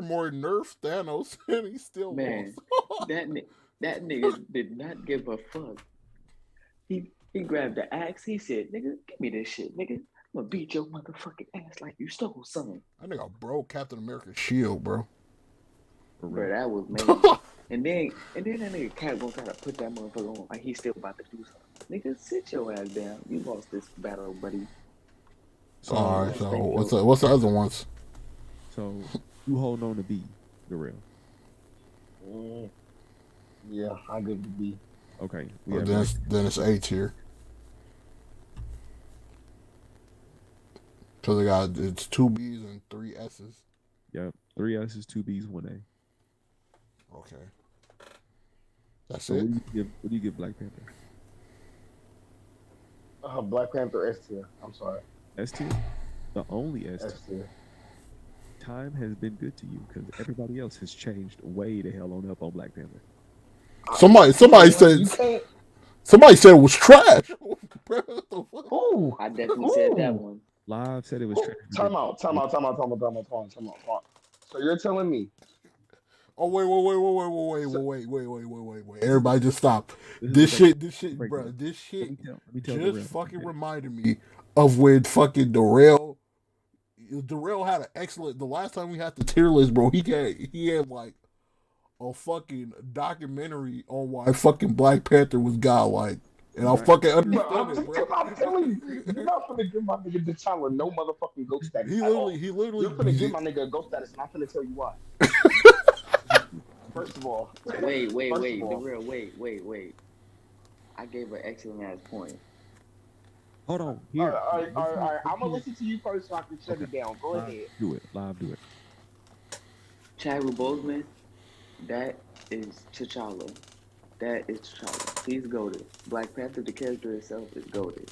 more nerfed Thanos, and he still Man, lost. that nigga did not give a fuck. He grabbed the axe. He said, "Nigga, give me this shit, nigga. I'm gonna beat your motherfucking ass like you stole something." That nigga broke Captain America's shield, bro. Bro, that was major. and then that nigga Cap gonna try to put that motherfucker on like he's still about to do something. Nigga, sit your ass down. You lost this battle, buddy. All right. So what's the other ones? So you holding on to B, the real. Yeah, I give it B. Okay. Then it's A tier. Because it's 2 B's and 3 S's. Yep. 3 S's, 2 B's, 1 A. Okay. That's so it. What do you give Black Panther? Black Panther S tier. I'm sorry. S tier? The only S tier. S tier. Time has been good to you because everybody else has changed way the hell on up on Black Panther. Somebody said it was trash. Oh, I definitely said that one. Live said it was trash. Time out. So you're telling me? Oh wait! Everybody just stop. This shit, bro. This shit just fucking reminded me of when fucking Darrell had an excellent. The last time we had the tier list, bro, he had like a fucking documentary on why fucking Black Panther was godlike. And I fucking understand it, bro. I'm telling you, you're not gonna give my nigga T'Challa no motherfucking ghost status. He literally. You're gonna give my nigga a ghost status, and I'm gonna tell you why. First of all, wait. I gave an excellent ass point. Hold on. Here. All right. I'm gonna listen to you first so I can shut it down. Go ahead. Do it. Live, do it. Chadwick Boseman, that is T'Challa. That is T'Challa. He's goated. Black Panther, the character itself, is goated.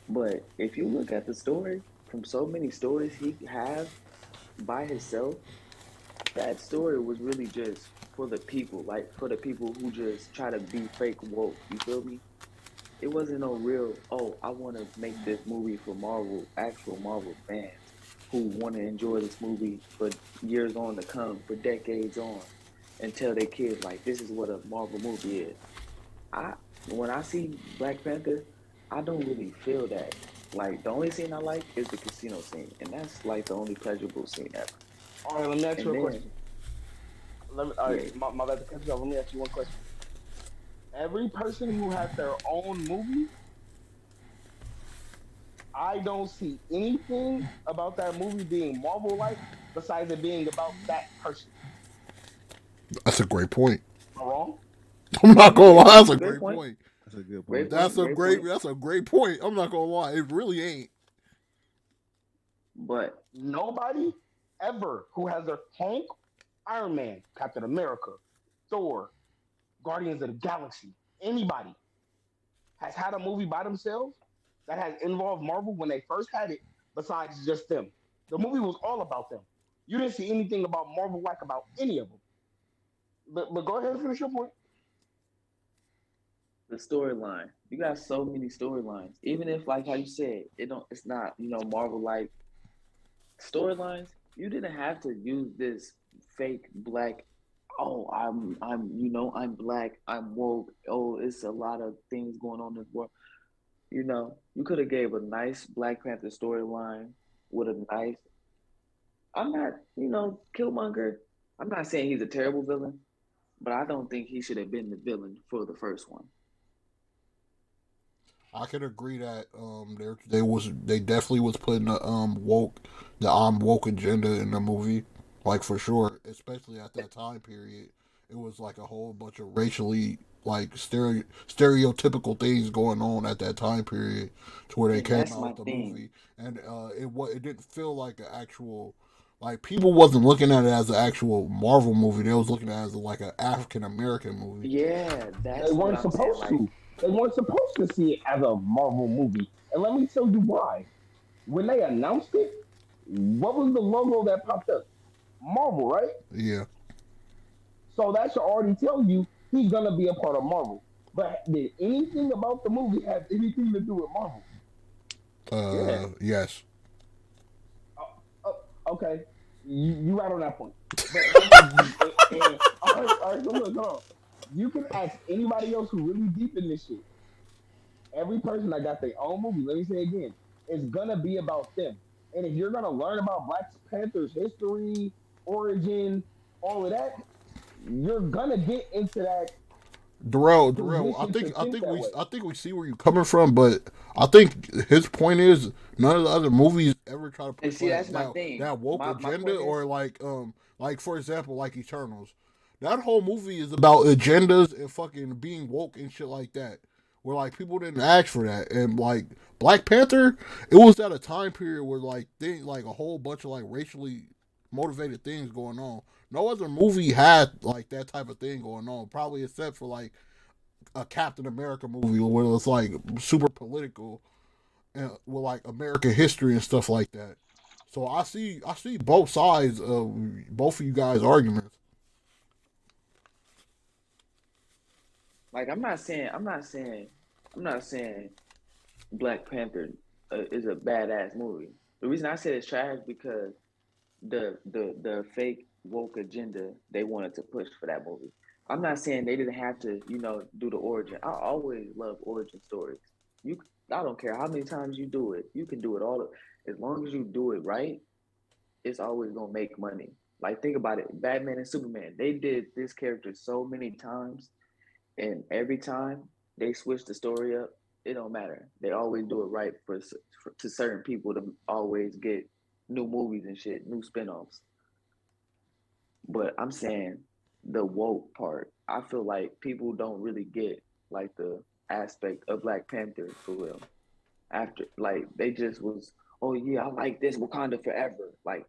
But if you look at the story, from so many stories he has by himself, that story was really just for the people, like for the people who just try to be fake woke. You feel me? It wasn't no real, I want to make this movie for actual Marvel fans who want to enjoy this movie for years on to come, for decades on, and tell their kids, like, this is what a Marvel movie is. When I see Black Panther, I don't really feel that. Like, the only scene I like is the casino scene, and that's like the only pleasurable scene ever. All right, let me ask you a question. My bad to cut you off. Let me ask you one question. Every person who has their own movie, I don't see anything about that movie being Marvel-like besides it being about that person. That's a great point. Am I wrong? I'm not gonna lie. That's a great point. That's a good point. That's a great point. I'm not gonna lie. It really ain't. But nobody ever who has their Hulk, Iron Man, Captain America, Thor, Guardians of the Galaxy, anybody has had a movie by themselves that has involved Marvel when they first had it, besides just them. The movie was all about them. You didn't see anything about Marvel like about any of them. But go ahead and finish your point. The storyline. You got so many storylines. Even if, like how you said, it's not, Marvel like storylines, you didn't have to use this fake black, I'm black, I'm woke, it's a lot of things going on in this world. You could have gave a nice Black Panther storyline with a nice, I'm not, Killmonger, I'm not saying he's a terrible villain, but I don't think he should have been the villain for the first one. I can agree that they definitely was putting the woke agenda in the movie, like for sure, especially at that time period. It was like a whole bunch of racially like stereotypical things going on at that time period to where they came out with the movie, and it didn't feel like an actual, like, people wasn't looking at it as an actual Marvel movie. They was looking at it as like an African American movie. Yeah, that's they weren't supposed to. They weren't supposed to see it as a Marvel movie. And let me tell you why. When they announced it, what was the logo that popped up? Marvel, right? Yeah. So that should already tell you he's going to be a part of Marvel. But did anything about the movie have anything to do with Marvel? Yes. Okay, you right on that point. But all right, so look, hold on. You can ask anybody else who really deep in this shit. Every person that got their own movie, let me say again, it's gonna be about them. And if you're gonna learn about Black Panther's history, origin, all of that, you're gonna get into that Darrell, position to think that way. I think we see where you're coming from, but I think his point is none of the other movies ever try to And push see, that's my thing. that woke My agenda point is, or like for example like Eternals. That whole movie is about agendas and fucking being woke and shit like that. Where like people didn't ask for that, and like Black Panther, it was at a time period where like like a whole bunch of like racially motivated things going on. No other movie had like that type of thing going on, probably except for like a Captain America movie where it's like super political and with like American history and stuff like that. So I see both sides of both of you guys' arguments. like, I'm not saying Black Panther is a badass movie. The reason I said it's trash because the fake woke agenda they wanted to push for that movie. I'm not saying they didn't have to, do the origin. I always love origin stories. You, I don't care how many times you do it. You can do it all. As long as you do it right, it's always gonna make money. Like think about it, Batman and Superman. They did this character so many times, and every time they switch the story up, it don't matter. They always do it right for to certain people to always get new movies and shit, new spinoffs. But I'm saying the woke part. I feel like people don't really get like the aspect of Black Panther for real. After like they just was, oh yeah, I like this Wakanda forever. Like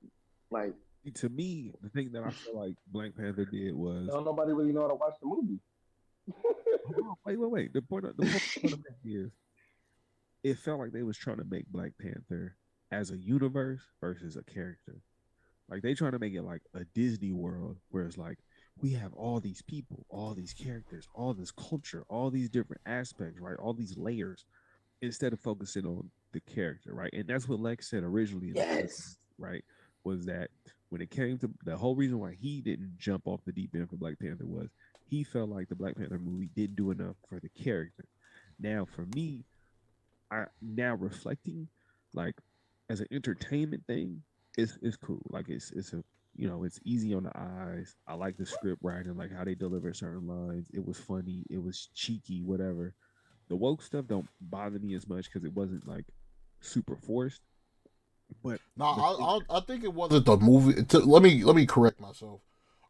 To me, the thing that I feel like Black Panther did was Don't nobody really know how to watch the movie. wait. The point of it is it felt like they was trying to make Black Panther as a universe versus a character. Like they trying to make it like a Disney world where it's like we have all these people, all these characters, all this culture, all these different aspects, right? All these layers instead of focusing on the character, right? And that's what Lex said originally in the yes, right? Was that when it came to the whole reason why he didn't jump off the deep end for Black Panther was he felt like the Black Panther movie didn't do enough for the character. Now, for me, I now reflecting, like as an entertainment thing, it's cool. Like it's a it's easy on the eyes. I like the script writing, like how they deliver certain lines. It was funny, it was cheeky, whatever. The woke stuff don't bother me as much because it wasn't like super forced. But no, I think it wasn't the movie. Let me correct myself.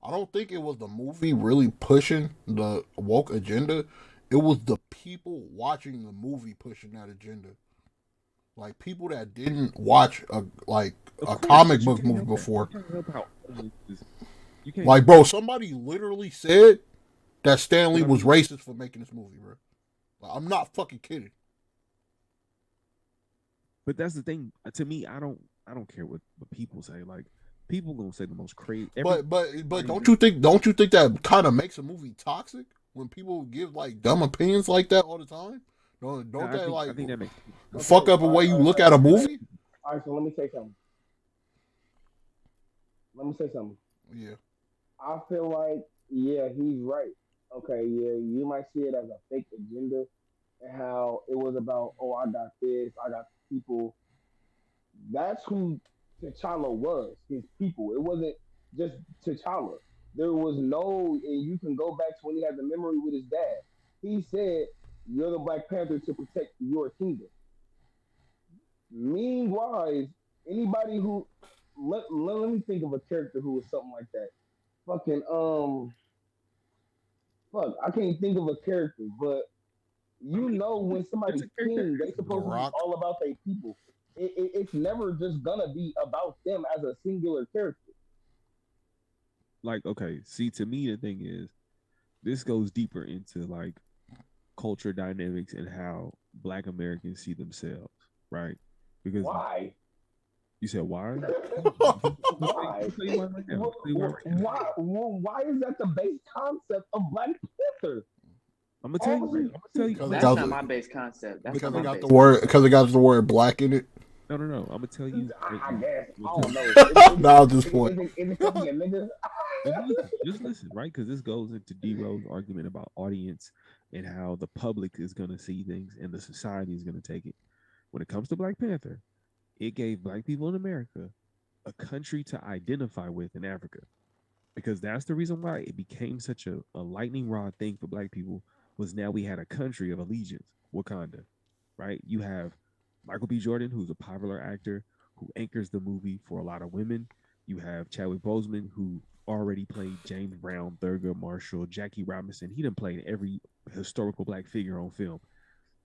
I don't think it was the movie really pushing the woke agenda. It was the people watching the movie pushing that agenda. Like people that didn't watch a comic book movie before. Like, bro, somebody literally said that Stan Lee was racist for making this movie, bro. Like, I'm not fucking kidding. But that's the thing. To me, I don't care what people say. Like people gonna say the most crazy. But don't you think that kind of makes a movie toxic when people give like dumb opinions like that all the time? Don't I think that makes fuck up the way you look at a movie? All right, so let me say something. Yeah. I feel like, yeah, he's right. Okay, yeah, you might see it as a fake agenda and how it was about, oh, I got this, I got people. That's who T'Challa was, his people. It wasn't just T'Challa. There was no, and you can go back to when he had the memory with his dad. He said, you're the Black Panther to protect your kingdom. Meanwhile, anybody who, let me think of a character who was something like that. Fucking, fuck, I can't think of a character, but when somebody's king, they supposed to be all about their people. It's never just gonna be about them as a singular character. Like, okay, see, to me, the thing is, this goes deeper into like culture dynamics and how Black Americans see themselves, right? Because why? You said why? Why? Why is that the base concept of Black Panther? I'm gonna tell you. I'm gonna tell you. That's not my base concept. That's because not they my got base the word concept. because they got the word black in it. No. I'm gonna tell you. I guess. I don't know. Now at this point, Is it because he a nigga? Just listen, right? Because this goes into D-Rose argument about audience and how the public is gonna see things and the society is gonna take it. When it comes to Black Panther, it gave Black people in America a country to identify with in Africa, because that's the reason why it became such a lightning rod thing for Black people. Was now we had a country of allegiance, Wakanda, right? You have Michael B. Jordan, who's a popular actor who anchors the movie for a lot of women. You have Chadwick Boseman, who already played James Brown, Thurgood Marshall, Jackie Robinson. He done played every historical Black figure on film.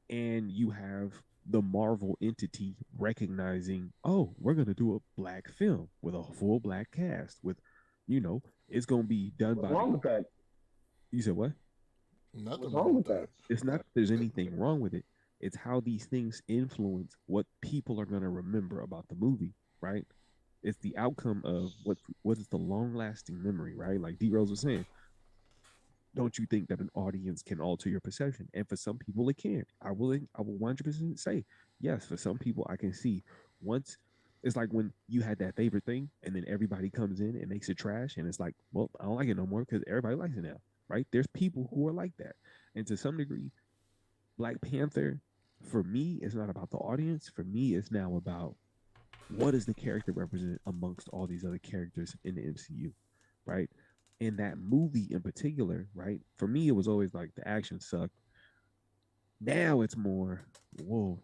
And you have the Marvel entity recognizing, oh, we're going to do a Black film with a full Black cast with, it's going to be done What's by. wrong with that? You said what? nothing What's wrong with that? It's not that there's anything wrong with it. It's how these things influence what people are going to remember about the movie, right? It's the outcome of what is the long lasting memory, right? Like D Rose was saying, don't you think that an audience can alter your perception? And for some people, it can. I will 100% say yes. For some people, I can see once. It's like when you had that favorite thing, and then everybody comes in and makes it trash, and it's like, well, I don't like it no more because everybody likes it now, right? There's people who are like that, and to some degree, Black Panther, for me, is not about the audience. For me, it's now about what does the character represent amongst all these other characters in the MCU, right? In that movie in particular, right? For me, it was always like the action sucked. Now it's more, whoa,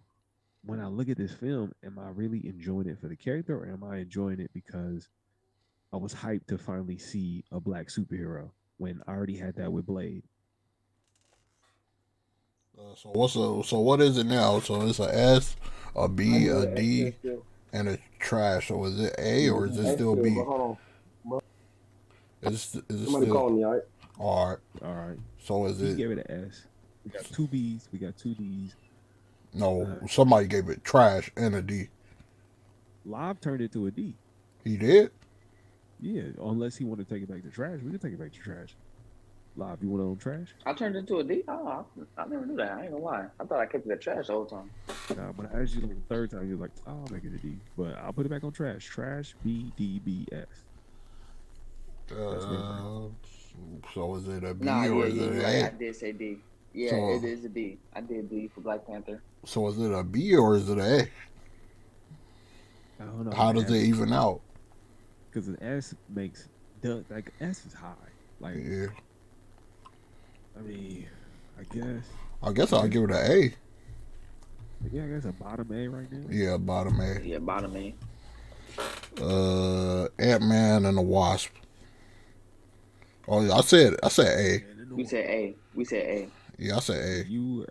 when I look at this film, am I really enjoying it for the character, or am I enjoying it because I was hyped to finally see a Black superhero when I already had that with Blade? so what is it now? So it's a S, a B, a D, and a trash. So is it A or is it still B? Hold on. Is it Somebody still? calling me, all right? All right. So is we it? Give it an S. We got two B's. We got two D's. No, somebody gave it trash and a D. Live turned it to a D. He did? Yeah, unless he wanted to take it back to trash. We can take it back to trash. Live, you want to own trash? I turned it into a D? Oh, I never knew that. I ain't gonna lie. I thought I kept it at trash the whole time. Nah, but I asked you the third time, you're like, oh, I'll make it a D. But I'll put it back on trash. Trash, B, D, B, S. So is it a B or is it an A? A? I did say D. Yeah, So, it is a D. I did D for Black Panther. So is it a B or is it an A? I don't know. How does it even out? Because an S makes, like, S is high. Like, yeah. I mean, I guess I'll give it an A. Yeah, I guess a bottom A right now. Yeah, bottom A. Yeah, bottom A. Ant-Man and the Wasp. Oh, yeah, I said A. We said A. Yeah, I said A. You.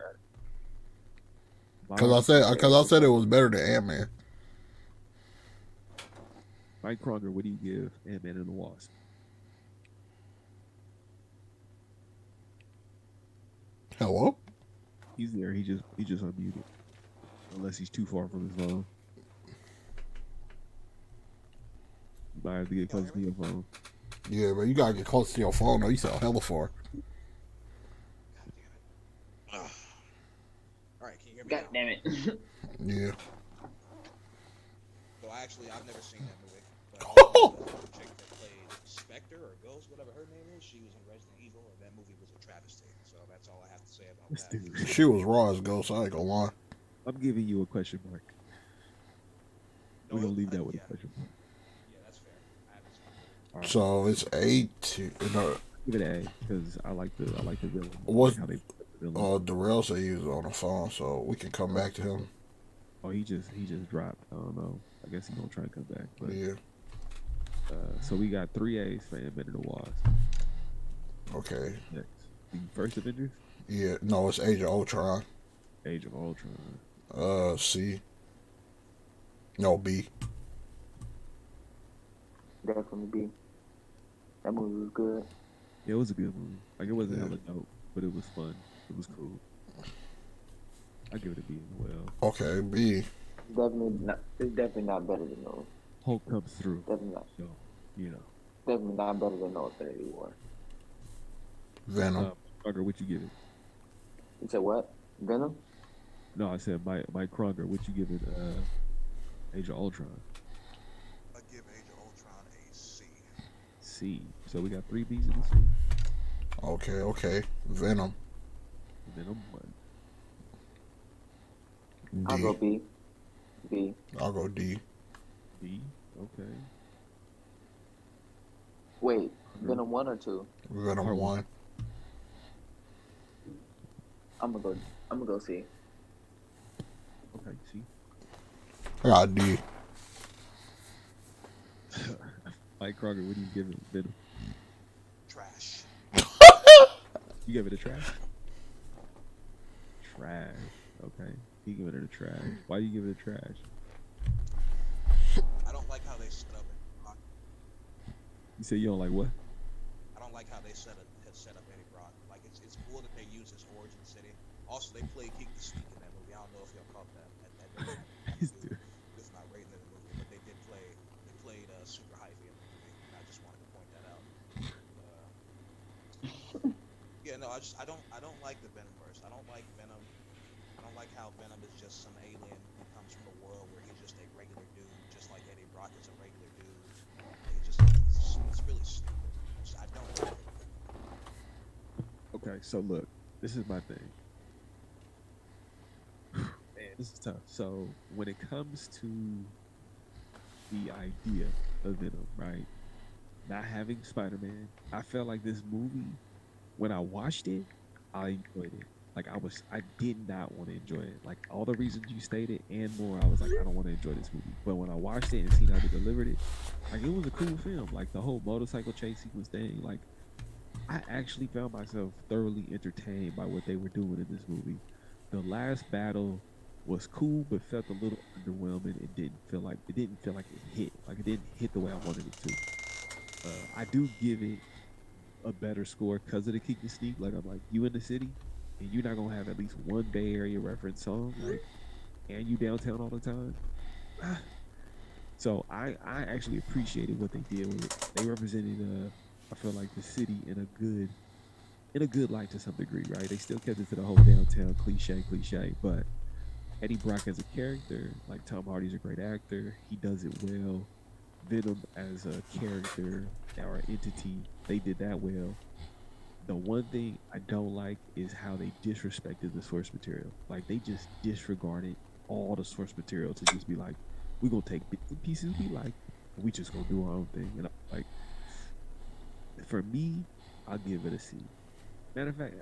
Because I said it was better than Ant-Man. Mike Kroger, what do you give Ant-Man and the Wasp? Hello? He's there. He just unmuted. Unless he's too far from his phone. You might have to get close to your phone. Yeah, but you gotta get close to your phone or you sound hella far. All right, can you hear me? God damn it. Yeah. So I've never seen that movie. But the chick that played Spectre or Ghost, whatever her name is, she was in Resident Evil, and that movie was a travesty. So that's all I have to say about that. She was raw as Ghost, I ain't gonna lie. I'm giving you a question mark. We're gonna leave that with a question mark. Yeah, that's fair. I haven't seen it. Right. So it's A to give it an A because I like the villain. What? Like the villain. Darrell said he was on the phone, so we can come back to him. Oh, he just dropped. I don't know. I guess he's gonna try and come back. But yeah. So we got 3 A's for Ant-Man and the Wasp. Okay. Next, the first Avengers. Yeah. No, it's Age of Ultron. Age of Ultron. C. No, B. Definitely B. That movie was good. Yeah, it was a good movie. Like, it wasn't hella dope, but it was fun. It was cool. I give it a B as well. Okay, B. It's definitely not better than those. Hulk comes through. Definitely not. So, Definitely not better than no Infinity War. Venom. Parker, what you give it? You said what? Venom? No, I said Mike Kroger. What you giving Age of Ultron? I give Age of Ultron a C. C. So we got 3 B's in this one. Okay. Venom. Venom 1. D. I'll go B. B. I'll go D. D. Okay. Wait, Venom 1 or 2? Venom 1. I'm gonna go C. Okay, C. I got D. Mike Kroger, what do you give it, Venom? Trash. You give it a trash? Trash. Okay. He give it a trash. Why you give it a trash? I don't like how they set up it. You say you don't like what? I don't like how they set up Eddie Brock. Like it's cool that they use his origin city. Also, they played Geek the Sneak in that movie. I don't know if y'all caught that. It's not rated in the movie, but they played Super Hyphy in the movie. And I just wanted to point that out. Yeah, no, I don't like the Venomverse. I don't like Venom. I don't like how Venom is just some alien who comes from a world where he's just a regular dude, just like Eddie Brock is a regular dude. It's really stupid. I don't like it. Okay, so look, this is my thing. Man, this is tough. So when it comes to the idea of Venom, right? Not having Spider-Man, I felt like this movie, when I watched it, I enjoyed it. Like I did not want to enjoy it. Like all the reasons you stated and more, I was like, I don't want to enjoy this movie. But when I watched it and seen how they delivered it, like it was a cool film. Like the whole motorcycle chase sequence thing, like I actually found myself thoroughly entertained by what they were doing in this movie. The last battle was cool, but felt a little underwhelming. It didn't feel like it hit. Like it didn't hit the way I wanted it to. I do give it a better score because of the Keep the Sneak. Like I'm like, you in the city, and you're not gonna have at least one Bay Area reference song, like, and you downtown all the time. So I actually appreciated what they did with it. They represented I feel like the city in a good light to some degree, right? They still kept it to the whole downtown cliche, but Eddie Brock as a character, like Tom Hardy's a great actor. He does it well. Venom as a character or entity, they did that well. The one thing I don't like is how they disrespected the source material. Like they just disregarded all the source material to just be like, we're gonna take bits and pieces we like, and we just gonna do our own thing. And I'm like, for me, I'll give it a C. Matter of fact,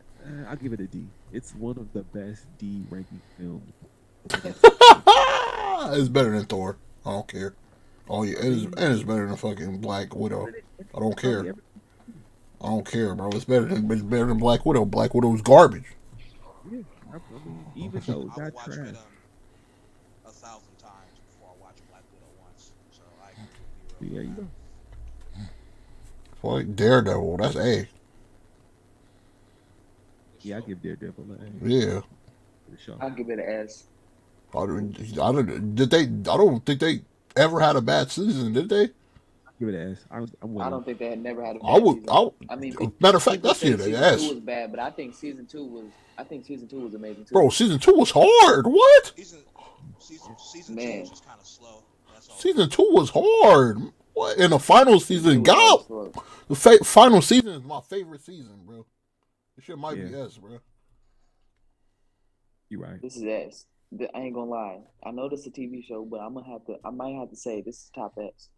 I'll give it a D. It's one of the best D ranking films. It's better than Thor. I don't care. Oh yeah, it's better than fucking Black Widow. I don't care. I don't care, bro. It's better than Black Widow. Black Widow's garbage. Yeah, I mean, even though it got watch trash. Venom 1,000 times before I watch Black Widow once. So I agree with you. Yeah, you know. Like Daredevil, that's A. Yeah, I give Daredevil an A. Yeah. I'll give it an S. I don't think they ever had a bad season, did they? Give it an S. I'm I don't think they had never had a bad season. I mean, matter of fact, that's season the S. 2 was bad, but I think season 2 was amazing too. Bro, season 2 was hard. What? Season 2 was just kind of slow. That's all. Season 2 was hard. What? And the final season got the final season is my favorite season, bro. This shit might be S, bro. You right. This is S. I ain't gonna lie. I know this is a TV show, but I might have to say this is top S.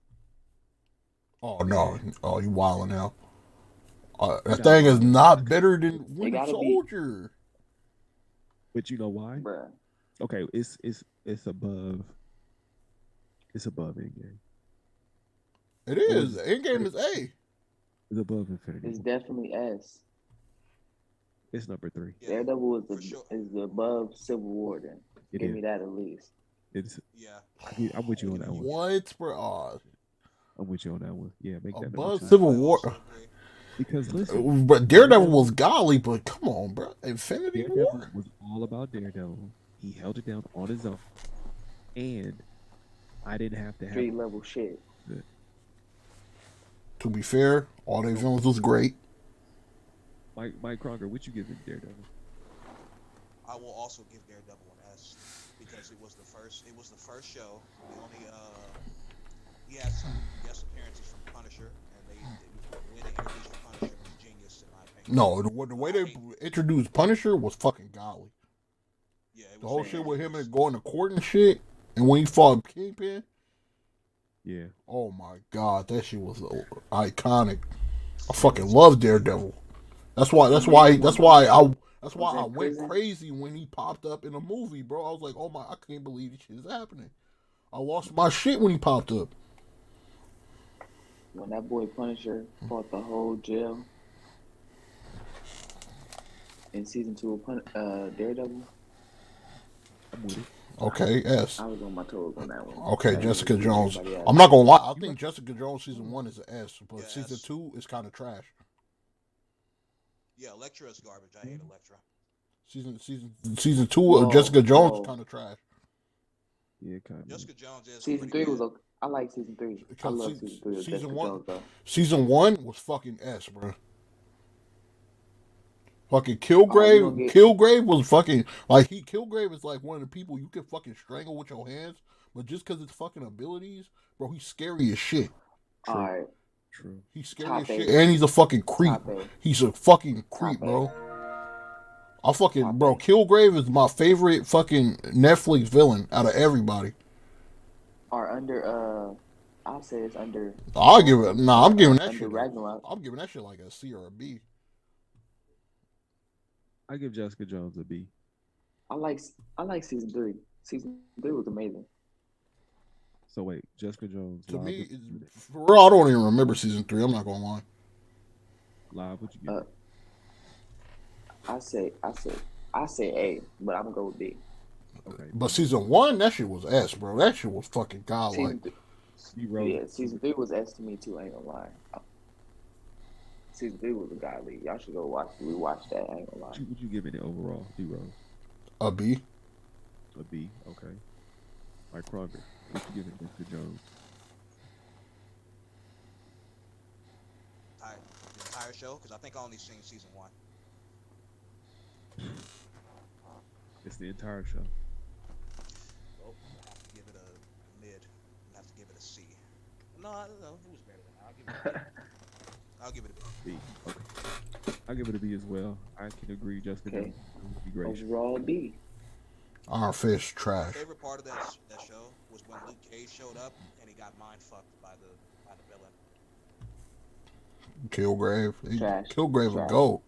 Oh no! Oh, you wilding now? That thing is not better than Winter Soldier. But you know why? Bruh. Okay, it's above. It's above Endgame. It is. Endgame is A. It's above Infinity. It's definitely S. It's number 3. Yeah, Daredevil is above Civil War. Then give me that at least. It's yeah. I'm with you on that one. What, bro? I'm with you on that one. Yeah, make that above number 2. Civil War. Because listen, but Daredevil was golly, but come on, bro. Infinity War was all about Daredevil. He held it down on his own, and I didn't have to have street level shit. To be fair, all their films was great. Mike Kroger, what you giving Daredevil? I will also give Daredevil an S because it was the first. It was the first show. The only he had some guest appearances from Punisher, and the way they introduced the Punisher was genius in my opinion. No, the way they introduced Punisher was fucking godly. Yeah, it was the whole shit with him and going to court and shit, and when he fought Kingpin. Yeah. Oh my god, that shit was iconic. I fucking love Daredevil. That's why I went crazy when he popped up in a movie, bro. I was like, oh my, I can't believe this shit is happening. I lost my shit when he popped up. When that boy Punisher fought the whole jail in season 2 of Daredevil. I'm with it. Okay, S. I was on my toes on that one. Okay, Jessica Jones. I'm not gonna lie. I think Jessica Jones season 1 is an S, but yeah, season 2 is kind of trash. Yeah, Elektra is garbage. I hate Elektra. Season 2 of Jessica Jones is kind of trash. Yeah, kind of. Jessica Jones is season 3 was okay. I like season 3. I love season 3 of Jessica Jones though. Season 1 was fucking S, bro. Fucking Kilgrave was fucking like Kilgrave is like one of the people you can fucking strangle with your hands, but just because it's fucking abilities, bro, he's scary as shit. All right. True. He's scary as shit, and he's a fucking creep. He's a fucking creep, bro. Bro, Kilgrave is my favorite fucking Netflix villain out of everybody. Or under I'll say it's under. I'll give it. Nah, I'm giving that shit. Ragnarok. I'm giving that shit like a C or a B. I give Jessica Jones a B. I like season 3. Season 3 was amazing. So wait, Jessica Jones. To me, for real, I don't even remember season 3. I'm not gonna lie. Live, what you give? I say A, but I'm gonna go with B. Okay. But season 1, that shit was S, bro. That shit was fucking godlike. Season 3 was S to me too. I ain't gonna lie. Season 3 was a godly. Y'all should go rewatch that. I ain't gonna lie. Would you give it overall, D-Rose? A B. A B, okay. Mike Kroger, what you give it, Mr. Jones? The entire show, because I think I only seen season 1. It's the entire show. Well, I have to give it a mid. I have to give it a C. No, it was better than that. I'll give it a B. Okay. I'll give it a B as well. I can agree, Jessica. Okay. Would be great. Overall B. Iron Fist trash. My favorite part of that show was when Luke Cage showed up and he got mind fucked by the villain. Kilgrave. Trash. Kilgrave would go.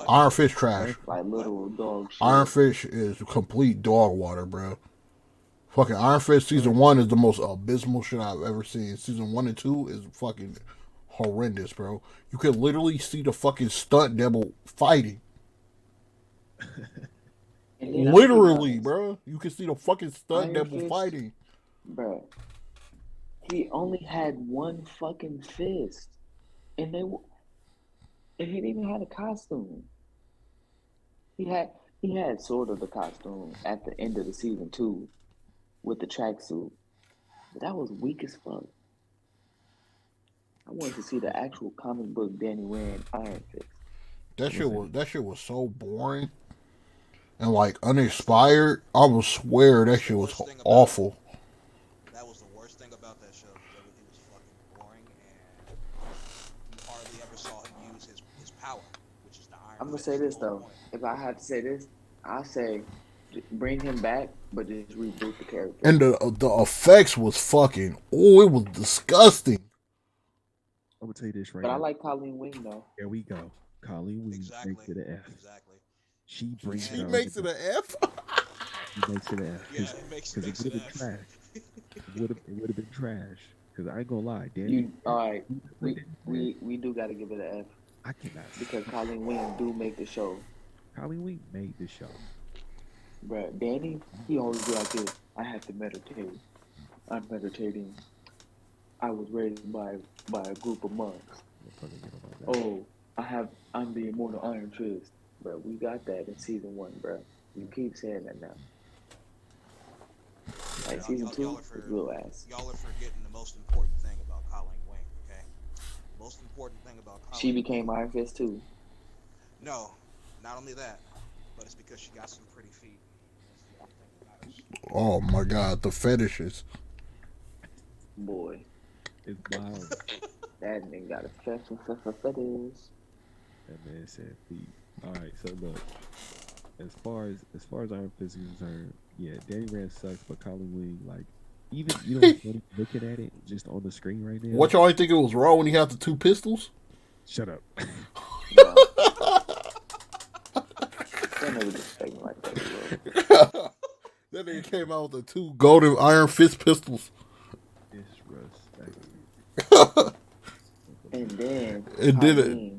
Iron Fist trash. Like little dog shit. Iron Fist is complete dog water, bro. Fucking Iron Fist season 1 is the most abysmal shit I've ever seen. Season 1 and 2 is fucking horrendous, bro. You can literally see the fucking stunt double fighting. Literally, bro. You can see the fucking stunt double fighting. Bro. He only had one fucking fist. And he didn't even have a costume. He had sort of the costume at the end of the season 2 with the tracksuit. But that was weak as fuck. I wanted to see the actual comic book Danny Rand Iron Fist. That shit was so boring and like uninspired. I would swear that shit was awful. That was the worst thing about that show. It was fucking boring, and you hardly ever saw him use his power, which is the Iron Fist. I'm gonna say this though. If I had to say this, I say bring him back, but just reboot the character. And the effects was fucking. Oh, it was disgusting. I'm gonna tell you this right now. But I now. like Colleen Wing though. There we go. Colleen Wing makes it an F. Exactly. She makes it an F. She makes it an F. Yeah, it makes it an F. Trash. It would have been trash. Because I ain't gonna lie, Danny. All right, we do gotta give it an F. I cannot. Because Colleen Wing do make the show. Colleen Wing made the show. Bruh, Danny, he always be like this. I have to meditate. I'm meditating. I was raised by a group of monks. Oh, I'm the immortal Iron Fist. Bro, we got that in season 1, bro. You keep saying that now. Like season 2 is real ass. Y'all are forgetting the most important thing about Colleen Wing, okay? The most important thing about Colleen She became Iron Fist too. No, not only that. but it's because she got some pretty feet. That's the only thing that matters. Oh my god, the fetishes. Boy, It's wild. that nigga got a fetish. That man said feet. All right, so look, as far as Iron Fist is concerned, yeah, Danny Rand sucks, but Colin Wing, like, even you know, looking at it just on the screen right now. What y'all think it was wrong when he had the two pistols? Shut up. No. That nigga just take me like that, bro. That nigga came out with the two golden Iron Fist pistols. Disrespect. And then It did it.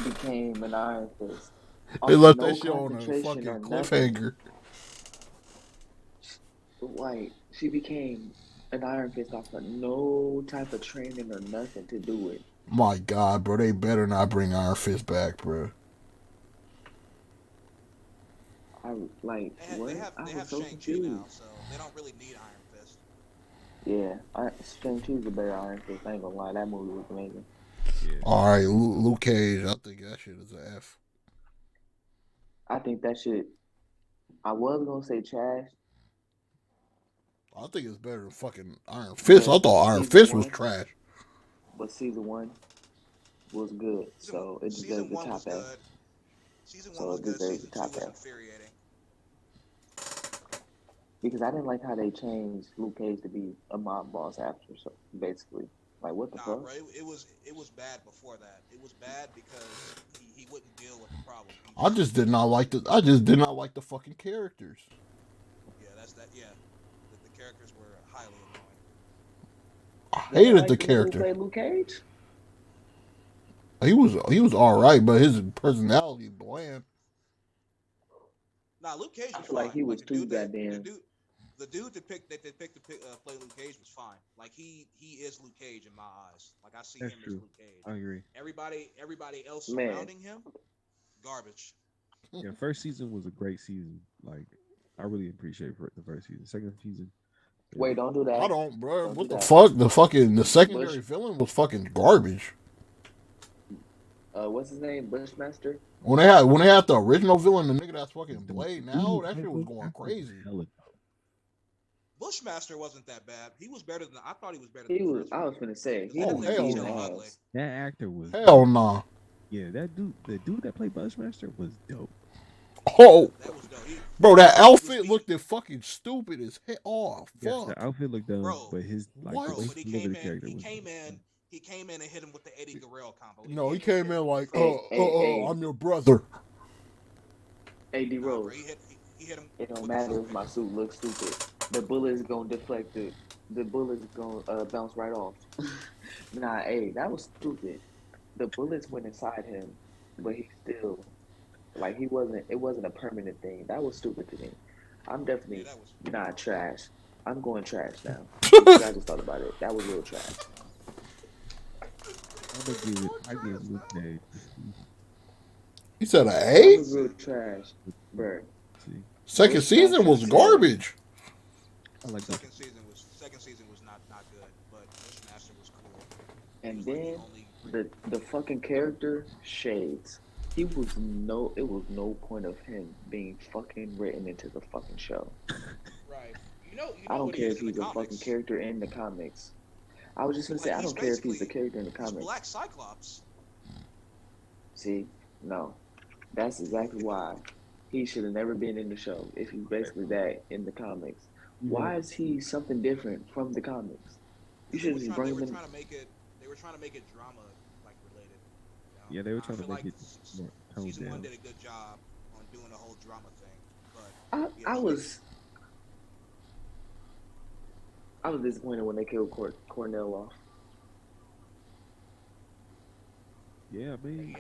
Became an Iron Fist. They left that shit on a fucking cliffhanger. Like, she became an Iron Fist off of no type of training or nothing to do it. My God, bro, they better not bring Iron Fist back, bro. What? They have so Shang-Chi confused. now, so they don't really need Iron Fist. Yeah, Shang-Chi's a better Iron Fist. I ain't gonna lie, that movie was amazing. Yeah. All right, Luke Cage, I think that shit is an F. I think that shit. I was gonna say trash. I think it's better than fucking Iron Fist. I thought Iron Fist was trash. But season 1 was good, so it deserves the top F. Season 1 was good. Season 2 was infuriating. Because I didn't like how they changed Luke Cage to be a mob boss after, so basically. Like, what the fuck? Bro, it was bad before that. It was bad because he wouldn't deal with the problem. I just did not like the fucking characters. Yeah, that's that. Yeah, the characters were highly annoying. I hated the character. Who played Luke Cage? He was all right, but his personality bland. Nah, Luke Cage was I feel like he was too goddamn. The dude that picked to play Luke Cage was fine. Like he is Luke Cage in my eyes. Like I see him as Luke Cage. I agree. Everybody else surrounding him, garbage. Yeah, first season was a great season. Like I really appreciate the first season. Second season. Yeah. Wait, don't do that. I don't, bro. What the fuck? The secondary villain was fucking garbage. What's his name? Bushmaster. When they had the original villain, the nigga that's fucking Blade now, that shit was going crazy. Bushmaster wasn't that bad. He was better than I thought he was better. I was gonna say. Hell no. That actor was. Hell nah. Yeah, the dude that played Bushmaster was dope. Oh, that was dope. Bro, that outfit looked fucking stupid as hell. Oh, fuck. Yes, the outfit looked dumb, but his he came in and hit him with the Eddie Guerrero combo. No, he came in like, I'm your brother. AD Rose. He hit him. It don't matter if my suit looks stupid. The bullet's gonna deflect it. The bullet's gonna bounce right off. Nah, that was stupid. The bullets went inside him, but he still, like, it wasn't a permanent thing. That was stupid to me. I'm definitely not trash. I'm going trash now. I just thought about it. That was real trash. I give Luke Cage. He said an A? That was real trash, bro. Second season was garbage. I like second season was not good, but Bushmaster was cool. And then the fucking character Shades. It was no point of him being fucking written into the fucking show. Right. I don't care if he's a fucking character in the comics. I was just gonna say I don't care if he's a character in the comics. Black Cyclops. See, no, that's exactly why he should have never been in the show. If he's basically that in the comics, why is he something different from the comics? You should just bring him. They were trying to make it drama like related. Yeah, they were trying to make it more toned Season down. 1 did a good job on doing the whole drama thing, but I was disappointed when they killed Cornell off. Yeah, I mean,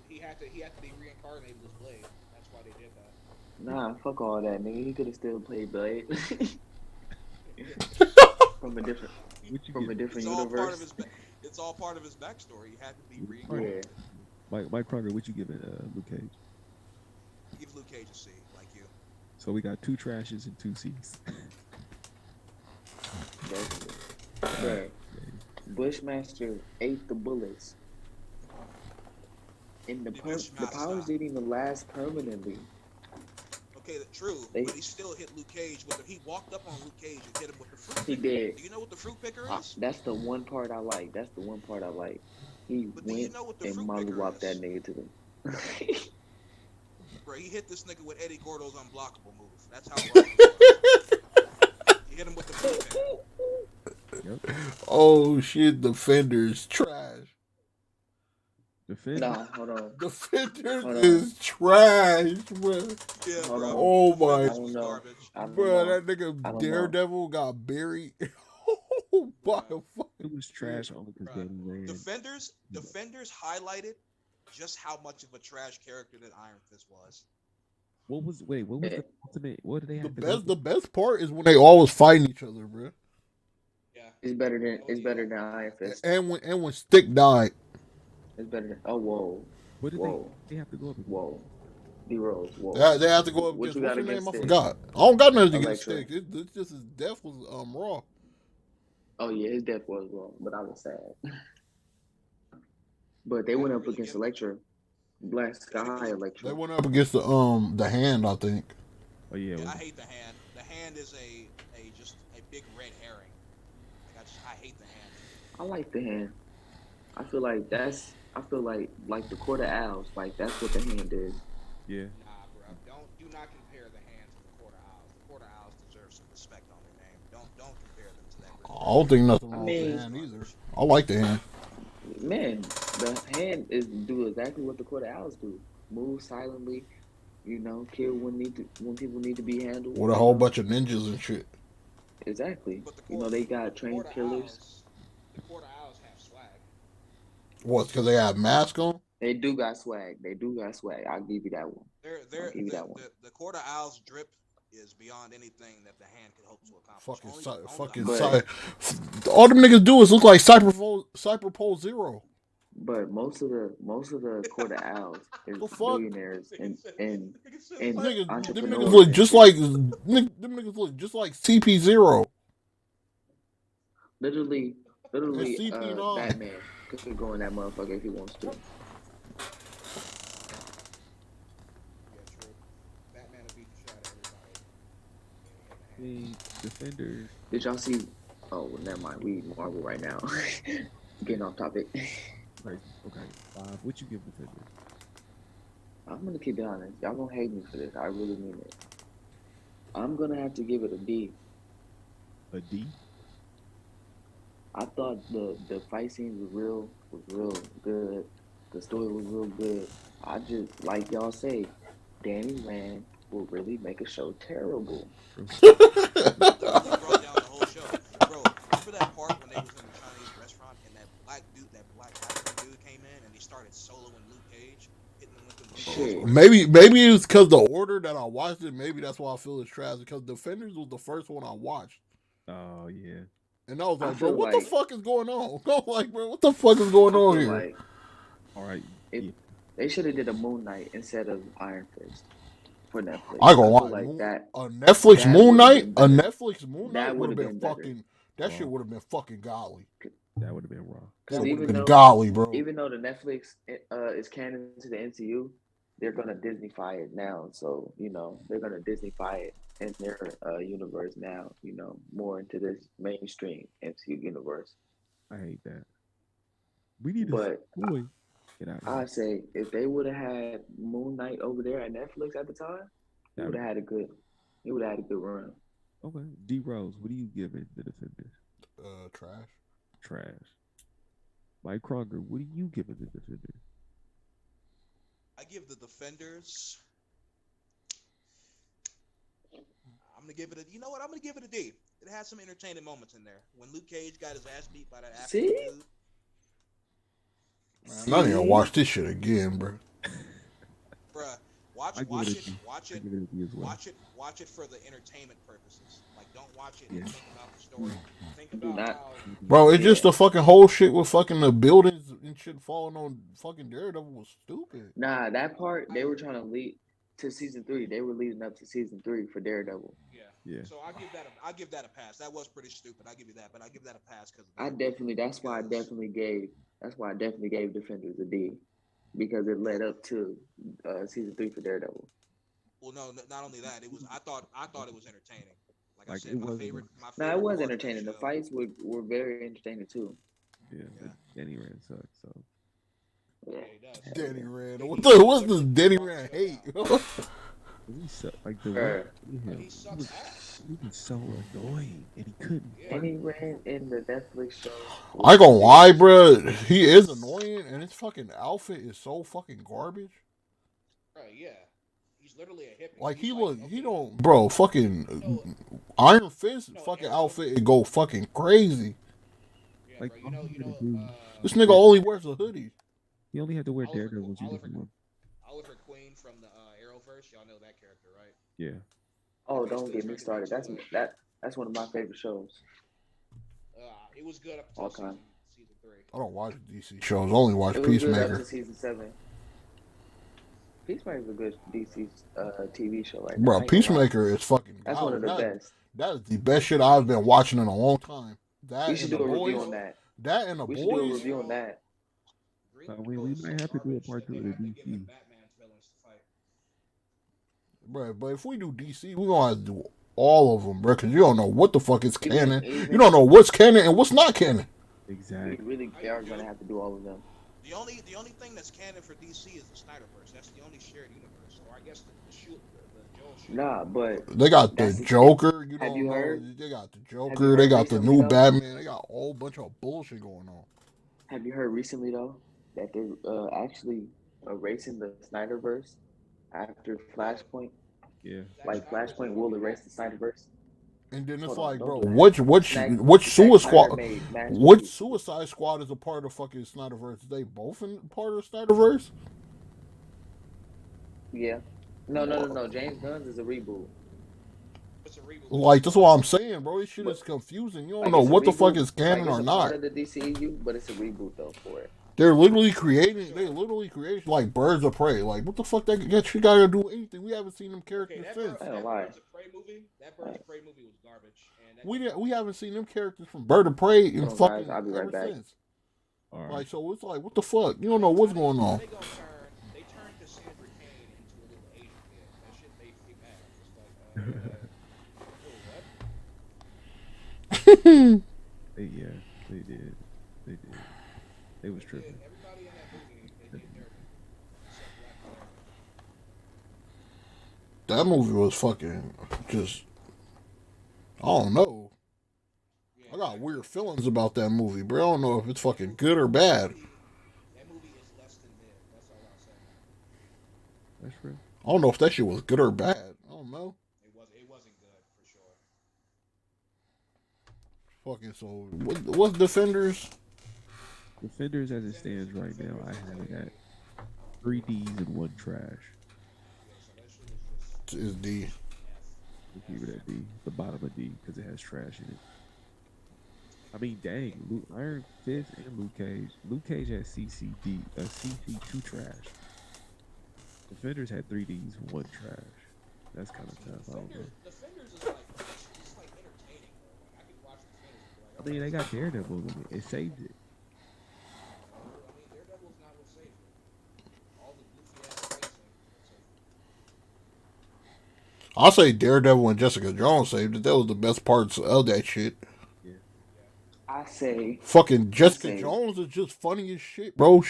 he had to be reincarnated as Blade. That's why they did that. Nah, fuck all that, nigga. He could have still played Blade from a different universe. It's all part of his backstory. He had to be reincarnated. Yeah. Mike Crocker, what you giving Luke Cage? Give Luke Cage a C, like you. So we got 2 trashes and 2 C's. Right. Bushmaster ate the bullets. And They missed the powers stop. didn't even last permanently. Okay, true, They but he still hit Luke Cage with he walked up on Luke Cage and hit him with the fruit he picker. did. Do you know what the fruit picker is? That's the one part I like. That's the one part I like. He But do you went know what the and fruit picker mollywopped that is? nigga to them. Bro, he hit this nigga with Eddie Gordo's unblockable move. That's how wrong he was. He hit him with the fruit picker. Yep. Oh shit, Defenders trash. Defenders. Nah, hold on. Defenders is trash, bro. Yeah, Hold bro. on. Oh my, I don't know. Garbage. bro, that I nigga don't Daredevil got buried. Oh my fuck. It was trash only because Danny ran. Defenders highlighted just how much of a trash character that Iron Fist was. What was the ultimate? What did they have The best part is when they always fighting each other, bro. Yeah. It's better than Iron Fist. And when Stick died. It's better than whoa. What did they have to go up against? Whoa. D-Rose, whoa. They have to go up What against you got what's her name? against I Stick? forgot. I don't got nothing against Electra. Stick. It's just his death was raw. Oh yeah, his death was wrong, but I was sad. But they went up against Electra. Black Sky Electra. They went up against the Hand, I think. Oh yeah. I hate the Hand. The Hand is just a big red herring. I hate the Hand. I like the Hand. I feel like the Court of Owls, like that's what the Hand is. Yeah. Nah, bro. Do not compare the Hand to the Court of Owls. The Court of Owls deserves some respect on their name. Don't compare them to that. I don't think nothing wrong with the Hand either. I like the Hand. Man, the Hand do exactly what the Court of Owls do. Move silently, kill when people need to be handled. With a whole bunch of ninjas and shit. Exactly. They got trained killers. The Court of Owls have swag. What? Because they have masks on? They do got swag. I'll give you that one. The Court of Owls drip is beyond anything that the Hand could hope to accomplish. All them niggas do is look like Cyberpole Zero. But most of the Court of Owls is billionaires and entrepreneurs. Them niggas look just like CP0. Literally, CP9. Batman could go in that motherfucker if he wants to. Defenders. Did y'all see? Oh, never mind. We Marvel right now. Getting off topic. Right. Okay. What you give Defenders? I'm gonna keep it honest. Y'all gonna hate me for this. I really mean it. I'm gonna have to give it a D. A D? I thought the fight scenes was real good. The story was real good. I just like y'all say, Danny Rand will really make a show terrible. He brought down the whole show. Bro, remember that part when they was in the Chinese restaurant and that black African dude came in and he started soloing Luke Cage, hitting him with the Shit. Maybe it was because the order that I watched it. Maybe that's why I feel it's trash. Because Defenders was the first one I watched. Oh yeah. And I was like, bro, what the fuck is going on? I'm like, bro, what the fuck is going on here? Like, all right. They should have did a Moon Knight instead of Iron Fist for Netflix. I gonna lie, like a Netflix Moon Knight would have been fucking. That shit would have been fucking golly. That would have been wrong. Because even though golly, bro. Even though the Netflix is canon to the MCU, they're gonna Disney-fy it now. So they're gonna Disney-fy it in their universe now. More into this mainstream MCU universe. I hate that. We need to. But I say if they would have had Moon Knight over there at Netflix at the time, it would have had a good run. Okay, D Rose, what do you give it the Defenders? Trash. Mike Kroger, what do you give it the Defenders? I give the Defenders. I'm gonna give it a. You know what? I'm gonna give it a D. It has some entertaining moments in there. When Luke Cage got his ass beat by that African dude. Man, I need to watch this shit again, bro. Bruh, watch it for the entertainment purposes. Like, don't watch it and think about the story. Think about how... Bro, it's just the fucking whole shit with fucking the buildings and shit falling on fucking Daredevil was stupid. Nah, that part, they were trying to lead to season 3. They were leading up to season 3 for Daredevil. Yeah. So I'll give that a pass. That was pretty stupid. I'll give you that, but I'll give that a pass because that's why I definitely gave Defenders a D. because it led up to season 3 for Daredevil. Well, no, not only that. It was. I thought it was entertaining. Like I said, it my was favorite. Now it was part of entertaining. The show. fights were very entertaining too. Yeah, but Danny Rand sucks. So Yeah. Yeah, he does. Danny Rand. What's this Danny Rand hate? he sucked. Like the Bruh. way He sucks ass. he was so annoying, and he couldn't. Yeah. And he ran in the Netflix show. I ain't gonna lie, bro. He is annoying, and his fucking outfit is so fucking garbage. Right, yeah. He's literally a hippie. Like He's he don't, bro. Fucking Iron Fist fucking outfit and go fucking crazy. Yeah, Like, bro, This nigga only wears a hoodie. He only had to wear Oliver- Daredevil's Oliver- uniform. Oliver Queen from the Arrowverse. Y'all know that character, right? Yeah. Oh, don't get me started. That's one of my favorite shows. It was good up All until time. season 3. I don't watch DC shows. I only watch It was good up Peacemaker. to season 7. Peacemaker's a good DC TV show right now. I Bro, ain't gonna lie. Peacemaker is fucking. That's one of the best. That is the best shit I've been watching in a long time. That We and should the do a review boys. on that. That and the We should do a boys. review on that. We might have to do a part 2 of the DC. Bro, but if we do DC, we're gonna have to do all of them, bro, because you don't know what the fuck is canon. Even- You don't know what's canon and what's not canon. Exactly. We really are going to have to do all of them. The only thing that's canon for DC is the Snyderverse. That's the only shared universe, or I guess the Joel shoot. Nah, but They got the That's the- Joker. You Have don't you know. heard? They got the you Joker. heard They got the recently, new though? Batman. They got a whole bunch of bullshit going on. have you heard recently, though, that they're actually erasing the Snyderverse after Flashpoint? Yeah. Like, Flashpoint will erase the Snyderverse. And then it's Hold on, like, don't bro, do that. which Zack Suicide Snyder Squad? made Which masterpieces. Suicide Squad is a part of fucking Snyderverse? They both in part of Snyderverse? Yeah. No. James Gunn's is a reboot. It's a reboot. Like, that's what I'm saying, bro. This shit is confusing. You don't Like, know it's a what the reboot. fuck is canon Like, or it's a part not. of the DCEU, but it's a reboot though for it. They're literally creating like Birds of Prey. Like, what the fuck that shit gotta do with anything? We haven't seen them characters Okay, since. I don't lie. Birds of Prey movie. That Birds of Prey movie was garbage. And that We haven't seen them characters from Bird of Prey in Hold on, fucking guys, I'll be right ever back. since. All right. Like, so it's like, what the fuck? You don't know what's going on. They turned Cassandra Cain into a little Asian kid. That shit made me mad. It's like, what? They did. They was tripping. Everybody in that movie, they did dirty. Except Black Panther. That movie was fucking just. I don't know. Yeah, I got weird feelings about that movie, bro. I don't know if it's fucking good or bad. That movie is less than mid. That's all I'll say. That's real. I don't know if that shit was good or bad. I don't know. It wasn't good for sure. Fucking so. What's Defenders? Defenders, as it stands right now, I have it at 3 Ds and 1 trash. Is D. We'll keep it at D, the bottom of D, because it has trash in it. I mean, dang, Iron Fist and Luke Cage. Luke Cage had CC2 trash. Defenders had 3 Ds and 1 trash. That's kind of tough. I don't know. Defenders is like entertaining though. Like I can watch Defenders. I mean, they got Daredevil in it. It saved it. I mean, Daredevil's not what saved it. All the goofy ass fights saved it. I'll say Daredevil and Jessica Jones saved it. That was the best parts of that shit. I say Fucking Jessica Jones is just funny as shit, bro.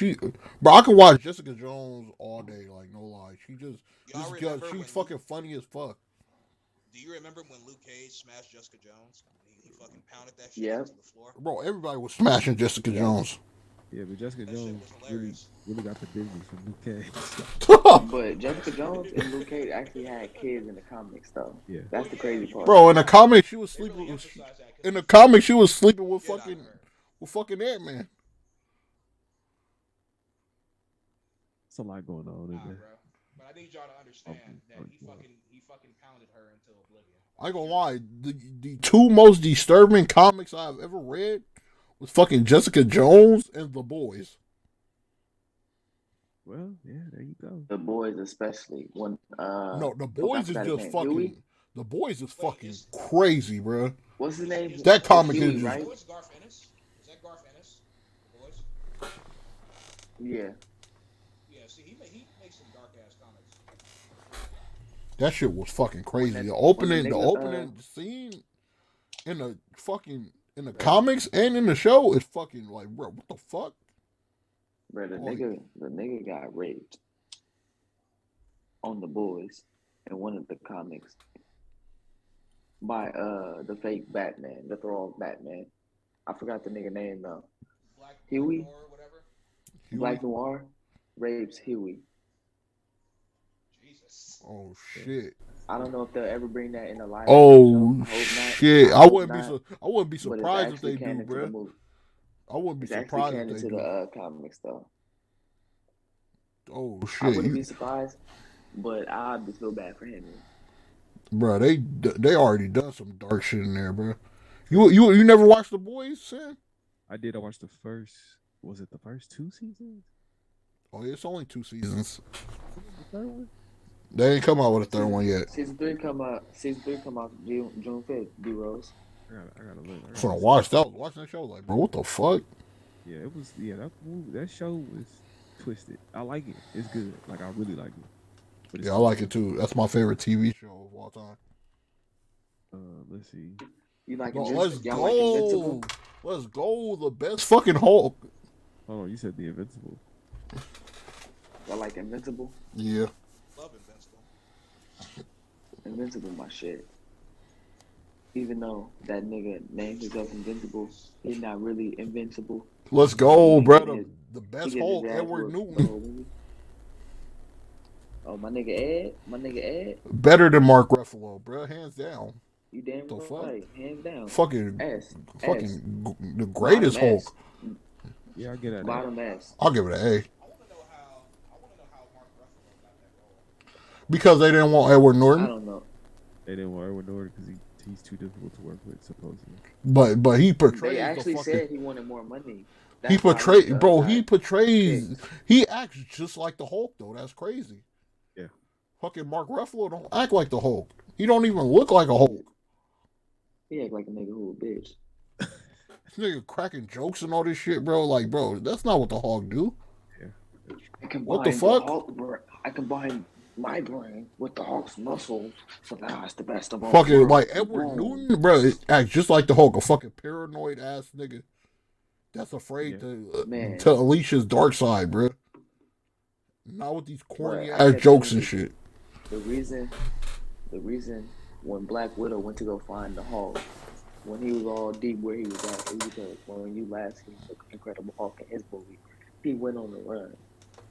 Bro, I can watch Jessica Jones all day, like no lie. She's fucking funny as fuck. Do you remember when Luke Cage smashed Jessica Jones? He fucking pounded that shit Yep. into the floor. Bro, everybody was smashing Jessica Jones. Yeah, but Jessica That shit Jones was hilarious. really got the business from Luke Cage. But Jessica Jones and Luke Cage actually had kids in the comics, though. Yeah. That's the crazy part. Bro, in the comic she was They really sleeping with emphasize that 'cause in the comic she was sleeping with Get out of fucking her. Ant-Man. It's a lot going on in Nah, there. bro. But I need y'all to understand that he fucking pounded her into oblivion. I ain't gonna lie, the two most disturbing comics I've ever read was fucking Jessica Jones and The Boys. Well, yeah, there you go. The boys, especially when No, The Boys is forgot his just name. fucking. Huey? The Boys is fucking crazy, bro. What's his name? That It's comic Huey, is- right? Boys, Garth Ennis? Is that Garth Ennis? The Boys? Yeah. Yeah, he makes some dark ass comics. That shit was fucking crazy. When The nigga, opening scene in the comics and in the show is fucking like, bro, what the fuck? bro, the nigga got raped on the boys in one of the comics by the fake Batman, the Thor Batman. I forgot the nigga name though. Huey, Noir or whatever. Black Noir rapes Huey. Jesus. Oh shit. I don't know if they'll ever bring that in the live. Oh shit! I wouldn't be But surprised it's if they actually do, canon to the bro. movie. I wouldn't be It's actually surprised if canon they to do. the comics though. Oh I shit! wouldn't be surprised, but I'd feel bad for him. Bro, they already done some dark shit in there, bro. You never watched The Boys, Sam? I did. I watched the first. Was it the first 2 seasons? Oh, yeah, it's only 2 seasons. The third one? They ain't come out with a third one yet. Season 3 come out June 5th. D Rose. I gotta look. For a watch, I was watching that show like, bro, what the fuck? Yeah, it was. Yeah, that show was twisted. I like it. It's good. Like I really like it. But Yeah, I like it too. That's my favorite TV show of all time. Let's see. You like Bro, Invincible? let's Y'all go. like Invincible? Let's go. The best fucking Hulk. Oh, you said the Invincible. Y'all like Invincible? Yeah. Love Invincible. Invincible, my shit. Even though that nigga named himself Invincible, he's not really invincible. Let's go, bro. The best Hulk, Edward Newton. Movie. Oh, my nigga Ed. Better than Mark Ruffalo, bro. Hands down. You damn the right, fuck? hands down. Fucking S. the greatest Bottom Hulk. S. Yeah, I get it. Bottom S. I'll give it an A. I want to know how Mark Ruffalo got that role. Because they didn't want Edward Norton. I don't know. They didn't want Edward Norton because he's too difficult to work with, supposedly. But he portrays. They actually the fucking, said he wanted more money. He portrays, bro. He portrays. He acts just like the Hulk, though. That's crazy. Yeah. Fucking Mark Ruffalo don't act like the Hulk. He don't even look like a Hulk. He act like a nigga who a bitch. This nigga cracking jokes and all this shit, bro. Like, bro, that's not what the Hulk do. Yeah. What the fuck? I combine my brain with the Hulk's muscles, so now it's the best of all. Fucking like Edward Newton, bro. It acts just like the Hulk, a fucking paranoid ass nigga that's afraid to unleash his dark side, bro. Not with these corny ass jokes and shit. The reason when Black Widow went to go find the Hulk, when he was all deep where he was at, it was because when you last seen the Incredible Hulk in his movie, he went on the run.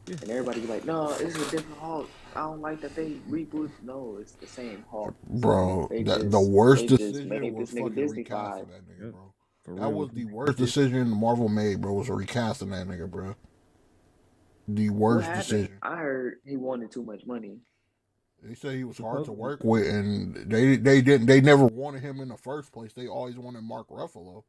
Yeah. And everybody was like, no, this is a different Hulk. I don't like that they reboot. No, it's the same Hulk. Bro, the worst decision was fucking recasting that nigga, bro. That was the worst decision Marvel made, bro, was recasting that nigga, bro. The worst decision. I heard he wanted too much money. They say he was hard to work with, and they never wanted him in the first place. They always wanted Mark Ruffalo.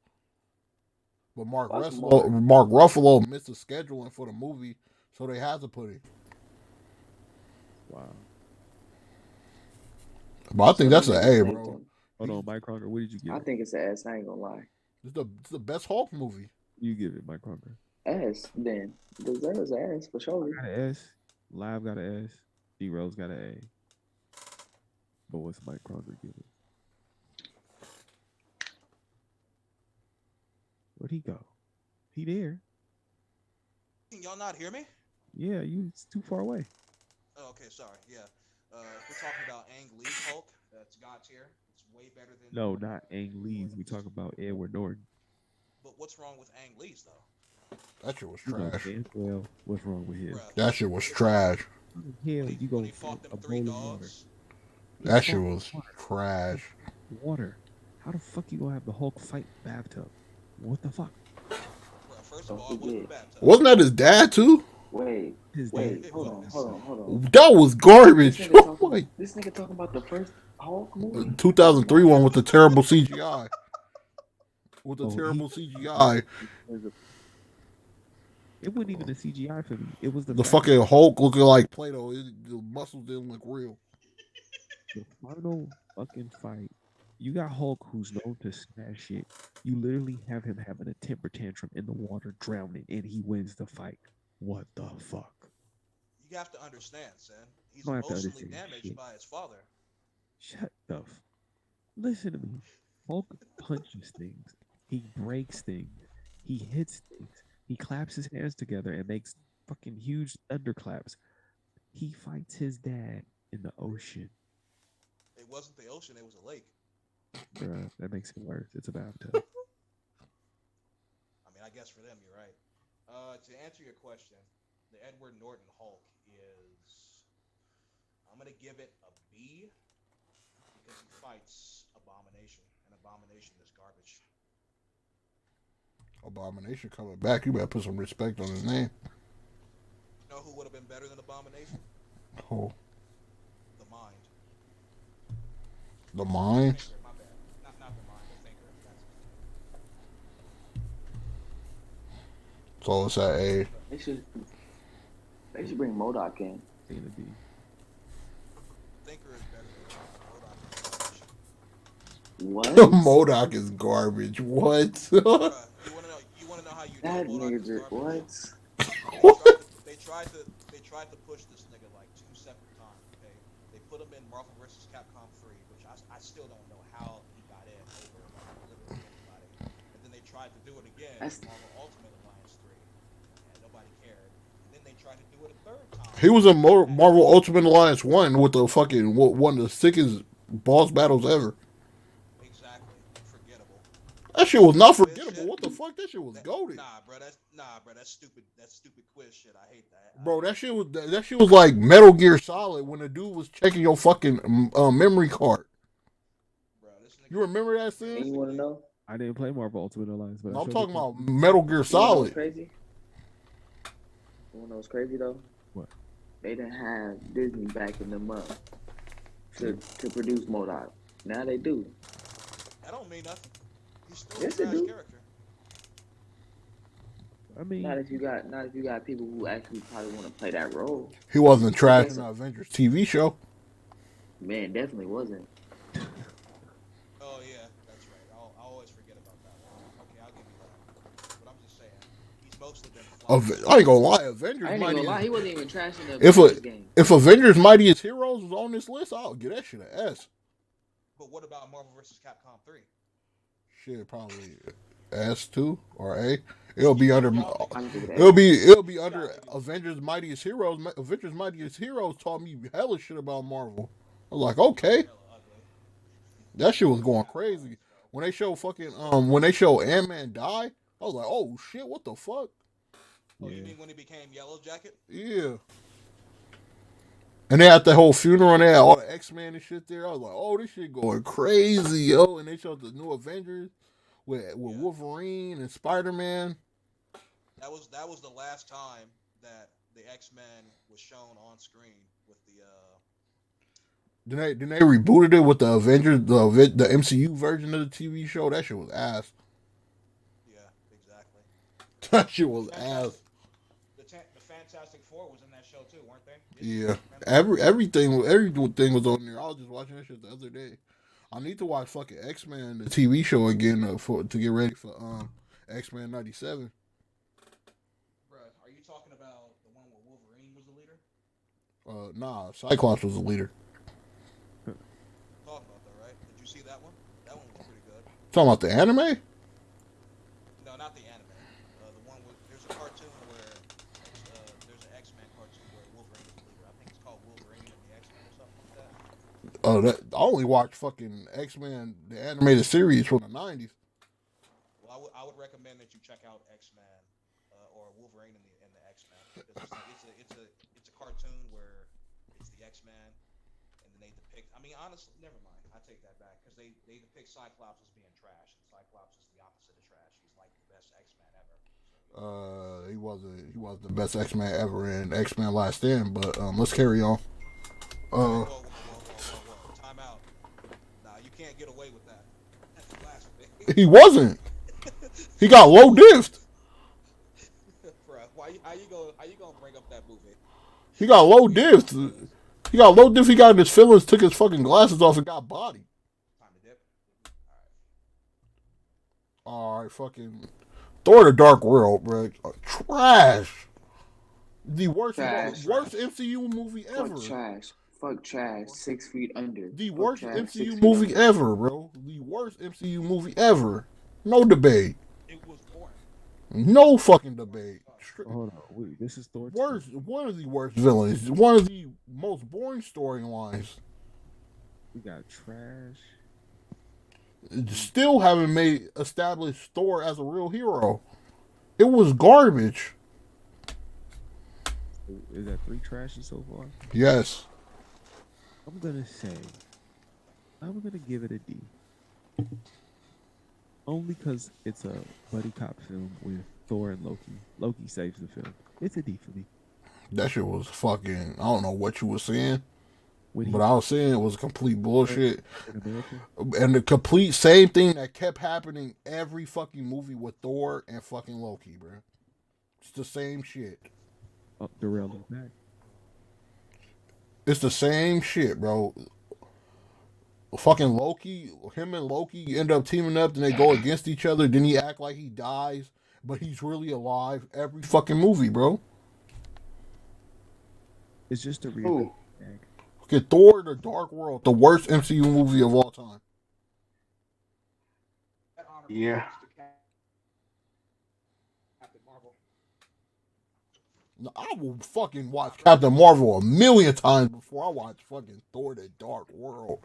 But Mark Ruffalo missed the scheduling for the movie, so they had to put him. Wow. But I think that's an A, bro. Hold on, Mike Crocker, what did you give I think it's an S, I ain't gonna lie. It's the best Hulk movie. You give it, Mike Crocker. S, then. Deserves an S for sure. I got an S. Live got an S. D-Rose got an A. But what's Mike Crocker give it? Where'd he go? He there. Can y'all not hear me? Yeah, it's too far away. Oh, okay, sorry. Yeah. We're talking about Ang Lee's Hulk. That's God tier. It's way better than... No, not Ang Lee's. We talk about Edward Norton. But what's wrong with Ang Lee's, though? That shit was trash. Well, what's wrong with him? That shit was trash. Hell, you go fought them a 3 bowl of water. dogs. That shit was trash. Water. How the fuck you gonna have the Hulk fight bathtub? What the fuck? Bro, first of all, it wasn't the bathtub. Wasn't that his dad too? Wait, hold on. That was garbage. This nigga talking about the first Hulk movie? 2003 one with the terrible CGI. CGI. It wasn't even the CGI for me. It was the fucking Hulk looking like Play-Doh. The muscles didn't look real. The final fucking fight, you got Hulk who's known to smash shit. You literally have him having a temper tantrum in the water, drowning, and he wins the fight. What the fuck? You have to understand, son. He's don't have to emotionally understand damaged shit. by his father. Shut the. Listen to me. Hulk punches things. He breaks things. He hits things. He claps his hands together and makes fucking huge thunderclaps. He fights his dad in the ocean. It wasn't the ocean; it was a lake. Bruh, that makes it worse. It's a bathtub. I mean, I guess for them, you're right. To answer your question, the Edward Norton Hulk is. I'm gonna give it a B because he fights Abomination, and Abomination is garbage. Abomination coming back. You better put some respect on his name. You know who would have been better than Abomination? Oh. The Mind. The Mind? Thinker, my bad. Not the Mind, the Thinker. That's So it's at A. They should bring MODOK in. Gonna be. Thinker is better than What? MODOK is garbage. What? you wanna know how you That know MODOK is nigga, garbage? what? They tried to push this nigga like 2 separate times. Okay, they put him in Marvel vs. Capcom 3, which I still don't know how he got in over like, literally anybody. And then they tried to do it again in Marvel Ultimate Alliance 3, and nobody cared. And then they tried to do it a third time. He was in Marvel Ultimate Alliance 1 with the fucking one of the sickest boss battles ever. Exactly. Forgettable. That shit was not forgettable. What the fuck? That shit was goated. Nah, bro. That's stupid. That's stupid quiz shit. I hate that. Bro, that shit was like Metal Gear Solid when the dude was checking your fucking memory card. Bro, this nigga, you remember that And scene? you want to know? I didn't play Marvel Ultimate Alliance, but No, I'm talking about Metal Gear Solid. Crazy? You want to know what's crazy though? What? They didn't have Disney backing them up to produce MODOK. Now they do. That don't mean nothing. He's still Yes, a it trash do. character. I mean, Not if you got people who actually probably want to play that role. He wasn't trash in the Avengers TV show. Man, definitely wasn't. Oh yeah, that's right. I always forget about that one. Okay, I'll give you that. But I'm just saying, he's mostly been. I ain't gonna lie, Avengers I ain't Mighty. gonna lie, he wasn't even trash in the If Avengers game. if Avengers Mightiest Heroes was on this list, I'll get that shit an S. But what about Marvel vs. Capcom 3? Shit, probably S2 or A. It'll be under. It'll be under Avengers Mightiest Heroes. Avengers Mightiest Heroes taught me hella shit about Marvel. I was like, okay, that shit was going crazy. When they show Ant-Man die, I was like, oh shit, what the fuck? Oh, you mean when he became Yellow Jacket? Yeah. And they had the whole funeral and they had all the X-Men and shit there. I was like, oh, this shit going crazy, yo. And they showed the new Avengers with Wolverine and Spider-Man. That was the last time that the X-Men was shown on screen with the Then they rebooted it with the Avengers, the MCU version of the TV show. That shit was ass. Yeah, exactly. That shit was ass. The Fantastic Four was in that show too, weren't they? Yeah, everything was on there. I was just watching that shit the other day. I need to watch fucking X-Men, the TV show again to get ready for X-Men '97. Bruh, are you talking about the one where Wolverine was the leader? Nah, Cyclops was the leader. Talking about that, right? Did you see that one? That one was pretty good. Talking about the anime? No, not the anime. The one with there's a cartoon where there's an X-Men cartoon where Wolverine is the leader. I think it's called Wolverine and the X-Men or something like that. I only watched fucking X-Men, the animated series from the '90s. Well, I would recommend that you check out X-Men or Wolverine and the X-Men because it's a cartoon where it's the X-Men and then they depict. I mean, honestly, never mind. I take that back because they depict Cyclops as being trash, and Cyclops is the opposite of trash. He's like the best X-Man ever. So, He was the best X-Men ever in X-Men Last Stand. But let's carry on. whoa. Time out. Nah, you can't get away with that. That's blasphemy. He wasn't. He got low diffed. Bruh, how you gonna bring up that movie? He got low diffed. He got in his feelings, took his fucking glasses off, and got bodied. Time to dip. All right, fucking Thor: The Dark World, bro. Trash. The worst Trash. worst MCU movie ever. Fuck trash. 6 feet under. The Fuck worst trash, MCU movie ever, bro. The worst MCU movie ever. No debate. It was boring. No fucking debate. Hold on, wait. This is Thor. One of the worst villains. One of the most boring storylines. We got trash. Still haven't established Thor as a real hero. It was garbage. Is that 3 trashes so far? Yes. I'm gonna give it a D. Only because it's a buddy cop film with Thor and Loki. Loki saves the film. It's a D for me. That shit was fucking. I don't know what you were saying, but I was saying it was complete bullshit. And the complete same thing that kept happening every fucking movie with Thor and fucking Loki, bro. It's the same shit. Oh, Darrell is back. It's the same shit, bro. Fucking Loki, him and Loki end up teaming up, then they go against each other. Then he act like he dies, but he's really alive every fucking movie, bro. It's just a real. Okay, Thor: The Dark World, the worst MCU movie of all time. Yeah. I will fucking watch Captain Marvel a million times before I watch fucking Thor: The Dark World.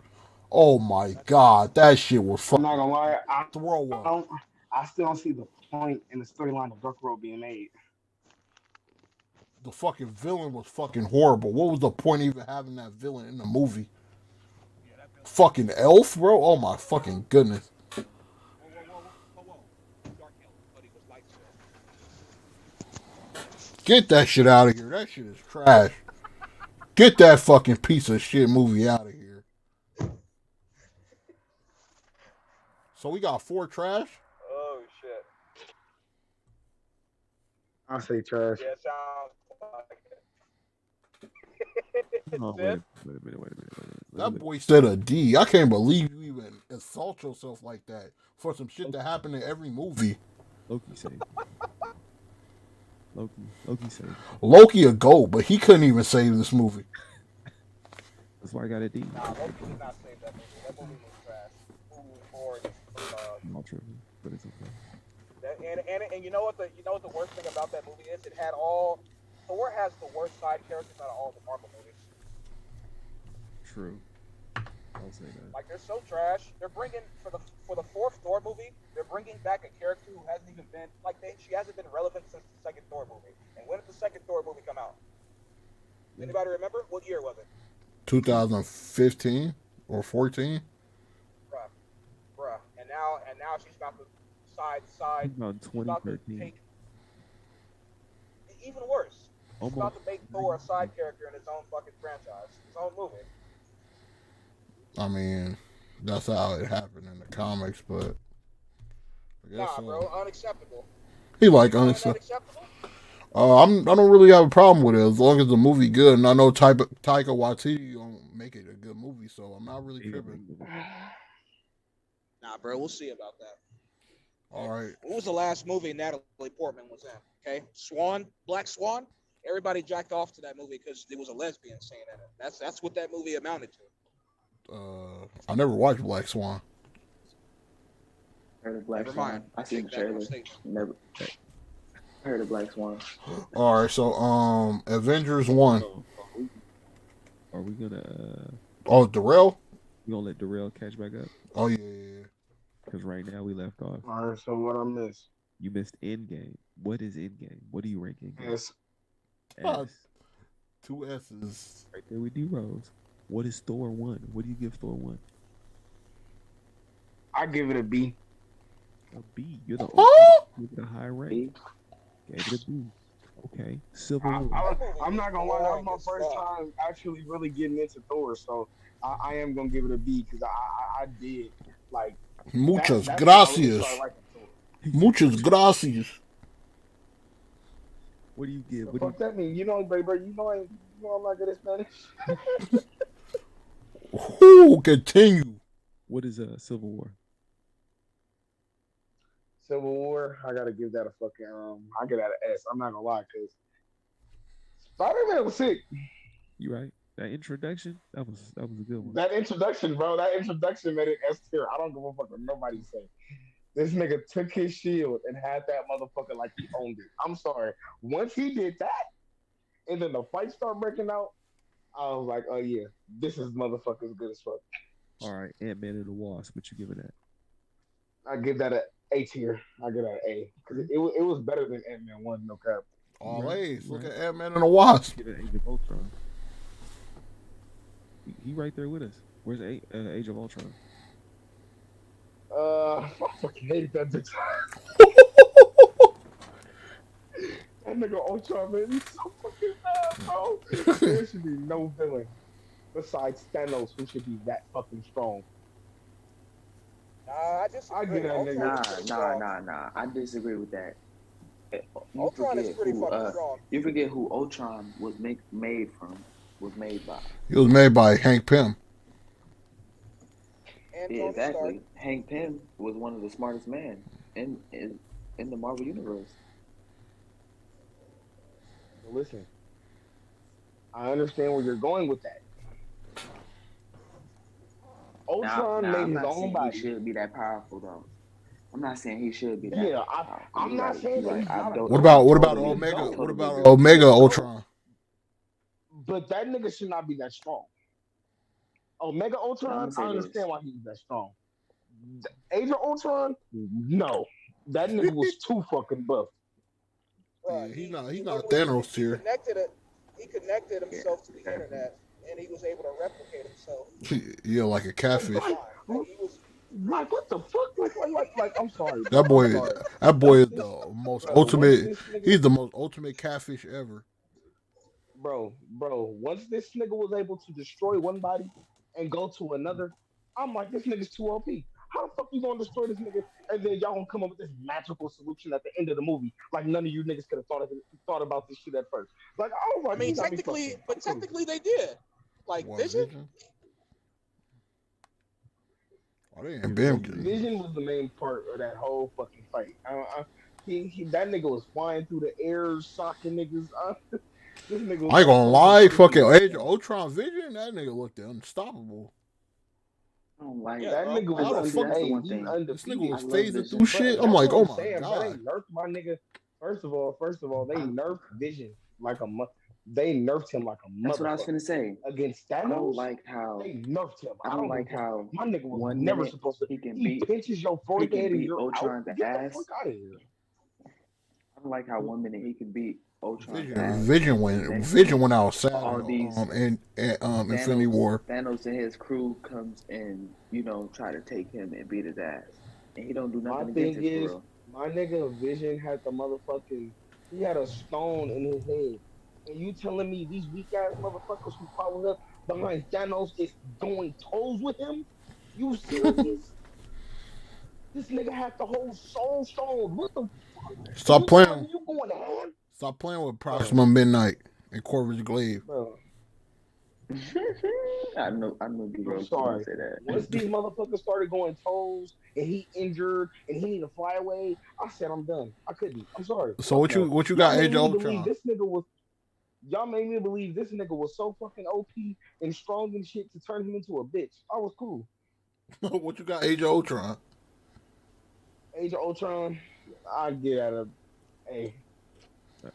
Oh my god, that shit was fucking. I'm not gonna lie, I still don't see the point in the storyline of Dark World being made. The fucking villain was fucking horrible. What was the point of even having that villain in the movie? Fucking elf, bro. Oh my fucking goodness. Get that shit out of here. That shit is trash. Get that fucking piece of shit movie out of here. So we got 4 trash? Oh, shit. I say trash. Yeah, it sounds like it. Oh, wait a minute. That boy said a D. I can't believe you even insult yourself like that for some shit that happened in every movie. Loki saved. Loki saved. Loki a GOAT, but he couldn't even save this movie. That's why I got a D. Nah, Loki did not save that movie. That movie was trash. Not true, but it's okay. And you know what the worst thing about that movie is? Thor has the worst side characters out of all the Marvel movies. True. I'll say that. Like, they're so trash. They're bringing for the 4th Thor movie. They're bringing back a character who hasn't even been she hasn't been relevant since the 2nd Thor movie. And when did the 2nd Thor movie come out? Anybody remember? What year was it? 2015 or 14. Bruh. And now she's about to side. About 2013. Even worse. She's Almost. about to make Thor a side character in his own fucking franchise, his own movie. I mean, that's how it happened in the comics, but I guess bro, unacceptable. He unacceptable. I don't really have a problem with it as long as the movie good, and I know Taika Waititi gonna make it a good movie, so I'm not really tripping. Nah, bro, we'll see about that. All right. What was the last movie Natalie Portman was in? Okay, Black Swan. Everybody jacked off to that movie because there was a lesbian scene in it. That's what that movie amounted to. I never watched Black Swan. Heard of Black Swan. I seen the trailer. Never. Heard of Black Swan. All right, so Avengers 1. Are we gonna? Oh, Darrell. You gonna let Darrell catch back up? Oh yeah. Because right now we left off. All right, so what I missed? You missed Endgame. What is Endgame? What do you rank Endgame? S. 2 S's. Right there with D-Rose. What is Thor 1? What do you give Thor 1? I give it a B. A B. You're the give it a high rank. B. Gave it a B. Okay. Civil War. I'm not gonna lie, that was my first time actually really getting into Thor, so I am gonna give it a B because I did like. Muchas gracias. Muchas gracias. What do you give? What does that mean? You know, baby, I'm not good at Spanish. Who continue? What is Civil War? Civil War, I gotta give that a fucking I get that an S. I'm not gonna lie, cause Spider-Man was sick. You right. That introduction, that was a good one. That introduction, bro. That introduction made it S tier. I don't give a fuck what nobody say. This nigga took his shield and had that motherfucker like he owned it. I'm sorry. Once he did that, and then the fight started breaking out, I was like, oh yeah, this is motherfucker's good as fuck. All right, Ant-Man and the Wasp. What you giving that? I give that an A tier. I give that an A because it was better than Ant-Man 1, no cap. All A's. Look at Ant-Man and the Wasp. Give it Age of Ultron. He right there with us. Where's Age of Ultron? I fucking hate that bitch. That nigga Ultron, man, he's so fucking bad, bro. There should be no villain besides Thanos who should be that fucking strong. I get that nigga. Nah. I disagree with that. Ultron is pretty fucking strong. You forget who Ultron was made by. He was made by Hank Pym. Yeah, exactly. Hank Pym was one of the smartest men in the Marvel universe. Listen, I understand where you're going with that. Ultron made his own body. He should be that powerful though. I'm not saying he should be that. Yeah, I'm not saying that. What about Omega? What about Omega Ultron? But that nigga should not be that strong. Omega Ultron, I understand why he's that strong. Age of Ultron, no, that nigga was too fucking buff. Yeah, he's not Thanos here. He connected himself to the internet, and he was able to replicate himself. Yeah, like a catfish. Like what the fuck? Like I'm sorry. That boy is the most ultimate. He's the most ultimate catfish ever. Bro. Once this nigga was able to destroy one body and go to another, I'm like, this nigga's too OP. How the fuck you gonna destroy this nigga and then y'all gonna come up with this magical solution at the end of the movie? Like none of you niggas could have thought about this shit at first. Like I was like, technically they did. Like Vision. Oh, they ain't been Vision was the main part of that whole fucking fight. That nigga was flying through the air, shocking niggas. This nigga I ain't gonna lie, fucking Age of Ultron Vision, that nigga looked unstoppable. I don't like that nigga was undefeated. This nigga was phasing through shit. I'm like, oh my god. They nerfed my nigga. First of all, they nerfed Vision like a They nerfed him like a motherfucker. That's what I was gonna say. Against Thanos, I don't like how they nerfed him. I don't like how my nigga was never supposed to. He pinches your forehead and you're Ultron out. the ass. Get the fuck out of here. I don't like how 1 minute he could beat Ultron. Vision went outside in Infinity War. Thanos and his crew comes and try to take him and beat his ass, and he don't do nothing against it. My nigga Vision had the motherfucking. He had a stone in his head. And you telling me these weak ass motherfuckers who followed up behind Thanos is going toes with him? You serious? This nigga had the whole soul stone. What the fuck? Stop playing. You going to ham? Stop playing with Proxima Midnight and Corvus Glaive. Bro. I know you were sorry. To say that. Once these motherfuckers started going toes and he injured and he need to fly away, I said I'm done. I couldn't. I'm sorry. So what you got, Age of Ultron? Y'all made me believe this nigga was so fucking OP and strong and shit to turn him into a bitch. I was cool. What you got, Age of Ultron? Age of Ultron, I'd get out of A.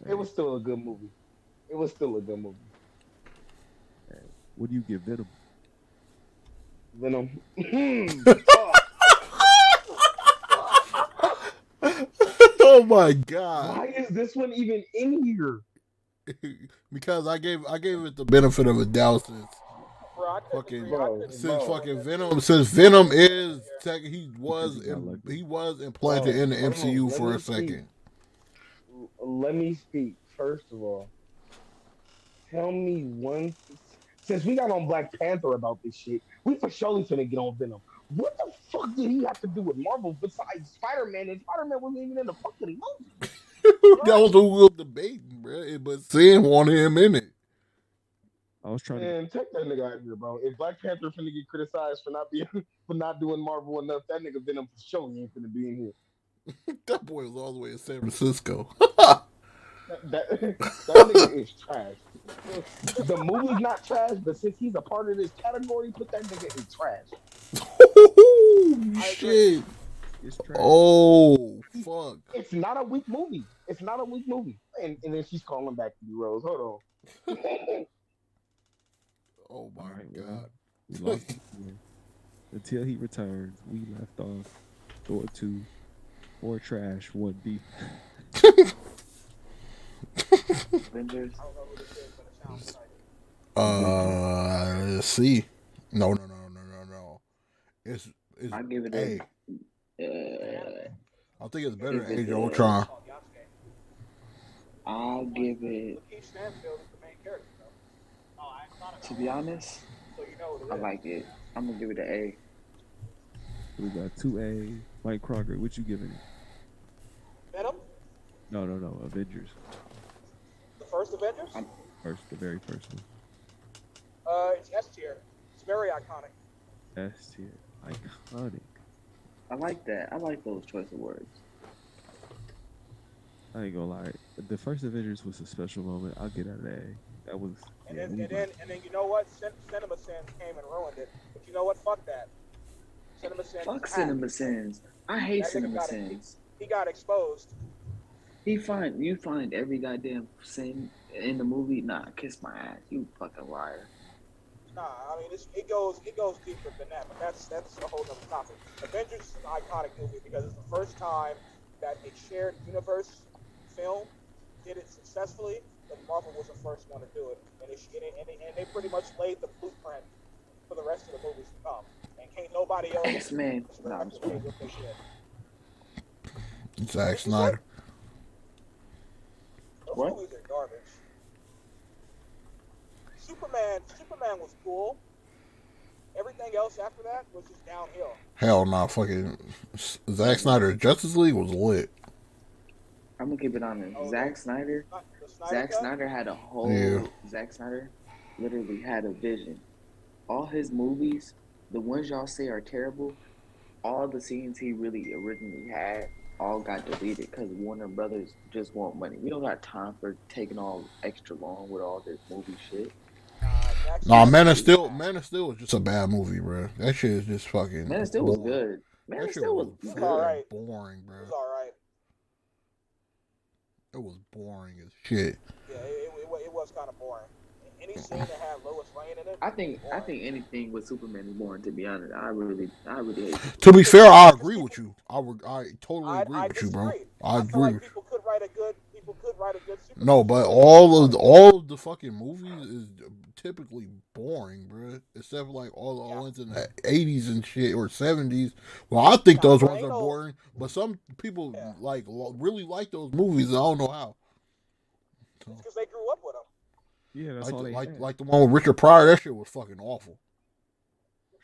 It was still a good movie. What do you give Venom? Oh my god! Why is this one even in here? Because I gave it the benefit of a doubt since Venom is he was implanted in the MCU for a second. Let me speak. First of all, tell me one. Since we got on Black Panther about this shit, we for surely finna get on Venom. What the fuck did he have to do with Marvel besides Spider-Man? And Spider-Man wasn't even in the fucking movie. That was what we were debating, bro. But Sin wanted him in it. I was trying to take that nigga out of here, bro. If Black Panther finna get criticized for not doing Marvel enough, that nigga Venom for sure ain't finna be in here. That boy was all the way in San Francisco. That nigga is trash. The movie's not trash, but since he's a part of this category, put that nigga in trash. Oh shit! It's trash. Oh fuck! It's not a weak movie. It's not a weak movie. And then she's calling back to you, Rose. Hold on. Oh my Well, god! we lost until he returns. We left off Thor 2, 4 trash, 1 beef. Avengers. I don't know who this is, but it sounds like Let's see. No. It's I give it A. a. I think it's better Is than it Age of the- Ultron. oh, Yasuke. I'll give it. Lakeith Stanfield is the main character, though. Oh, I thought about To be honest, So you know what I it is. like it. I'm gonna give it an A. We got 2A. Mike Crocker, what you giving it? Venom, No. Avengers. the first Avengers. The very first one. It's S tier. It's very iconic. S tier. Iconic. I like that. I like those choice of words. I ain't gonna lie. The first Avengers was a special moment. I'll get out of that A. That was. And yeah, then you know what? Cinema Sins came and ruined it. But you know what? Fuck that. Cinema Sins. Fuck is Cinema Sins. I hate That nigga Cinema got it. Sins. He got exposed. You find every goddamn sin in the movie. Nah, kiss my ass. You fucking liar. Nah, I mean it goes deeper than that, but that's a whole other topic. Avengers is an iconic movie because it's the first time that a shared universe film did it successfully, but Marvel was the first one to do it, and they pretty much laid the blueprint for the rest of the movies to come. And can't nobody else X-Men. Nah, I'm just replicate kidding. what they did. Zack Snyder. Those What? movies are garbage. Superman was cool. Everything else after that was just downhill. Hell nah, fucking Zack Snyder Justice League was lit. I'm gonna keep it honest. Oh, Zack Snyder. The Snyder Zack Cut? Snyder had a whole. Yeah. Zack Snyder literally had a vision. All his movies, the ones y'all say are terrible, all the scenes he really originally had, all got deleted because Warner Brothers just want money. We don't got time for taking all extra long with all this movie shit. Zack Nah, Snyder- Man of Steel was just a bad movie, bro. That shit is just fucking. Man, it still was boring. good. Man, That it shit still was was good. alright. boring, It bro. was alright. It was boring as shit. Yeah, it was kind of boring. Any scene that had Lois Lane in it. I think anything with Superman is boring. To be honest, I really hate it. To be fair, I agree with you. I totally agree I with you, bro. disagree. I feel agree like with you. people could write a good Superman. No, but all of the fucking movies is typically boring, bro. Except for like all the ones in the 80s and shit or 70s. Well, I think those ones are boring, but some people really like those movies. And I don't know how. Because they grew up with them. Yeah, that's all they had. Like the one with Richard Pryor, that shit was fucking awful.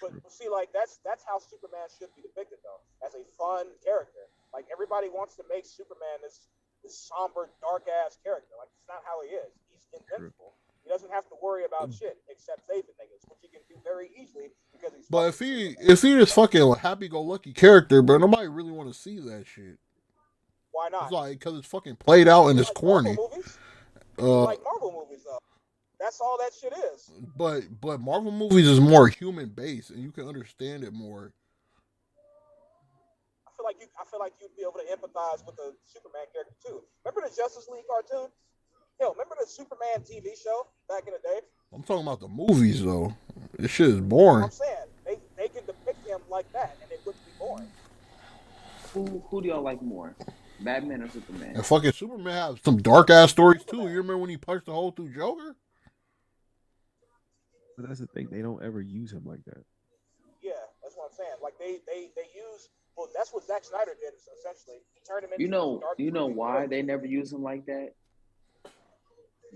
But see, like that's how Superman should be depicted, though, as a fun character. Like everybody wants to make Superman this somber, dark ass character. Like it's not how he is. He's invincible. He doesn't have to worry about shit except saving niggas, which he can do very easily because he's. But if he just fucking happy-go-lucky character, bro, nobody really want to see that shit. Why not? It's like because it's fucking played out and it's Like corny. Marvel movies? Like Marvel movies, though. That's all that shit is. But Marvel movies is more human based, and you can understand it more. I feel like you'd be able to empathize with the Superman character too. Remember the Justice League cartoon? Hell, remember the Superman TV show back in the day? I'm talking about the movies though. This shit is boring. I'm saying they can depict him like that, and it wouldn't be boring. Who do y'all like more, Batman or Superman? And fucking Superman has some dark ass stories too. You remember when he punched the hole through Joker? But that's the thing. They don't ever use him like that. Yeah, that's what I'm saying. Like they use. Well, that's what Zack Snyder did essentially. He turned him into. You know why they never use him like that?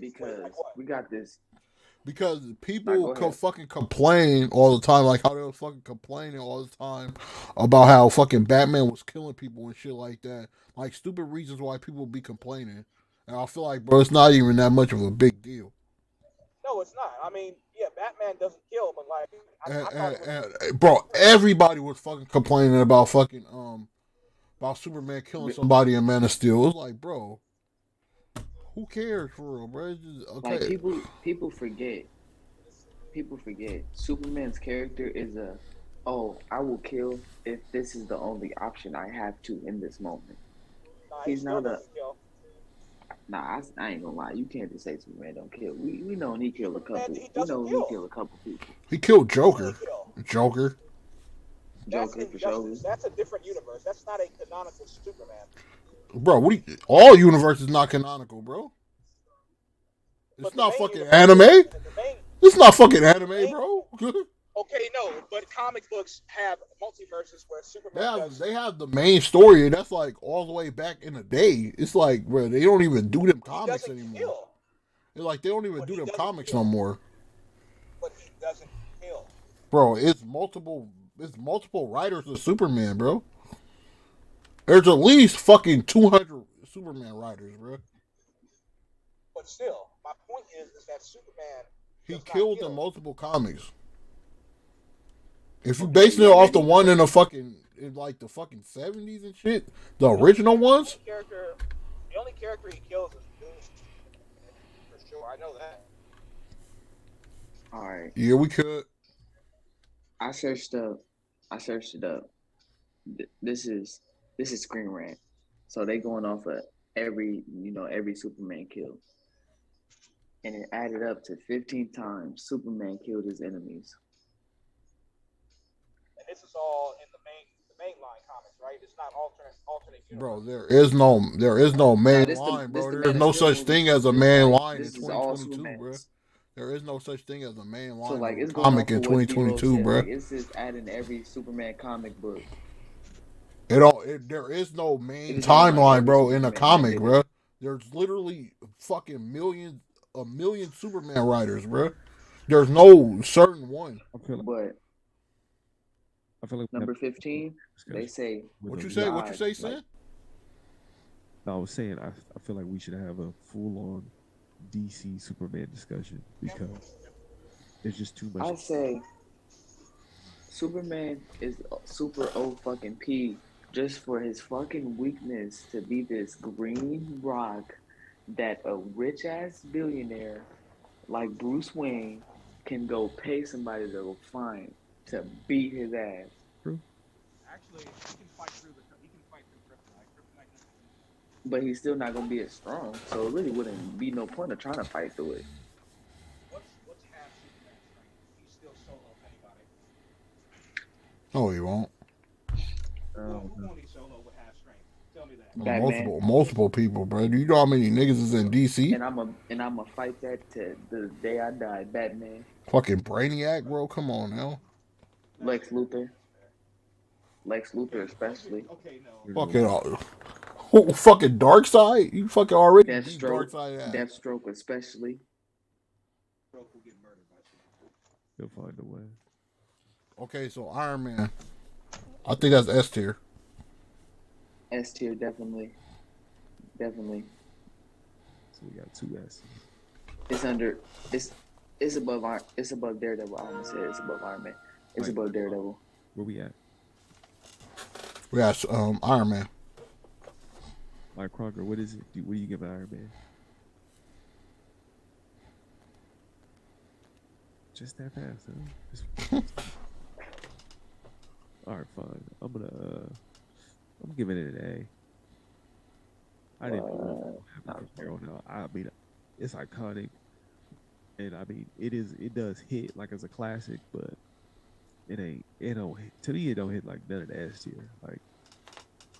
Because Like what? we got this. Because Go people ahead. fucking complain all the time, like how they was fucking complaining all the time about how fucking Batman was killing people and shit like that. Like stupid reasons why people be complaining. And I feel like, bro, it's not even that much of a big deal. No, it's not. I mean, yeah, Batman doesn't kill, but like, I thought it was, Bro, everybody was fucking complaining about fucking about Superman killing somebody in Man of Steel. It was like, bro, Who cares for real, bro? Just, okay. Like people forget. People forget. Superman's character is I will kill if this is the only option I have to in this moment. Nah, he He's still not a. doesn't kill. Nah, I ain't gonna lie. You can't just say Superman don't kill. We know he killed a Superman, couple. he We doesn't know he kill. killed a couple people. He killed Who did he Joker. kill? Joker. That's Joker for sure. Injustice. That's a different universe. That's not a canonical Superman. Bro, all universe is not canonical, bro. It's But not the main fucking universe anime. is. It's not fucking anime, bro. Okay, no, but comic books have multiverses where Superman They have the main story, and that's like all the way back in the day. It's like, bro, they don't even do them comics anymore. Kill. It's like they don't even do them comics kill. no more. But he doesn't kill. Bro, it's multiple writers of Superman, bro. There's at least fucking 200 Superman writers, bro. But still, my point is that Superman. He killed in multiple comics. If you basing it off the one in the fucking like the fucking 70s and shit, the original ones. The only character he kills is Doom. For sure, I know that. All right. Yeah, we could. I searched it up. This is Screen Rant. So they going off of every Superman kill. And it added up to 15 times Superman killed his enemies. And this is all in the mainline comics, right? It's not alternate universe. Bro, there is no main line, bro. There's no such thing as a main line in 2022, bro. There is no such thing as a main line. So like it's comic in 2022, bro. Like, it's just adding every Superman comic book. There is no main timeline, bro, in a comic, bro. There's literally fucking a million Superman writers, bro. There's no certain one. But I feel like number 15, they say. What you say? What you say, Sam? I was saying I feel like we should have a full-on DC Superman discussion because there's just too much. I say Superman is super O fucking P just for his fucking weakness to be this green rock that a rich ass billionaire like Bruce Wayne can go pay somebody to go find to beat his ass. True. Actually, he can fight through kryptonite. But he's still not gonna be as strong, so it really wouldn't be no point of trying to fight through it. What's half Superman's strength? He's still solo anybody. No, he won't. Who won't he solo with half strength? Tell me that. Multiple people, bro. Do you know how many niggas is in DC? And I'm a fight that to the day I die. Batman. Fucking Brainiac, bro. Come on now. Lex Luthor especially. Okay, no. Fucking Darkseid? You fucking already Deathstroke especially. Will get murdered by He'll find a way. Okay, so Iron Man. I think that's S tier. S tier, definitely. So we got 2 S's. It's above Daredevil. I almost said it's above Iron Man. It's above Daredevil. Where we at? We got Iron Man. All right, Crocker, what is it? What do you give Iron Man? Just that fast, huh? All right, fine. I'm giving it an A. I didn't know from here on out. I mean, it's iconic, and I mean, it does hit like as a classic, but it don't hit, to me, it don't hit like none of the S tier. Like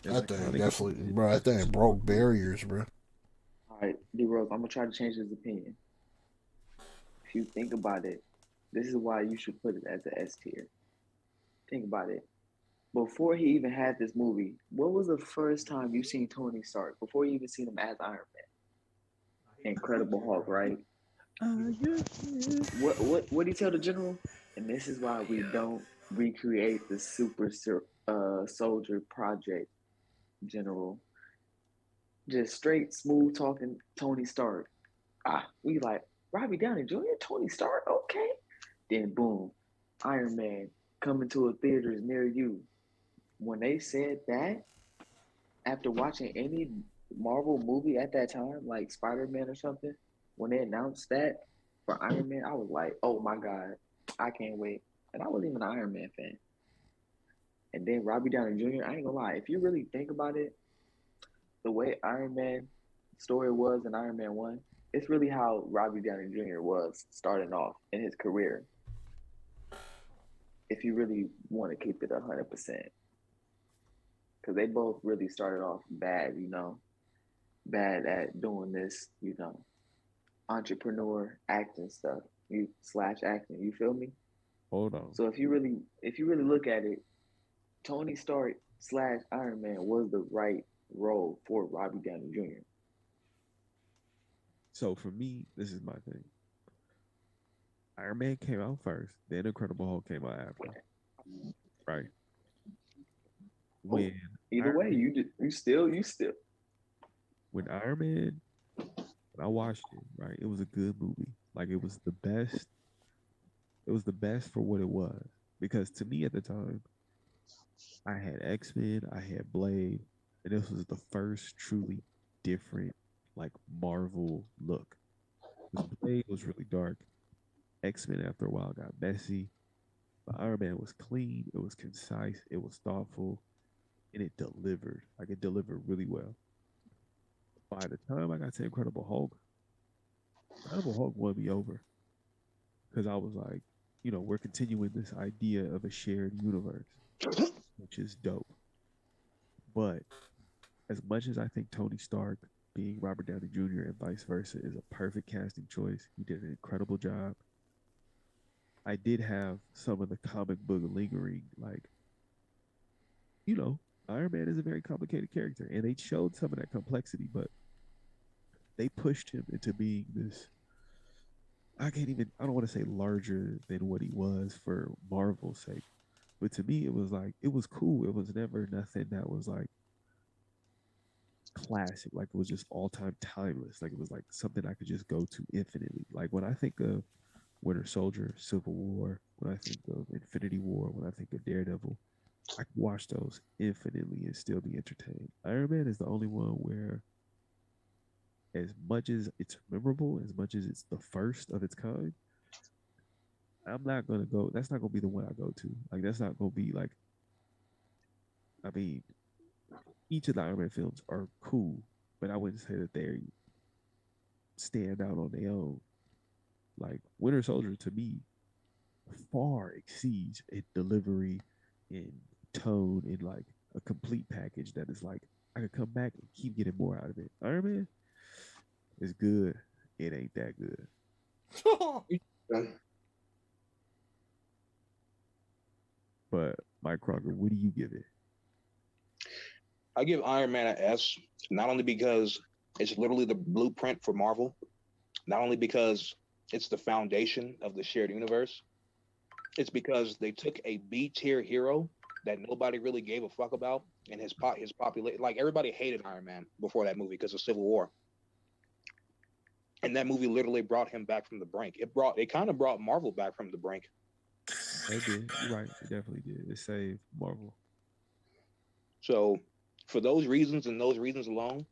that thing definitely, bro. That thing broke barriers, bro. All right, D-Rose, I'm gonna try to change his opinion. If you think about it, this is why you should put it as an S tier. Think about it. Before he even had this movie, what was the first time you seen Tony Stark? Before you even seen him as Iron Man? Incredible Hulk, right? What did he tell the general? And this is why we don't recreate the Super Soldier Project, General. Just straight, smooth talking Tony Stark. We like, Robbie Downey Jr., Tony Stark, okay. Then boom, Iron Man coming to a theaters near you. When they said that, after watching any Marvel movie at that time, like Spider-Man or something, when they announced that for Iron Man, I was like, oh my God, I can't wait. And I wasn't even an Iron Man fan. And then Robbie Downey Jr., I ain't gonna lie, if you really think about it, the way Iron Man story was in Iron Man 1, it's really how Robbie Downey Jr. was starting off in his career. If you really want to keep it 100%. Because they both really started off bad, bad at doing this, entrepreneur acting stuff. Slash acting, you feel me? Hold on. So if you really look at it, Tony Stark slash Iron Man was the right role for Robbie Downey Jr. So for me, this is my thing. Iron Man came out first, then Incredible Hulk came out after. Right. When either way, you still. When Iron Man, when I watched it, right, it was a good movie. Like it was the best. It was the best for what it was. Because to me at the time, I had X-Men, I had Blade, and this was the first truly different, like Marvel look. Because Blade was really dark. X-Men after a while got messy. But Iron Man was clean, it was concise, it was thoughtful, and it delivered. Like it delivered really well. By the time I got to Incredible Hulk won me over. Because I was like, we're continuing this idea of a shared universe, which is dope. But as much as I think Tony Stark being Robert Downey Jr. and vice versa is a perfect casting choice, he did an incredible job. I did have some of the comic book lingering, like, Iron Man is a very complicated character, and they showed some of that complexity, but they pushed him into being this. I don't want to say larger than what he was for Marvel's sake, but to me, it was like, it was cool. It was never nothing that was like classic, like it was just all time timeless. Like it was like something I could just go to infinitely. Like when I think of Winter Soldier, Civil War, when I think of Infinity War, when I think of Daredevil, I can watch those infinitely and still be entertained. Iron Man is the only one where, as much as it's memorable, as much as it's the first of its kind, I'm not gonna go. That's not gonna be the one I go to. Like that's not gonna be like. I mean, each of the Iron Man films are cool, but I wouldn't say that they stand out on their own. Like Winter Soldier to me far exceeds in delivery, in tone, in like a complete package that is like I could come back and keep getting more out of it. Iron Man is good. It ain't that good. But Mike Crocker, what do you give it? I give Iron Man an S, not only because it's literally the blueprint for Marvel, not only because it's the foundation of the shared universe, it's because they took a B-tier hero that nobody really gave a fuck about, and his population, like everybody hated Iron Man before that movie because of Civil War. And that movie literally brought him back from the brink. It kind of brought Marvel back from the brink. It did. You're right. It definitely did. It saved Marvel. So for those reasons and those reasons alone,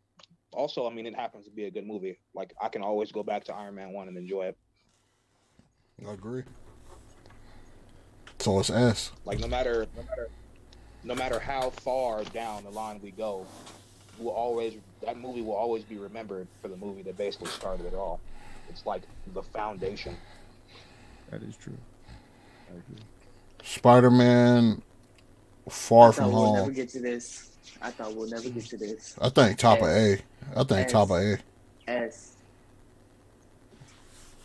also, I mean, it happens to be a good movie. Like I can always go back to Iron Man 1 and enjoy it. I agree. So it's S. Like no matter how far down the line we go, that movie will always be remembered for the movie that basically started it all. It's like the foundation. That is true. I agree. Spider-Man Far From Home. We'll never get to this. I thought we'll never get to this. I think top of A. I think top of A. S.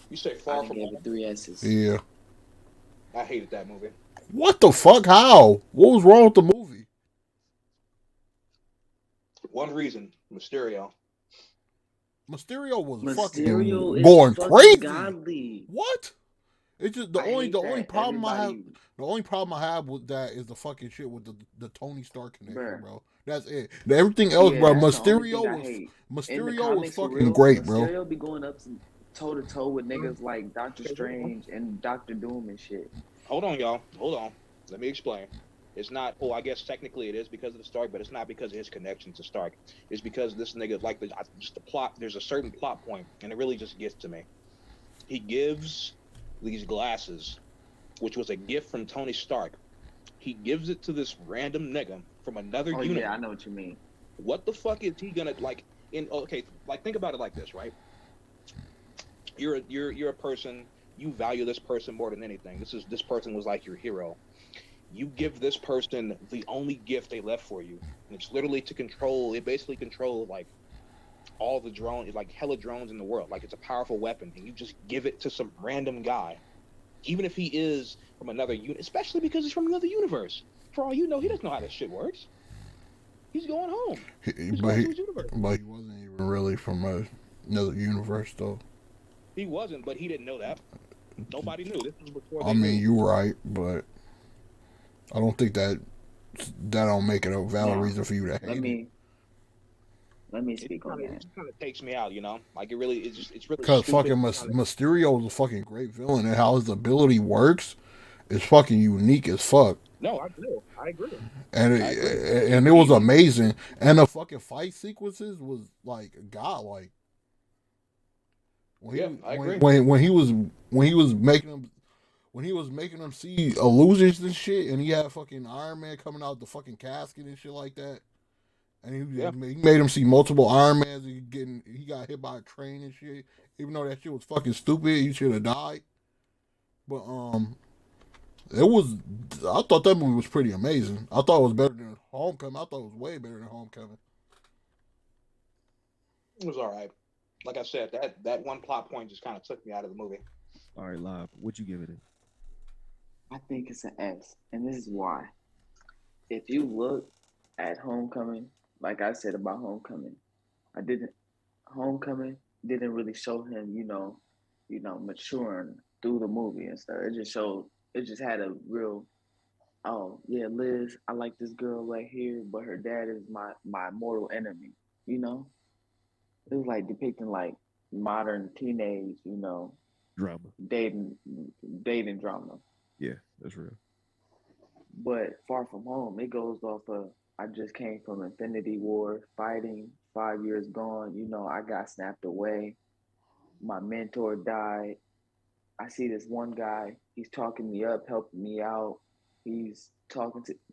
You say Far From Home? 3 S's. Yeah. I hated that movie. What the fuck? How? What was wrong with the movie? One reason, Mysterio. Mysterio was fucking is going fucking crazy. Godly. What? It's just the only problem I have. The only problem I have with that is the fucking shit with the Tony Stark connection, bro. That's it. Everything else, bro. Mysterio was fucking real, great, bro. Mysterio be going up toe to toe with niggas like Doctor Strange and Doctor Doom and shit. Hold on, y'all. Hold on. Let me explain. It's not. Oh, I guess technically it is because of the Stark, but it's not because of his connection to Stark. It's because this nigga like just the plot. There's a certain plot point, and it really just gets to me. He gives these glasses, which was a gift from Tony Stark. He gives it to this random nigga from another universe. Yeah, I know what you mean. What the fuck is he gonna like? Like think about it like this, right? You're a person. You value this person more than anything. This person was like your hero. You give this person the only gift they left for you, and it's literally to control. It basically controls like all the drones, like hella drones in the world. Like it's a powerful weapon, and you just give it to some random guy, even if he is from another especially because he's from another universe. For all you know, he doesn't know how this shit works. He's going home. But he wasn't even really from another universe, though. He wasn't, but he didn't know that. Nobody knew. This was before. I mean, you're right, but I don't think that don't make it a valid reason for you to hate it. Let me speak on that. It kind of takes me out, you know. Like it's really. Because fucking Mysterio is a fucking great villain, and how his ability works is fucking unique as fuck. No, I agree. And it was amazing, and the fucking fight sequences was like godlike. I agree. When he was making them see illusions and shit, and he had fucking Iron Man coming out the fucking casket and shit like that. And he made him see multiple Iron Mans. He got hit by a train and shit. Even though that shit was fucking stupid, he should have died. But I thought that movie was pretty amazing. I thought it was better than Homecoming. I thought it was way better than Homecoming. It was all right. Like I said, that one plot point just kind of took me out of the movie. All right, Live, what'd you give it? I think it's an S, and this is why. If you look at Homecoming, like I said about Homecoming, Homecoming didn't really show him, maturing through the movie and stuff. It just had a real, oh yeah, Liz, I like this girl right here, but her dad is my mortal enemy. It was like depicting like modern teenage, drama, dating drama. Yeah, that's real. But Far From Home, it goes off of, I just came from Infinity War, fighting, 5 years gone. I got snapped away. My mentor died. I see this one guy, he's talking me up, helping me out. He's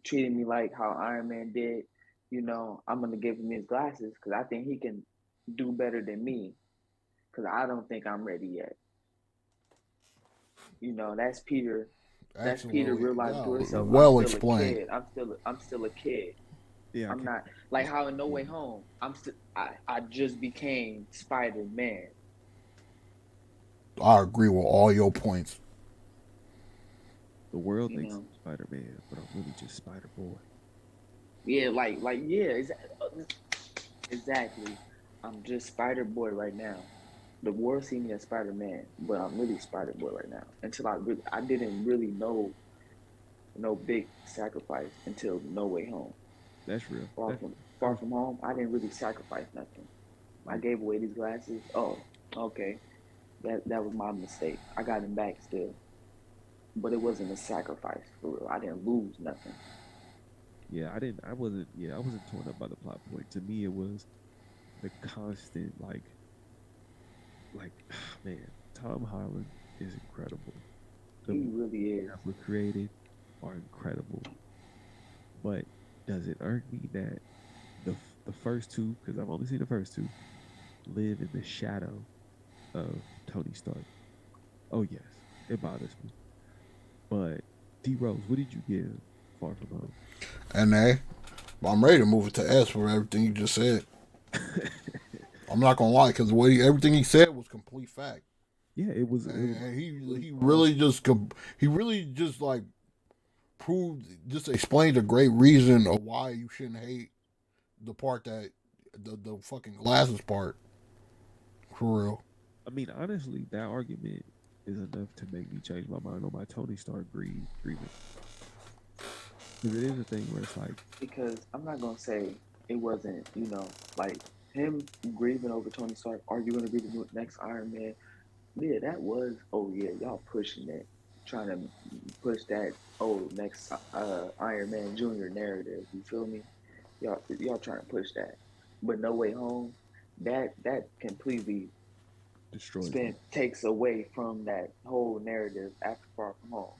treating me like how Iron Man did. I'm going to give him his glasses because I think he can do better than me because I don't think I'm ready yet. That's Peter. That's Peter real life to himself. Well explained. I'm still a kid. Yeah, I'm not like how in No Way Home. I just became Spider-Man. I agree with all your points. The world thinks I'm Spider-Man, but I'm really just Spider-Boy. Yeah, exactly. I'm just Spider-Boy right now. The world see me as Spider-Man, but I'm really Spider-Boy right now. Until I didn't really know no big sacrifice until No Way Home. That's real. Far from Home, I didn't really sacrifice nothing. I gave away these glasses. Oh, okay. That was my mistake. I got them back still. But it wasn't a sacrifice for real. I didn't lose nothing. Yeah, I wasn't torn up by the plot point. To me it was the constant like man, Tom Holland is incredible. He really is. That were created are incredible. But does it irk me that the first two, because I've only seen the first two, live in the shadow of Tony Stark? Oh yes, it bothers me. But D Rose, what did you give Far From Home? And I'm ready to move it to S for everything you just said. I'm not gonna lie, because everything he said was complete fact. Yeah, it was. He really just like explained a great reason of why you shouldn't hate the part that the fucking glasses part. For real. I mean, honestly, that argument is enough to make me change my mind on my Tony Stark grievance. Because it is a thing where it's like, because I'm not gonna say it wasn't, like him grieving over Tony Stark. Are you gonna be the next Iron Man? Yeah, that was. Oh yeah, y'all pushing it, trying to push that next Iron Man Junior narrative. You feel me? Y'all trying to push that, but No Way Home, that completely destroys them. takes away from that whole narrative after Far From Home.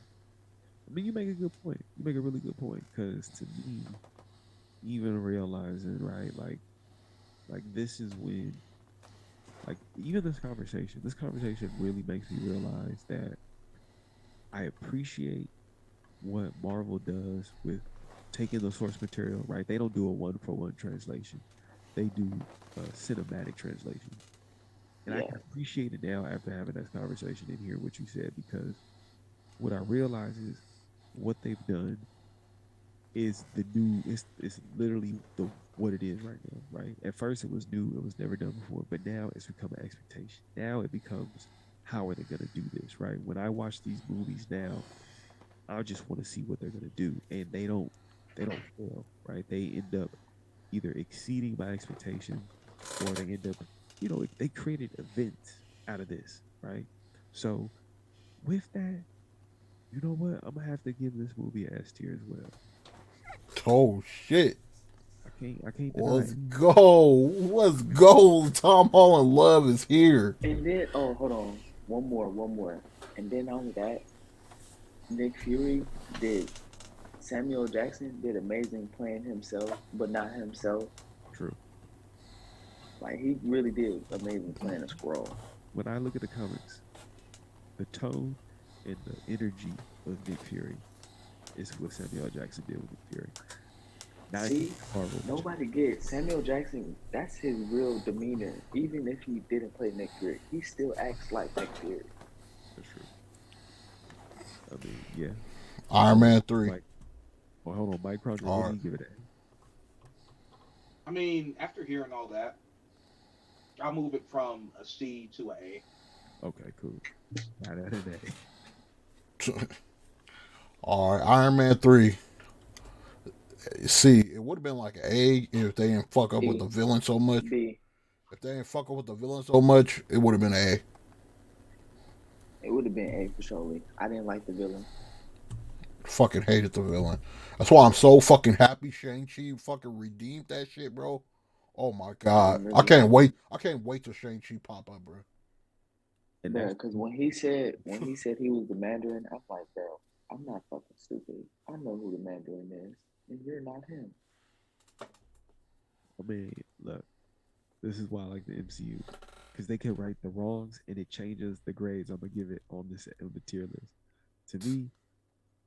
I mean, you make a good point. You make a really good point because to me, even realizing right, like this is when, like even this conversation really makes me realize that I appreciate what Marvel does with taking the source material. Right, they don't do a one-for-one translation; they do a cinematic translation. And I can appreciate it now after having that conversation and hear what you said because what I realize is what they've done is the new it's literally the what it is right now, right? At first it was new, it was never done before, but now it's become an expectation. Now it becomes how are they gonna do this, right? When I watch these movies now, I just want to see what they're gonna do. And they don't fail, right? They end up either exceeding my expectations or they end up, they created events out of this, right? So with that, you know what? I'm gonna have to give this movie an S tier as well. Oh shit! I can't deny Let's it. go! Let's go! Tom Holland love is here. And then hold on, one more, and then not only that, Nick Fury did. Samuel Jackson did amazing playing himself, but not himself. True. Like he really did amazing playing a scroll. When I look at the comics, the tone and the energy of Nick Fury is what Samuel Jackson did with Nick Fury. See, nobody gets Samuel Jackson. That's his real demeanor. Even if he didn't play Nick Fury, he still acts like Nick Fury. That's true. I mean, yeah. Iron Man 3. Well, hold on, Mike Crocker, what do you give it at? I mean, after hearing all that, I'll move it from a C to an A. Okay, cool. Not at an A. All right, Iron Man 3. See, it would have been like an A if they didn't fuck up with the villain so much. B. If they didn't fuck up with the villain so much, it would have been an A. It would have been A for surely. I didn't like the villain. Fucking hated the villain. That's why I'm so fucking happy Shang-Chi fucking redeemed that shit, bro. Oh my god. Really I can't wait. I can't wait till Shang-Chi pop up, bro. Yeah, because when he said he was the Mandarin, I'm like, bro, I'm not fucking stupid. I know who the Mandarin is, and you're not him. I mean, look, this is why I like the MCU because they can right the wrongs and it changes the grades I'm gonna give it on the tier list. To me,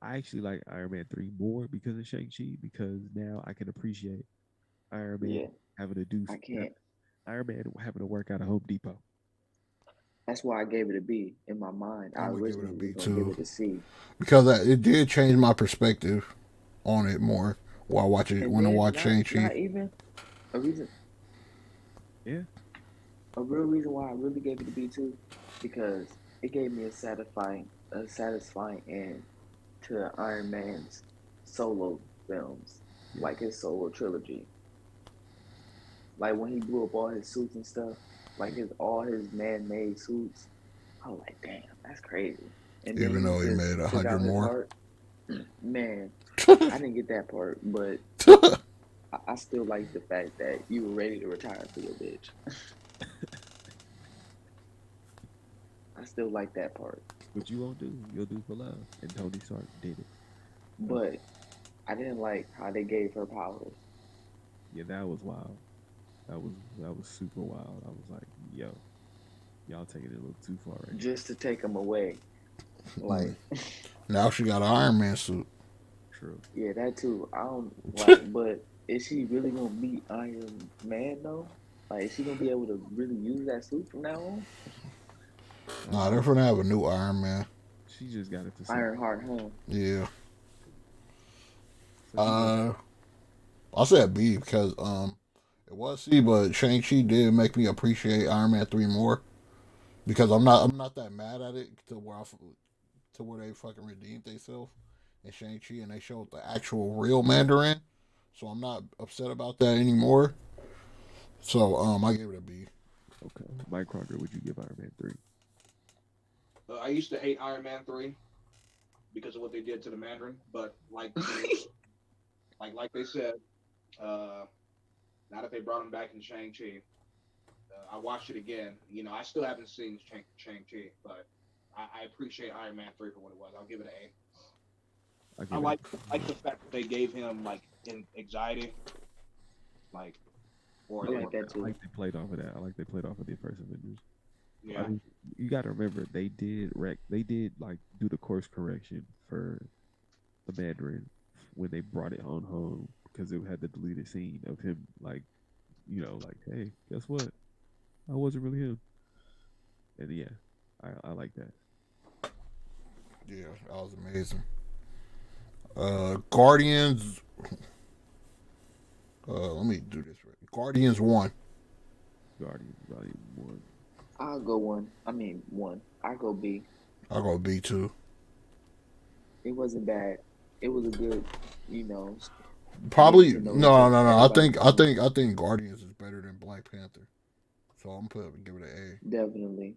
I actually like Iron Man 3 more because of Shang-Chi because now I can appreciate Iron Man having to do. I can't. Iron Man having to work out of Home Depot. That's why I gave it a B. In my mind, I originally was going to give it a C. Because it did change my perspective on it more while watching when I watch Shang-Chi. Not even a reason. Yeah. A real reason why I really gave it a B too, because it gave me a satisfying end to Iron Man's solo films, like his solo trilogy. Like when he blew up all his suits and stuff, like all his man-made suits. I was like, damn, that's crazy. And even though he made 100 more. Heart, man, I didn't get that part, but I still like the fact that you were ready to retire for your bitch. I still like that part. What you won't do, you'll do for love. And Tony Stark did it. But I didn't like how they gave her powers. Yeah, that was wild. That was super wild. I was like, yo, y'all taking it a little too far right just to take them away. Like now she got an Iron Man suit. True. Yeah, that too. I don't like, but is she really gonna beat Iron Man though? Like, is she gonna be able to really use that suit from now on? Nah, they're gonna have a new Iron Man. She just got it to Ironheart, huh? Yeah. I said B because it was C, but Shang-Chi did make me appreciate Iron Man 3 more because I'm not that mad at it to where they fucking redeemed themselves in Shang-Chi and they showed the actual real Mandarin, so I'm not upset about that anymore. So I gave it a B. Okay, Mike Crocker, would you give Iron Man 3? I used to hate Iron Man 3 because of what they did to the Mandarin. But like they said, now that they brought him back in Shang-Chi, I watched it again. You know, I still haven't seen Shang-Chi, but I appreciate Iron Man 3 for what it was. I'll give it an A. I like the fact that they gave him like anxiety, like, or I like that too. I like they played off of that. I like they played off of the first Avengers. Yeah, I mean, you got to remember they did like do the course correction for the Mandarin when they brought it on home because it had the deleted scene of him like, you know, like, hey, guess what? I wasn't really him. And yeah, I like that. Yeah, that was amazing. Guardians. Let me do this right. Guardians 1. Guardians Volume 1. I'll go 1. I mean 1. I go B. I'll go B too. It wasn't bad. It was a good, you know. Probably no. I think Guardians is better than Black Panther. So I'm give it an A. Definitely.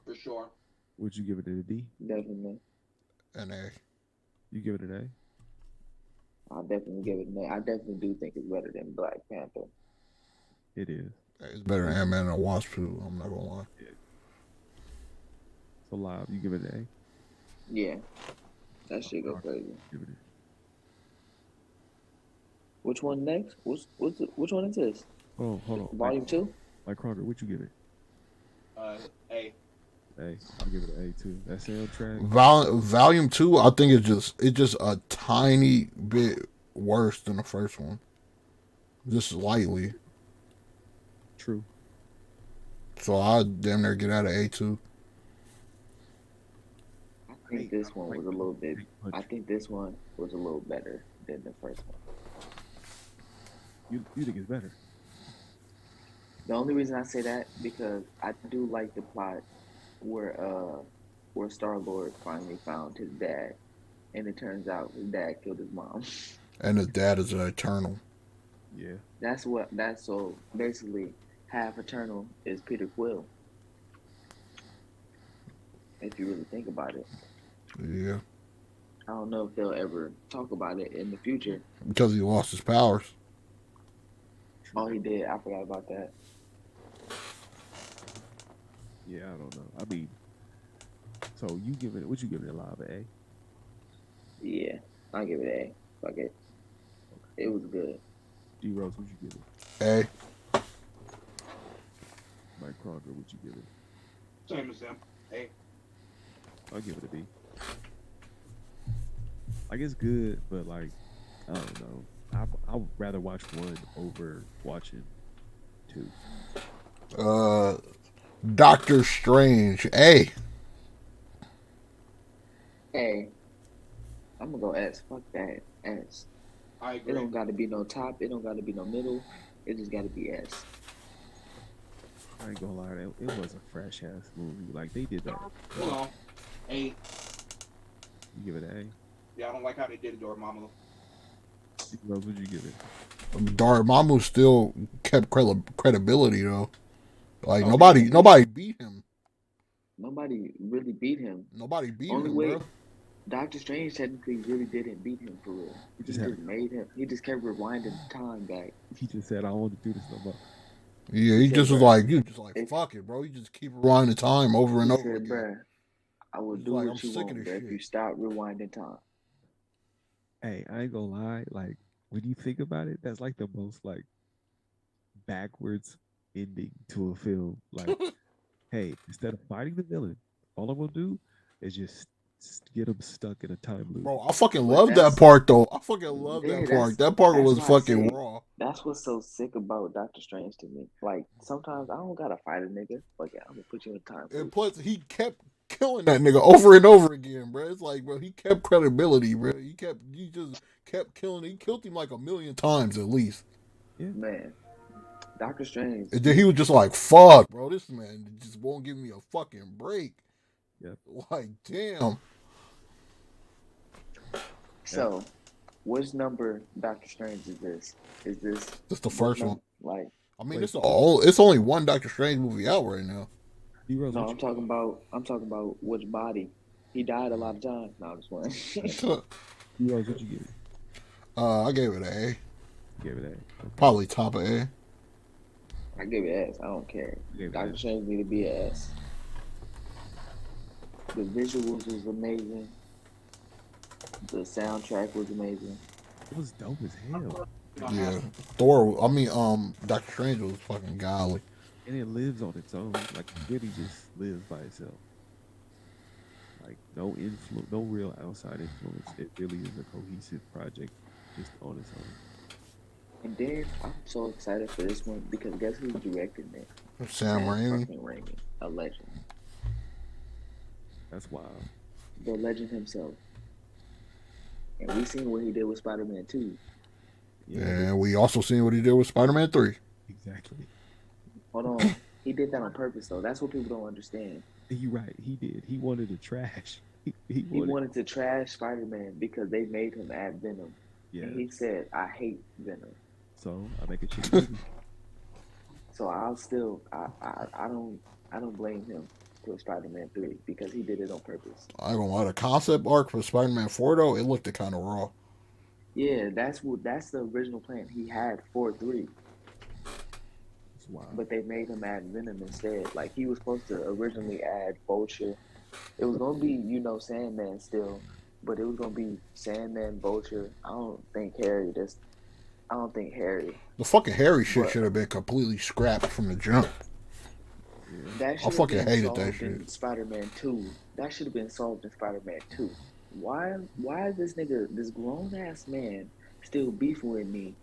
for sure. Would you give it a D? Definitely. An A. You give it an A? I'll definitely give it an A. I definitely do think it's better than Black Panther. It is. It's better than Ant-Man and Wasp too. I'm not gonna lie. Yeah. So live, you give it an A? Yeah. That shit go crazy. Give it Which one next? Which one is this? Oh, hold on. Volume 2? Like Kroger, what you give it? A. I'll give it an A too. That soundtrack. Volume 2, I think it's just a tiny bit worse than the first one. Just slightly. True. So I damn near get out of A too. I think this one was a little bit. I think this one was a little better than the first one. You think it's better? The only reason I say that because I do like the plot where Star-Lord finally found his dad, and it turns out his dad killed his mom. And his dad is an Eternal. Yeah. That's so basically half Eternal is Peter Quill. If you really think about it. Yeah. I don't know if they'll ever talk about it in the future. Because he lost his powers. Oh, he did. I forgot about that. Yeah, I don't know. I mean, so what you give it live, A? Yeah, I give it A. Fuck it. It was good. D Rose, what you give it? A. Mike Kroger, what you give it? Same as him. A. I'll give it a B. Like it's good, but like I don't know. I would rather watch one over watching two. Doctor Strange. A. A. I'm gonna go S. Fuck that. S. I agree. It don't gotta be no top. It don't gotta be no middle. It just gotta be S. I ain't gonna lie, it was a fresh ass movie. Like they did that. Hold on. A. You give it an A? Yeah, I don't like how they did Dormammu. What would you give it? Dormammu still kept credibility though. Like nobody beat him. Nobody really beat him. Nobody beat Only him, way, bro. Doctor Strange technically really didn't beat him for real. He just made him. He just kept rewinding time back. He just said, "I don't want to do this no more." Yeah, he just was like, fuck it, bro. You just keep rewinding time over and over again. Bro, I will do what you want, bro, if you stop rewinding time. Hey, I ain't gonna lie. Like when you think about it, that's like the most like backwards ending to a film. Like, hey, instead of fighting the villain, all I'm gonna do is just get him stuck in a time loop. Bro, I fucking love that part though. I fucking love that part. That part was fucking raw. That's what's so sick about Doctor Strange to me. Like sometimes I don't gotta fight a nigga. Fuck it, I'm gonna put you in time loop. And plus, he kept killing that nigga over and over again, bro. It's like, bro, he kept credibility, bro. He just kept killing. He killed him like 1,000,000 times at least. Yeah, man. Doctor Strange. And then he was just like, fuck, bro, this man just won't give me a fucking break. Yeah. Like, damn. So, which number Doctor Strange is this? Is this That's the first one. Like, I mean, it's only one Doctor Strange movie out right now. No, I'm talking about which body. He died a lot of times. No, I'm just playing. Rose, what you give it? I gave it an A. You gave it an A. Okay. Probably top of A. I give it S. I don't care. Doctor Strange need to be an S. The visuals was amazing. The soundtrack was amazing. It was dope as hell. Yeah. Doctor Strange was fucking godly. And it lives on its own. Like, it really just lives by itself. Like, no influence, no real outside influence. It really is a cohesive project just on its own. And then I'm so excited for this one because guess who's directing it? Sam Raimi. Raimi, a legend. That's wild. The legend himself. And we seen what he did with Spider-Man 2. Yeah, and we also seen what he did with Spider-Man 3. Exactly. Hold on. He did that on purpose, though. That's what people don't understand. You're right. He did. He wanted to trash. He wanted to trash Spider-Man because they made him add Venom. Yeah. And he said, I hate Venom. So I make a shit. So I'll still I don't blame him for Spider-Man 3 because he did it on purpose. I ain't gonna lie, the concept arc for Spider-Man 4 though, it looked kind of raw. Yeah, that's the original plan he had for 3. Wow. But they made him add Venom instead. Like he was supposed to originally add Vulture. It was gonna be, Sandman still, but it was gonna be Sandman, Vulture. I don't think Harry. The fucking Harry shit should have been completely scrapped from the jump. That I fucking hated that shit. In Spider-Man 2. That should have been solved in Spider-Man 2. Why is this nigga, this grown ass man, still beefing with me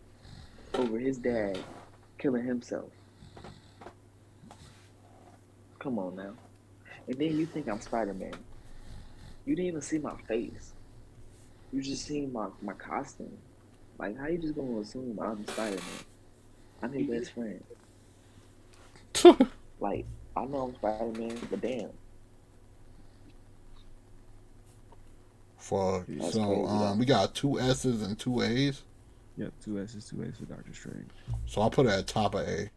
over his dad killing himself? Come on now. And then you think I'm Spider-Man. You didn't even see my face. You just seen my costume. Like, how you just gonna assume I'm Spider-Man? I'm your best friend. Like, I know I'm Spider-Man, but damn. Fuck. So, we got 2 S's and 2 A's. Yep, 2 S's, 2 A's for Doctor Strange. So I'll put it at top of A.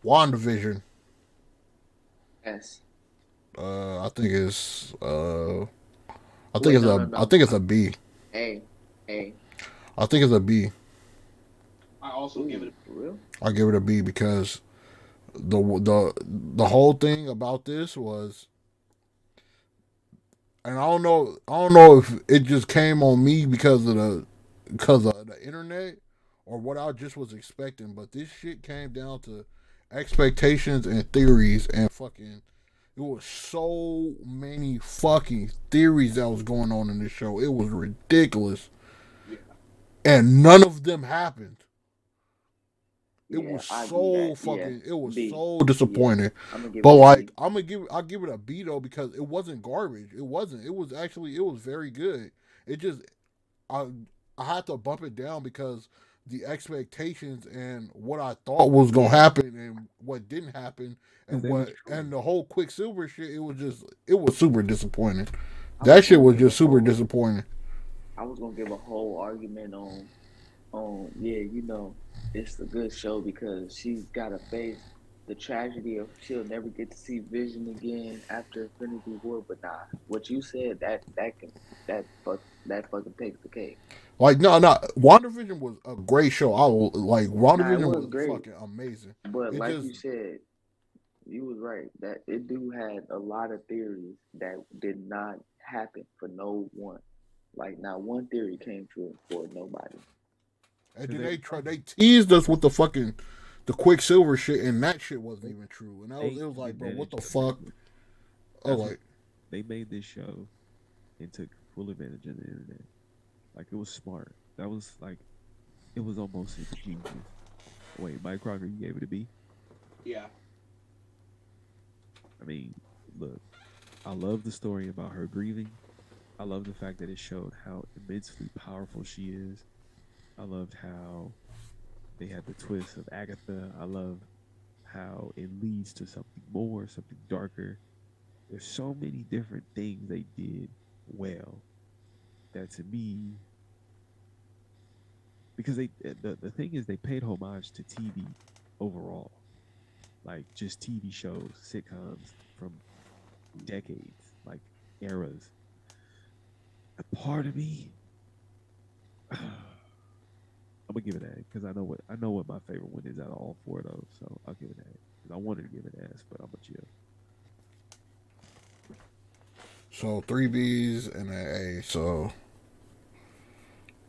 WandaVision. S. I think it's I think it's a B. A. I think it's a B. I also give it a real. I give it a B because the whole thing about this was, and I don't know if it just came on me because of the internet or what I just was expecting, but this shit came down to expectations and theories and fucking. It was so many fucking theories that was going on in this show. It was ridiculous. Yeah. And none of them happened. It was so fucking. Yeah. It was B. So disappointing. Yeah. But like, I'll give it a B though because it wasn't garbage. It wasn't. It was very good. It just, I had to bump it down because the expectations and what I thought was gonna happen and what didn't happen and the whole Quicksilver shit. It was super disappointing. That shit was just super disappointing. I was gonna give a whole argument on it's a good show because she's got to face the tragedy of she'll never get to see Vision again after Infinity War. But nah, what you said that fucking takes the cake. Like no, WandaVision was a great show. WandaVision was great. Fucking amazing. But you said, you was right that it had a lot of theories that did not happen for no one. Like not one theory came true for nobody. And then they teased us with the Quicksilver shit, and that shit wasn't even true. And it was like, bro, what the fuck? They made this show and took full advantage of the internet. Like it was smart. That was like, it was almost genius. Wait, Mike Crocker, you gave it a B? Yeah. I mean, look, I love the story about her grieving. I love the fact that it showed how immensely powerful she is. I loved how they had the twist of Agatha. I love how it leads to something more, something darker. There's so many different things they did well that to me, because the thing is they paid homage to TV overall. like just TV shows, sitcoms from decades, like eras. A part of me, I'm gonna give it an A because I know what my favorite one is out of all four of those. So I'll give it an A because I wanted to give it an S, but I'm gonna chill. So 3 B's and an A. So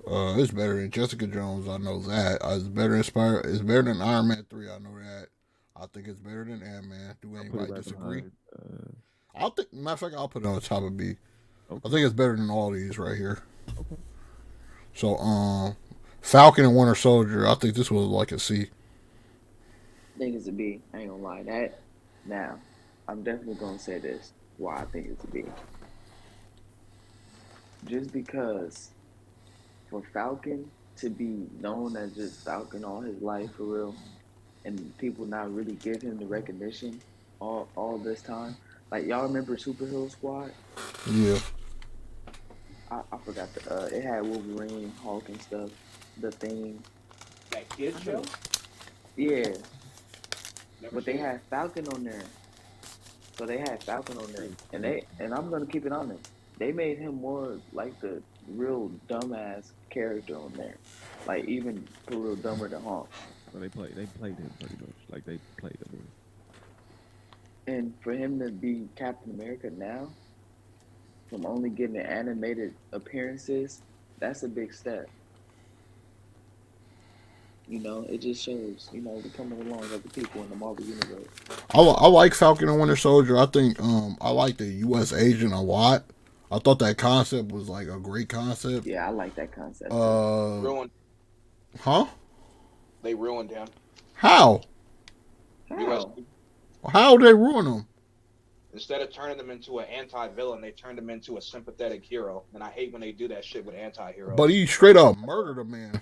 it's better than Jessica Jones. I know that. It's better than Iron Man 3. I know that. I think it's better than Ant-Man. Do anybody disagree? I'll think. Matter of fact, I'll put it on the top of B. Okay. I think it's better than all these right here. Okay. So Falcon and Winter Soldier. I think this was like a C. I think it's a B. I ain't gonna lie. That now, I'm definitely gonna say this. Why I think it's a B. Just because for Falcon to be known as just Falcon all his life for real, and people not really give him the recognition all this time. Like y'all remember Superhero Squad? Yeah. I forgot it had Wolverine, Hulk and stuff. The Thing. That kid show? Yeah. But they had Falcon on there. So they had Falcon on there. And I'm gonna keep it honest. They made him more like the real dumbass character on there. Like even for real dumber than Hulk. So they played him pretty much. Like they played him. And for him to be Captain America now, from only getting animated appearances, that's a big step. You know, it just shows, the coming along of the people in the Marvel Universe. I like Falcon and Winter Soldier. I think I like the U.S. agent a lot. I thought that concept was like a great concept. Yeah, I like that concept. Ruined. Huh? They ruined him. How? How did they ruin him? Instead of turning them into an anti-villain, they turned him into a sympathetic hero. And I hate when they do that shit with anti-heroes. But he straight up murdered a man.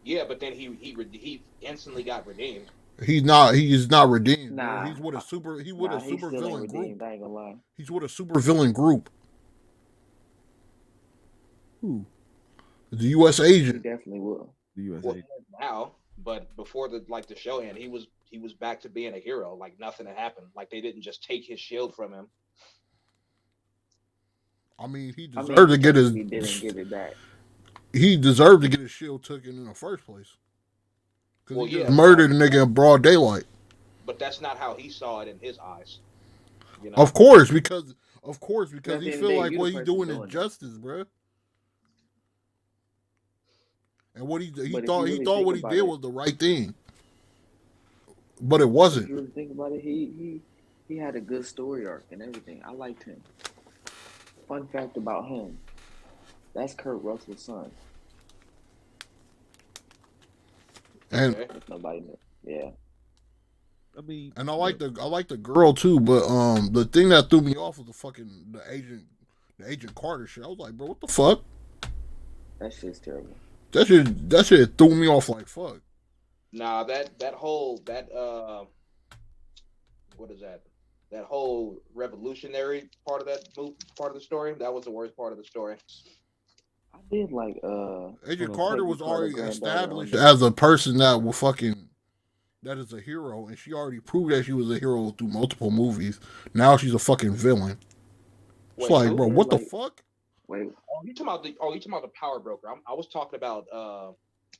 Yeah, but then he instantly got redeemed. He is not redeemed. Nah, he's with a super villain group. I ain't gonna lie. He's with a super villain group. Who? The U.S. agent. He definitely will. The U.S. agent. Now, but before the show end, he was back to being a hero. Like nothing had happened. Like they didn't just take his shield from him. I mean, he deserved to get his. He didn't give it back. He deserved to get his shield taken in the first place. Because he murdered a nigga in broad daylight. But that's not how he saw it in his eyes. You know? Of course, because he feel like what he's doing is justice, bro. And what he thought what he did was the right thing. But it wasn't. If you really think about it, he had a good story arc and everything. I liked him. Fun fact about him. That's Kurt Russell's son. And nobody knew. Yeah. I mean, and I like the girl too, but the thing that threw me off was the agent Carter shit. I was like, bro, what the fuck? That shit's terrible. That shit threw me off like fuck. Nah, that what is that? That whole revolutionary part of the story, that was the worst part of the story. I did like Agent Carter was already established as a person that is a hero, and she already proved that she was a hero through multiple movies. Now she's a fucking villain. It's like, bro, what the fuck? Wait. You talking about the power broker? I was talking about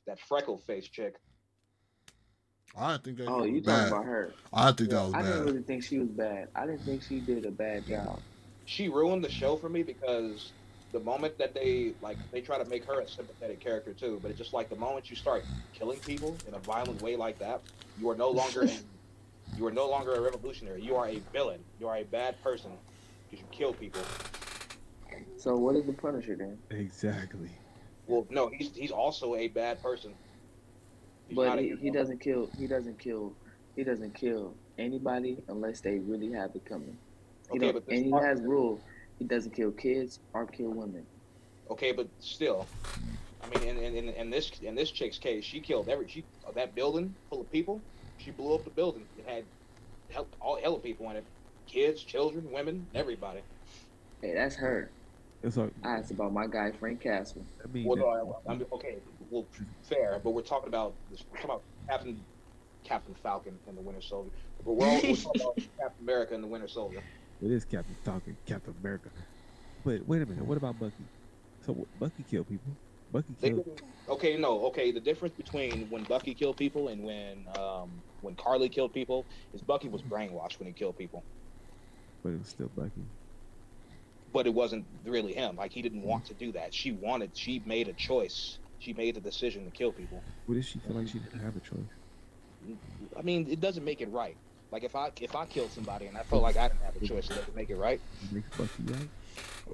that freckle face chick. I didn't think that. Oh, you talking about her? I think that was bad. I didn't really think she was bad. I didn't think she did a bad job. She ruined the show for me because the moment that they try to make her a sympathetic character too, but it's just like the moment you start killing people in a violent way like that, you are no longer a revolutionary. You are a villain. You are a bad person because you kill people. So what is the Punisher then? Exactly. Well, no, he's also a bad person. But he doesn't kill. He doesn't kill anybody unless they really have it coming. And he has rules. He doesn't kill kids or kill women. Okay, but still, I mean, in this chick's case, she killed that building full of people. She blew up the building. It had hell of people in it, kids, children, women, everybody. Hey, that's her. It's like, I asked about my guy Frank Castle. Okay, well, fair, but we're talking about Captain Captain Falcon and the Winter Soldier. But we're talking about Captain America and the Winter Soldier. It is Captain Falcon, Captain America. But wait a minute, what about Bucky? So Bucky killed people. Bucky killed. Okay. The difference between when Bucky killed people and when Carly killed people is Bucky was brainwashed when he killed people. But it was still Bucky. But it wasn't really him. Like, he didn't want to do that. She made a choice. She made the decision to kill people. What did she feel like she didn't have a choice? I mean, it doesn't make it right. Like, if I killed somebody and I felt like I didn't have a choice, it doesn't make it right. It makes Bucky right.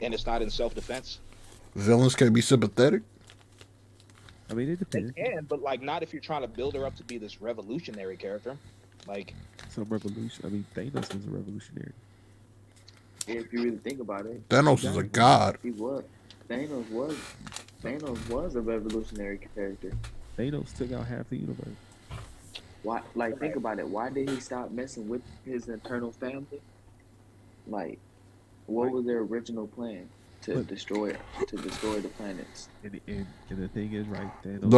And it's not in self-defense. Villains can be sympathetic. I mean, it depends. They can, but like not if you're trying to build her up to be this revolutionary character. Like, some revolution. I mean, Thanos was a revolutionary. If you really think about it, Thanos is a god. He was. Thanos was a revolutionary character. Thanos took out half the universe. Why? Like, think about it. Why did he stop messing with his internal family? Like, what was their original plan? To destroy the planets. And the thing is, right? Thanos.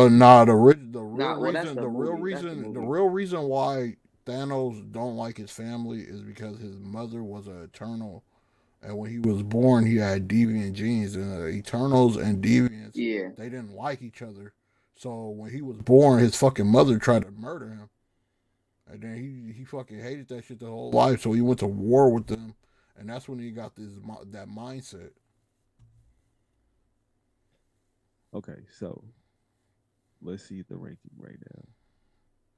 The real reason why Thanos don't like his family is because his mother was an Eternal, and when he was born, he had deviant genes, and the Eternals and deviants, they didn't like each other. So when he was born, his fucking mother tried to murder him, and then he fucking hated that shit the whole life. So he went to war with them, and that's when he got that mindset. Okay, so let's see the ranking right now.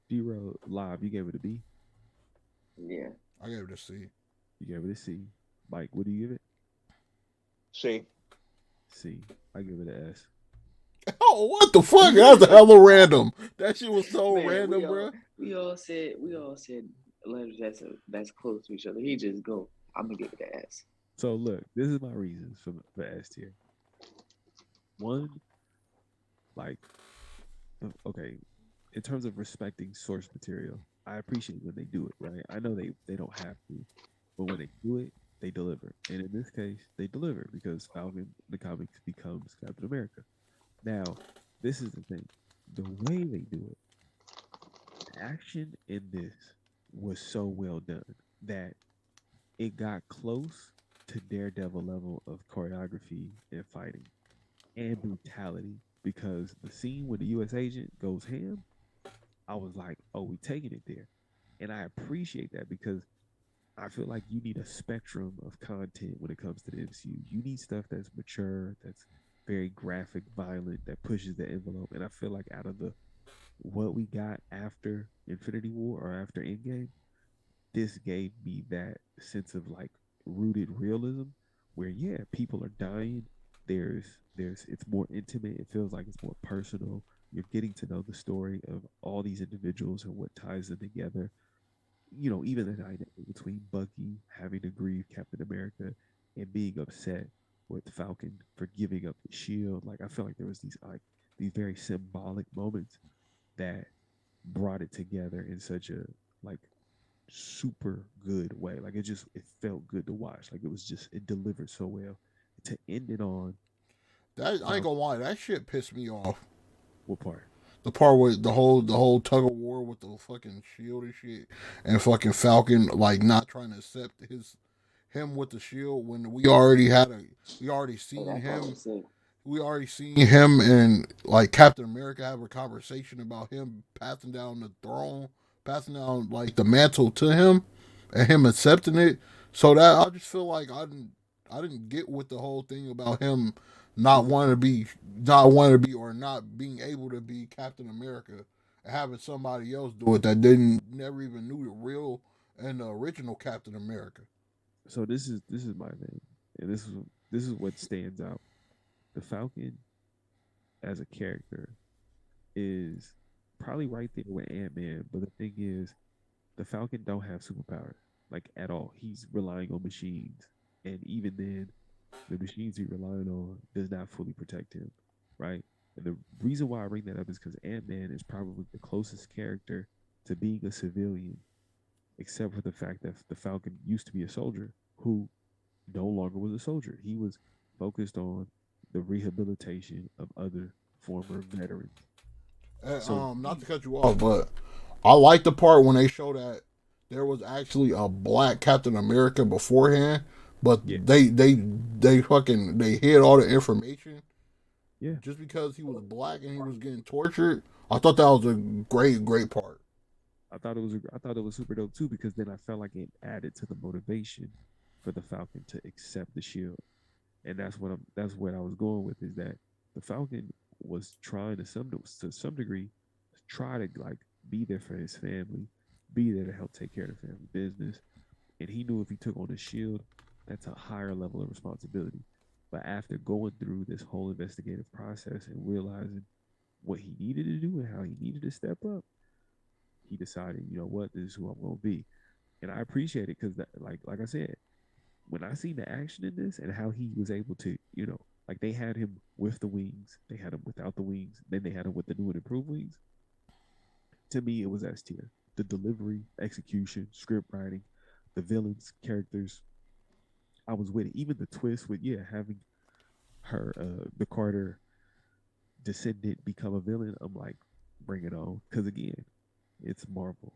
D-Road Live, you gave it a B? Yeah. I gave it a C. You gave it a C. Mike, what do you give it? C. C. I give it an S. Oh, what the fuck? That was hella random. That shit was so random, bro. We all said letters that's close to each other. He just go, I'm gonna give it an S. So look, this is my reasons for S tier. One, like, okay, in terms of respecting source material, I appreciate when they do it, right? I know they don't have to, but when they do it, they deliver. And in this case, they deliver because Falcon in the comics becomes Captain America. Now, this is the thing. The way they do it, the action in this was so well done that it got close to Daredevil level of choreography and fighting and brutality, because the scene where the U.S. agent goes ham, I was like, oh, we taking it there. And I appreciate that because I feel like you need a spectrum of content when it comes to the MCU. You need stuff that's mature, that's very graphic, violent, that pushes the envelope. And I feel like out of what we got after Infinity War or after Endgame, this gave me that sense of like rooted realism where, yeah, people are dying. It's more intimate. It feels like it's more personal. You're getting to know the story of all these individuals and what ties them together. You know, even the dynamic between Bucky having to grieve Captain America and being upset with Falcon for giving up the shield. Like, I feel like there was these very symbolic moments that brought it together in such a like super good way. Like, it felt good to watch. Like, it delivered so well. To end it on that, I ain't gonna lie, that shit pissed me off. What part? The part with the whole tug of war with the fucking shield and shit, and fucking Falcon like not trying to accept him with the shield when we already seen him and like Captain America have a conversation about him passing down the throne, passing down like the mantle to him, and him accepting it. So that I just feel like I didn't get with the whole thing about him not wanting to be or not being able to be Captain America and having somebody else do it that never even knew the real and the original Captain America. So this is my thing, and this is what stands out. The Falcon as a character is probably right there with Ant-Man, but the thing is, the Falcon don't have superpowers like at all. He's relying on machines. And even then, the machines he's relying on does not fully protect him, right? And the reason why I bring that up is because Ant-Man is probably the closest character to being a civilian, except for the fact that the Falcon used to be a soldier who no longer was a soldier. He was focused on the rehabilitation of other former veterans. Not to cut you off, but I like the part when they show that there was actually a black Captain America beforehand, but Yeah. they fucking they hid all the information. Yeah. Just because he was black and he was getting tortured. I thought that was a great part. I thought it was super dope too, because then I felt like it added to the motivation for the Falcon to accept the shield. And that's what I was going with, is that the Falcon was trying to some degree try to like be there for his family, be there to help take care of the family business. And he knew if he took on the shield, that's a higher level of responsibility. But after going through this whole investigative process and realizing what he needed to do and how he needed to step up, he decided, you know what, this is who I'm gonna be. And I appreciate it because, like I said, when I seen the action in this and how he was able to, like they had him with the wings, they had him without the wings, then they had him with the new and improved wings. To me, it was S tier. The delivery, execution, script writing, the villains, characters, I was with it. Even the twist with having her, the Carter descendant become a villain. I'm like, bring it on, because again, it's Marvel.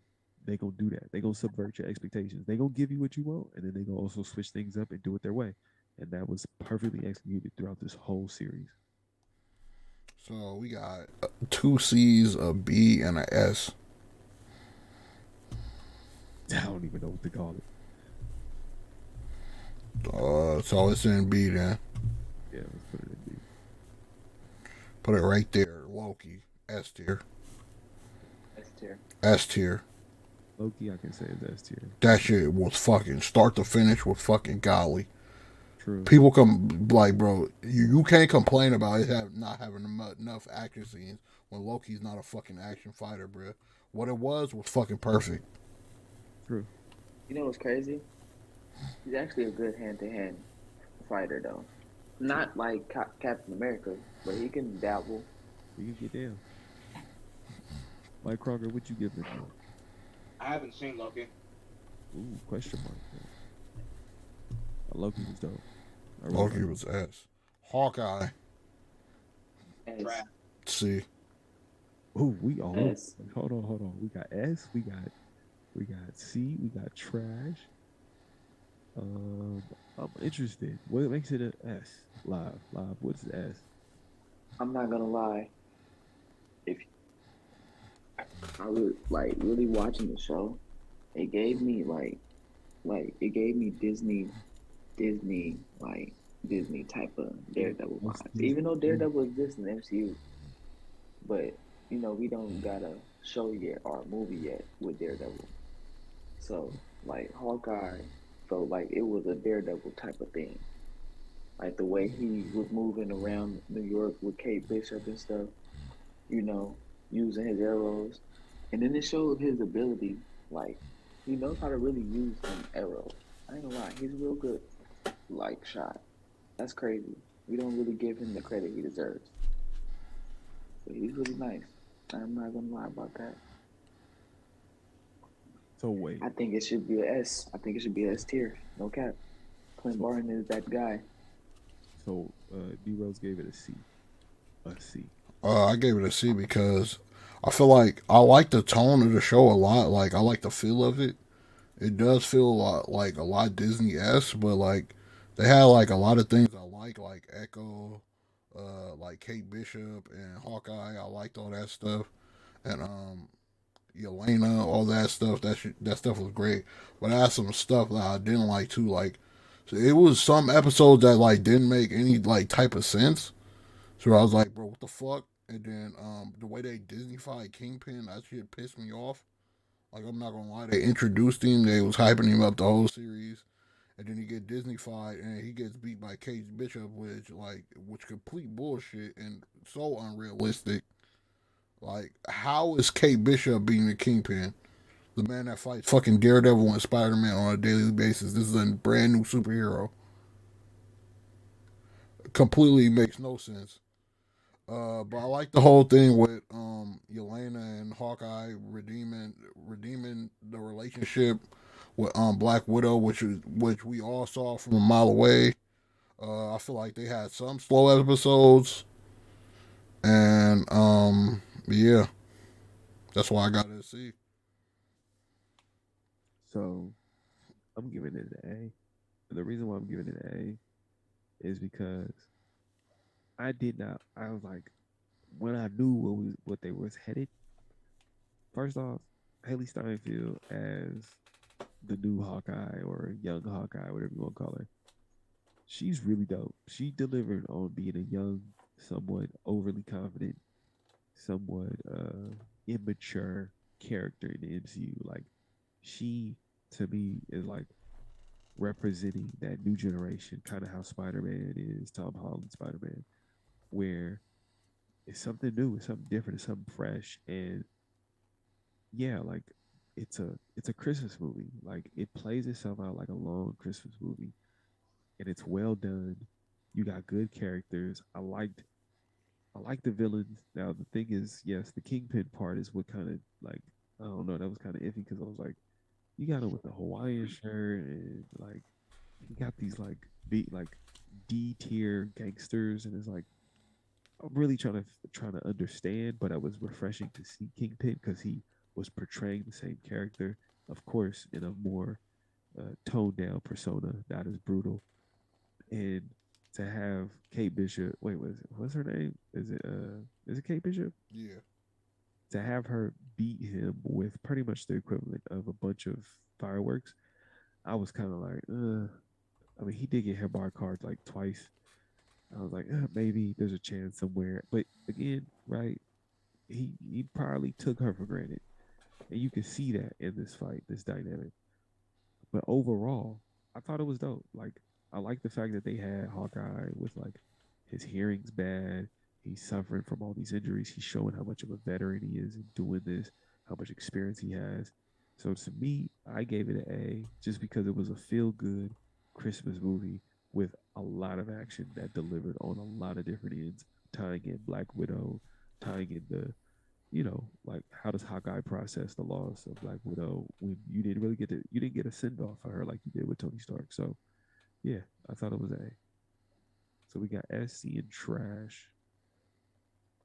They gonna do that. They gonna subvert your expectations. They gonna give you what you want, and then they gonna also switch things up and do it their way. And that was perfectly executed throughout this whole series. So we got 2 C's, a B, and a S. I don't even know what to call it. So it's in B then. Yeah, let's put it in B. Put it right there. Loki, S tier. S tier. S tier. Loki, I can say is S tier. That shit was fucking start to finish was fucking godly. True. People come like, bro, you can't complain about it not having enough action scenes when Loki's not a fucking action fighter, bro. What it was fucking perfect. True. You know what's crazy? He's actually a good hand-to-hand fighter, though. Not like Captain America, but he can dabble. He can get down. Mike Kroger, what you give this one? I haven't seen Loki. Ooh, question mark. Loki was dope. Loki was S. Hawkeye. S. C. Ooh, we all S. Hold on. We got S. We got C. We got trash. I'm interested. What makes it an S? Live. What's the S? I'm not gonna lie. If I was like really watching the show, it gave me it gave me Disney type of Daredevil vibes. Even though Daredevil exists in the MCU, but we don't got a show yet or a movie yet with Daredevil. So like Hawkeye felt like it was a Daredevil type of thing. Like the way he was moving around New York with Kate Bishop and stuff, using his arrows. And then it showed his ability, like he knows how to really use an arrow. I ain't gonna lie, he's real good shot. That's crazy. We don't really give him the credit he deserves. But he's really nice. I'm not gonna lie about that. So wait. I think it should be an S. I think it should be an S tier. No cap. Clint Barton is that guy. So D Rose gave it a C. A C. I gave it a C because I feel like I like the tone of the show a lot. Like I like the feel of it. It does feel a lot Disney-esque, but like they had like a lot of things I like Echo, like Kate Bishop and Hawkeye. I liked all that stuff, and Yelena, all that stuff. That stuff was great. But I had some stuff that I didn't like too. Like, so it was some episodes that like didn't make any like type of sense. So I was like, bro, what the fuck? And then the way they Disney-fied Kingpin, that shit pissed me off. Like, I'm not gonna lie, they introduced him, they was hyping him up the whole series, and then he get Disney-fied, and he gets beat by Kate Bishop, which complete bullshit and so unrealistic. Like, how is Kate Bishop being the Kingpin? The man that fights fucking Daredevil and Spider-Man on a daily basis. This is a brand new superhero. Completely makes no sense. But I like the whole thing with Yelena and Hawkeye redeeming the relationship with Black Widow, which we all saw from a mile away. I feel like they had some slow episodes, and yeah, that's why I got to see. So I'm giving it an A. The reason why I'm giving it an A is because I did not. I was like, when I knew what they was headed. First off, Haley Steinfeld as the new Hawkeye or young Hawkeye, whatever you want to call her. She's really dope. She delivered on being a young, somewhat overly confident, somewhat immature character in the MCU. Like she to me is like representing that new generation, kind of how Spider-Man is, Tom Holland Spider-Man, where it's something new, it's something different, it's something fresh, and yeah, like it's a Christmas movie. Like it plays itself out like a long Christmas movie, and it's well done. You got good characters. I liked the villains. Now the thing is, yes, the Kingpin part is what kind of like I don't know. That was kind of iffy because I was like, you got him with the Hawaiian shirt and like he got these like D tier gangsters, and it's like I'm really trying to understand, but it was refreshing to see Kingpin because he was portraying the same character, of course, in a more toned down persona, not as brutal. And to have Kate Bishop, wait, what's her name? Is it Kate Bishop? Yeah. To have her beat him with pretty much the equivalent of a bunch of fireworks, I was kind of like, I mean, he did get hit by a card like twice. I was like, maybe there's a chance somewhere. But again, right, he probably took her for granted. And you can see that in this fight, this dynamic. But overall, I thought it was dope. Like, I like the fact that they had Hawkeye with like his hearing's bad. He's suffering from all these injuries. He's showing how much of a veteran he is in doing this, how much experience he has. So to me, I gave it an A just because it was a feel good Christmas movie with a lot of action that delivered on a lot of different ends, tying in Black Widow, tying in like how does Hawkeye process the loss of Black Widow when you didn't get a send off for her like you did with Tony Stark. So yeah, I thought it was A. So we got SC and trash.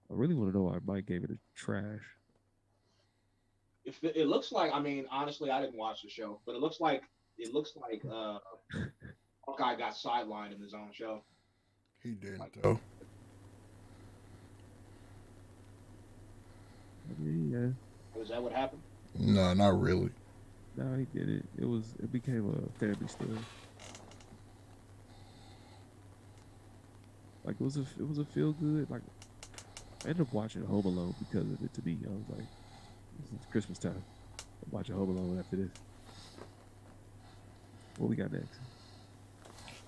I really want to know why Mike gave it a trash. If it looks like, I mean, honestly, I didn't watch the show, but it looks like Hawkeye got sidelined in his own show. He didn't though. I mean, yeah. Is that what happened? No, not really. No, he did it. It became a family story. Like it was a feel good. Like I ended up watching Home Alone because of it. To me, I was like, it's Christmas time. I'm watching Home Alone after this. What we got next?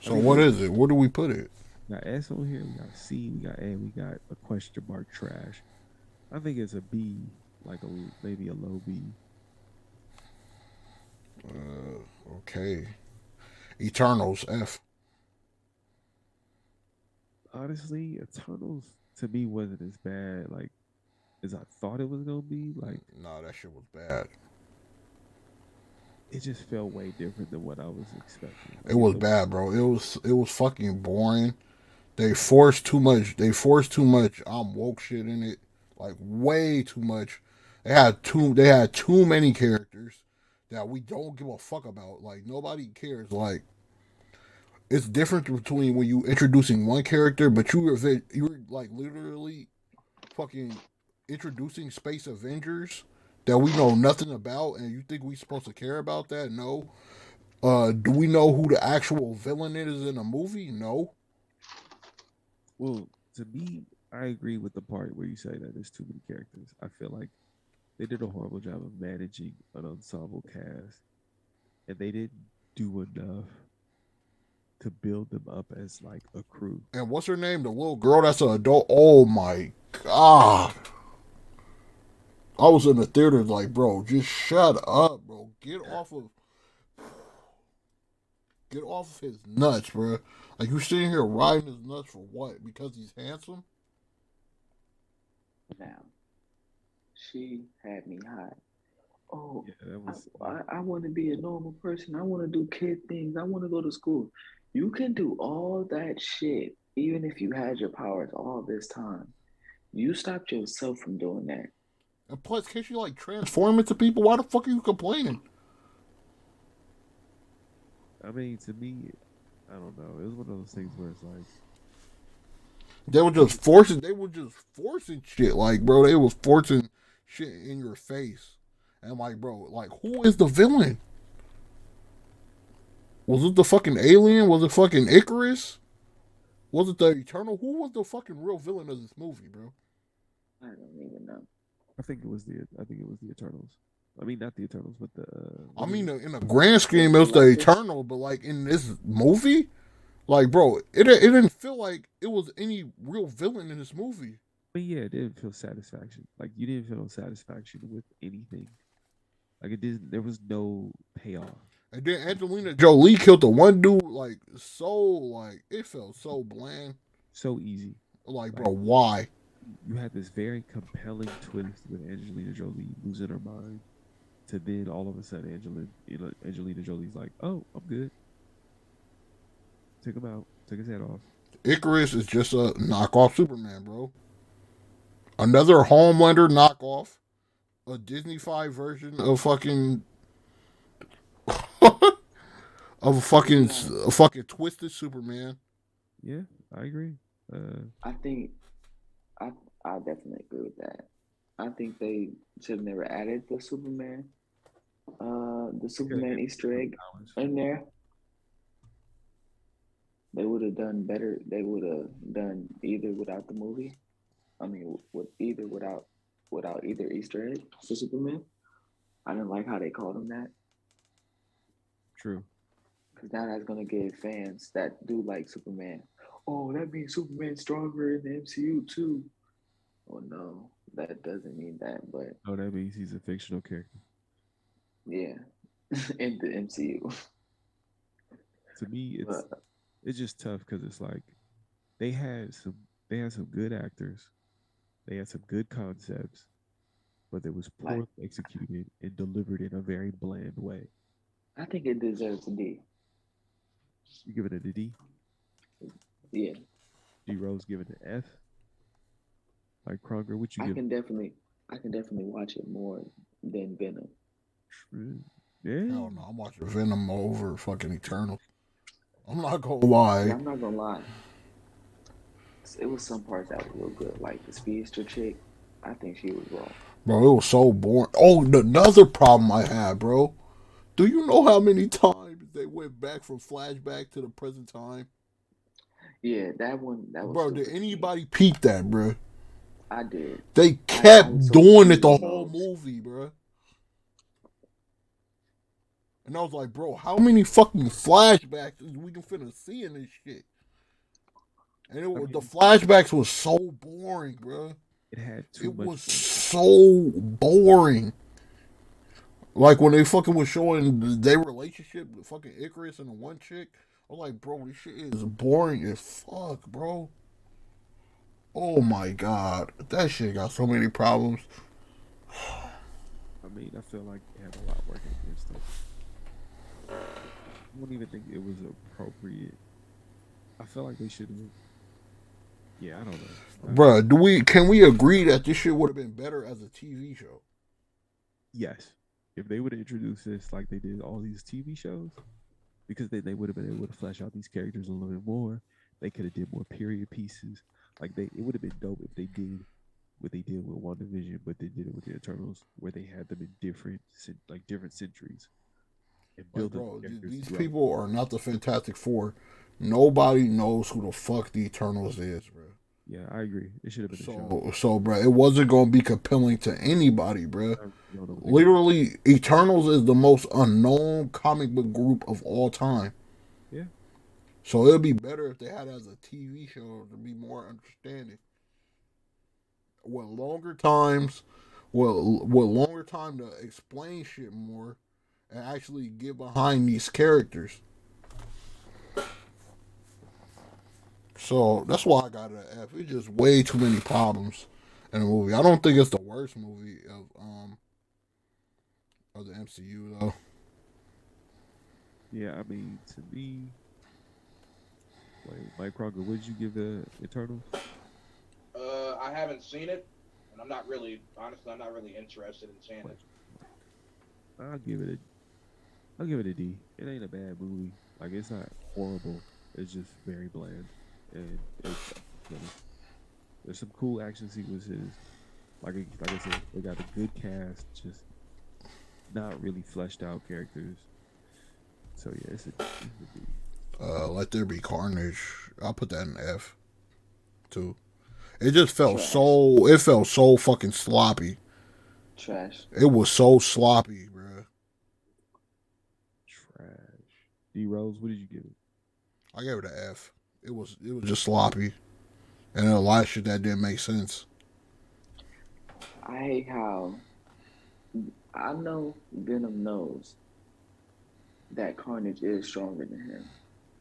So what is it? Where do we put it? We got S on here. We got C. We got A. We got a question mark trash. I think it's a B, like maybe a low B. Okay. Eternals F. Honestly, Eternals to me wasn't as bad like as I thought it was gonna be. Like, no, that shit was bad. It just felt way different than what I was expecting. It was bad, bro. It was fucking boring. They forced too much. I'm woke shit in it, like way too much. They had too many characters that we don't give a fuck about. Like nobody cares. Like it's different between when you introducing one character, but you were like literally fucking introducing Space Avengers that we know nothing about, and you think we supposed to care about that? No. Do we know who the actual villain is in a movie? No. Well, to me, I agree with the part where you say that there's too many characters. I feel like they did a horrible job of managing an ensemble cast, and they didn't do enough to build them up as like a crew. And what's her name? The little girl that's an adult. Oh my god. I was in the theater like, bro, just shut up, bro. Get off of his nuts, bro. Like you sitting here riding his nuts for what? Because he's handsome? Now, she had me hot. Oh, yeah, I want to be a normal person. I want to do kid things. I want to go to school. You can do all that shit, even if you had your powers all this time. You stopped yourself from doing that. And plus, can't you like transform into people? Why the fuck are you complaining? I mean, to me, I don't know. It was one of those things where it's like they were just forcing. They were just forcing shit. Like, bro, they was forcing shit in your face. And like, bro, like, who is the villain? Was it the fucking alien? Was it fucking Icarus? Was it the Eternal? Who was the fucking real villain of this movie, bro? I don't even know. I think it was the Eternals. I mean, not the Eternals, but the. I mean, in a grand scheme, it was the Eternal, but like in this movie, like, bro, it didn't feel like it was any real villain in this movie. But yeah, it didn't feel satisfaction. Like you didn't feel no satisfaction with anything. Like it didn't. There was no payoff. And then Angelina Jolie killed the one dude, like, so, like, it felt so bland. So easy. Like, bro, why? You had this very compelling twist with Angelina Jolie losing her mind, to then all of a sudden Angelina Jolie's like, "Oh, I'm good." Took him out. Took his head off. Icarus is just a knockoff Superman, bro. Another Homelander knockoff. A Disney-fied version of fucking... of a fucking twisted Superman. Yeah, I agree. I think I definitely agree with that. I think they should have never added the Superman Easter egg in there. They would have done better. They would have done either without the movie. I mean, without either Easter egg for Superman. I didn't like how they called him that. True. Because now that's gonna give fans that do like Superman. Oh, that means Superman's stronger in the MCU too. Oh no, that doesn't mean that. But oh, that means he's a fictional character. Yeah, in the MCU. To me, it's just tough because it's like they had some good actors, they had some good concepts, but it was poorly executed and delivered in a very bland way. I think it deserves a D. You give it a D? Yeah. D Rose give it an F. Like Kroger, what you I give? can definitely watch it more than Venom. True. Yeah. Hell no, I'm watching Venom over fucking Eternal. I'm not gonna lie. I'm not gonna lie. It was some parts that were real good, like the speedster chick. I think she was wrong. Bro, it was so boring. Oh, another problem I had, bro. Do you know how many times they went back from flashback to the present time? Yeah, that one. That was. Bro, did anybody peep that, bro? I did. They kept doing it the whole movie, bro. And I was like, bro, how many fucking flashbacks is we can finna see in this shit? And the flashbacks was so boring, bro. It had too much. It was so boring. Like when they fucking was showing their relationship with fucking Icarus and the one chick, I was like, bro, this shit is boring as fuck, bro. Oh my god, that shit got so many problems. I mean, I feel like it had a lot working against it. I don't even think it was appropriate. I feel like they should have. Yeah, I don't know. Bruh, can we agree that this shit would have been better as a TV show? Yes. If they would have introduced this like they did all these TV shows, because they would have been able to flesh out these characters a little bit more. They could have did more period pieces. Like it would have been dope if they did what they did with WandaVision, but they did it with the Eternals, where they had them in different centuries. And build bro, these people are not the Fantastic Four. Nobody knows who the fuck the Eternals is, bro. Yeah, I agree. It should have been a show. So, bro, it wasn't gonna be compelling to anybody, bro. Literally, Eternals is the most unknown comic book group of all time. Yeah. So it'd be better if they had it as a TV show to be more understanding. With longer time to explain shit more and actually get behind these characters. So that's why I got an F. It's just way too many problems in the movie. I don't think it's the worst movie of the MCU though. Yeah, I mean, to me, Mike Kroger, what did you give the Eternals? I haven't seen it, and I'm not really interested in seeing it. I'll give it a D. It ain't a bad movie. Like it's not horrible. It's just very bland, and it's you know, there's some cool action sequences. Like I said, they got a good cast, just not really fleshed out characters. So yeah, it's a B. Let There Be Carnage. I'll put that in F too. It just felt Trash. it felt so fucking sloppy. Trash. It was so sloppy, bro. Trash. D Rose, what did you give it? I gave it an F. It was just sloppy, and a lot of shit that didn't make sense. I hate how I know Venom knows that Carnage is stronger than him.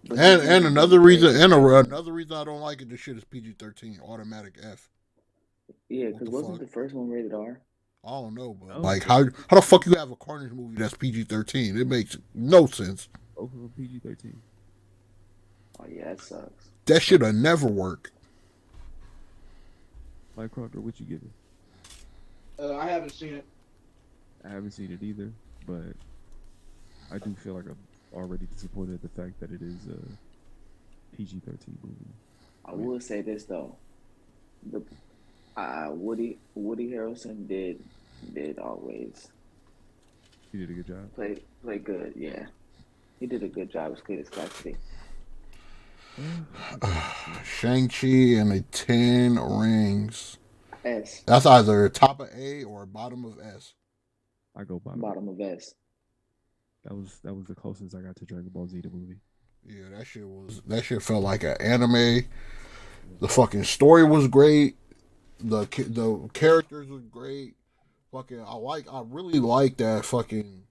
But And another reason, another reason I don't like it. This shit is PG-13, automatic F. Yeah, because wasn't the first one rated R? I don't know, but like how the fuck you have a Carnage movie that's PG-13? It makes no sense. Both of them PG-13. Oh yeah, that sucks. That shit'll never work. Mike Crocker, what you give it? I haven't seen it. I haven't seen it either, but I do feel like I'm already disappointed at the fact that it is a PG-13 movie. I will say this though, the Woody Harrelson did always. He did a good job. Play good, yeah. He did a good job. As good as Cassidy. Shang-Chi and the 10 Rings. S. That's either top of A or bottom of S. I go bottom of S. That was the closest I got to Dragon Ball Z the movie. Yeah, that shit felt like an anime. The fucking story was great. The characters was great. Fucking I really like that fucking.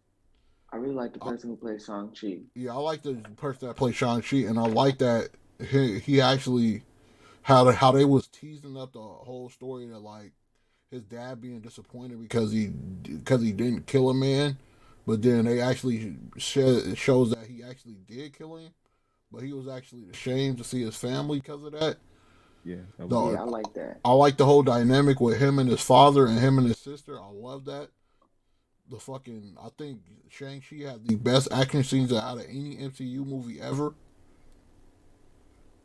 I really like the person who plays Shang-Chi. Yeah, I like the person that plays Shang-Chi, and I like that he actually how they was teasing up the whole story that like his dad being disappointed because he didn't kill a man, but then they actually shows that he actually did kill him, but he was actually ashamed to see his family because of that. Yeah, I like that. I like the whole dynamic with him and his father and him and his sister. I love that. I think Shang-Chi had the best action scenes out of any MCU movie ever.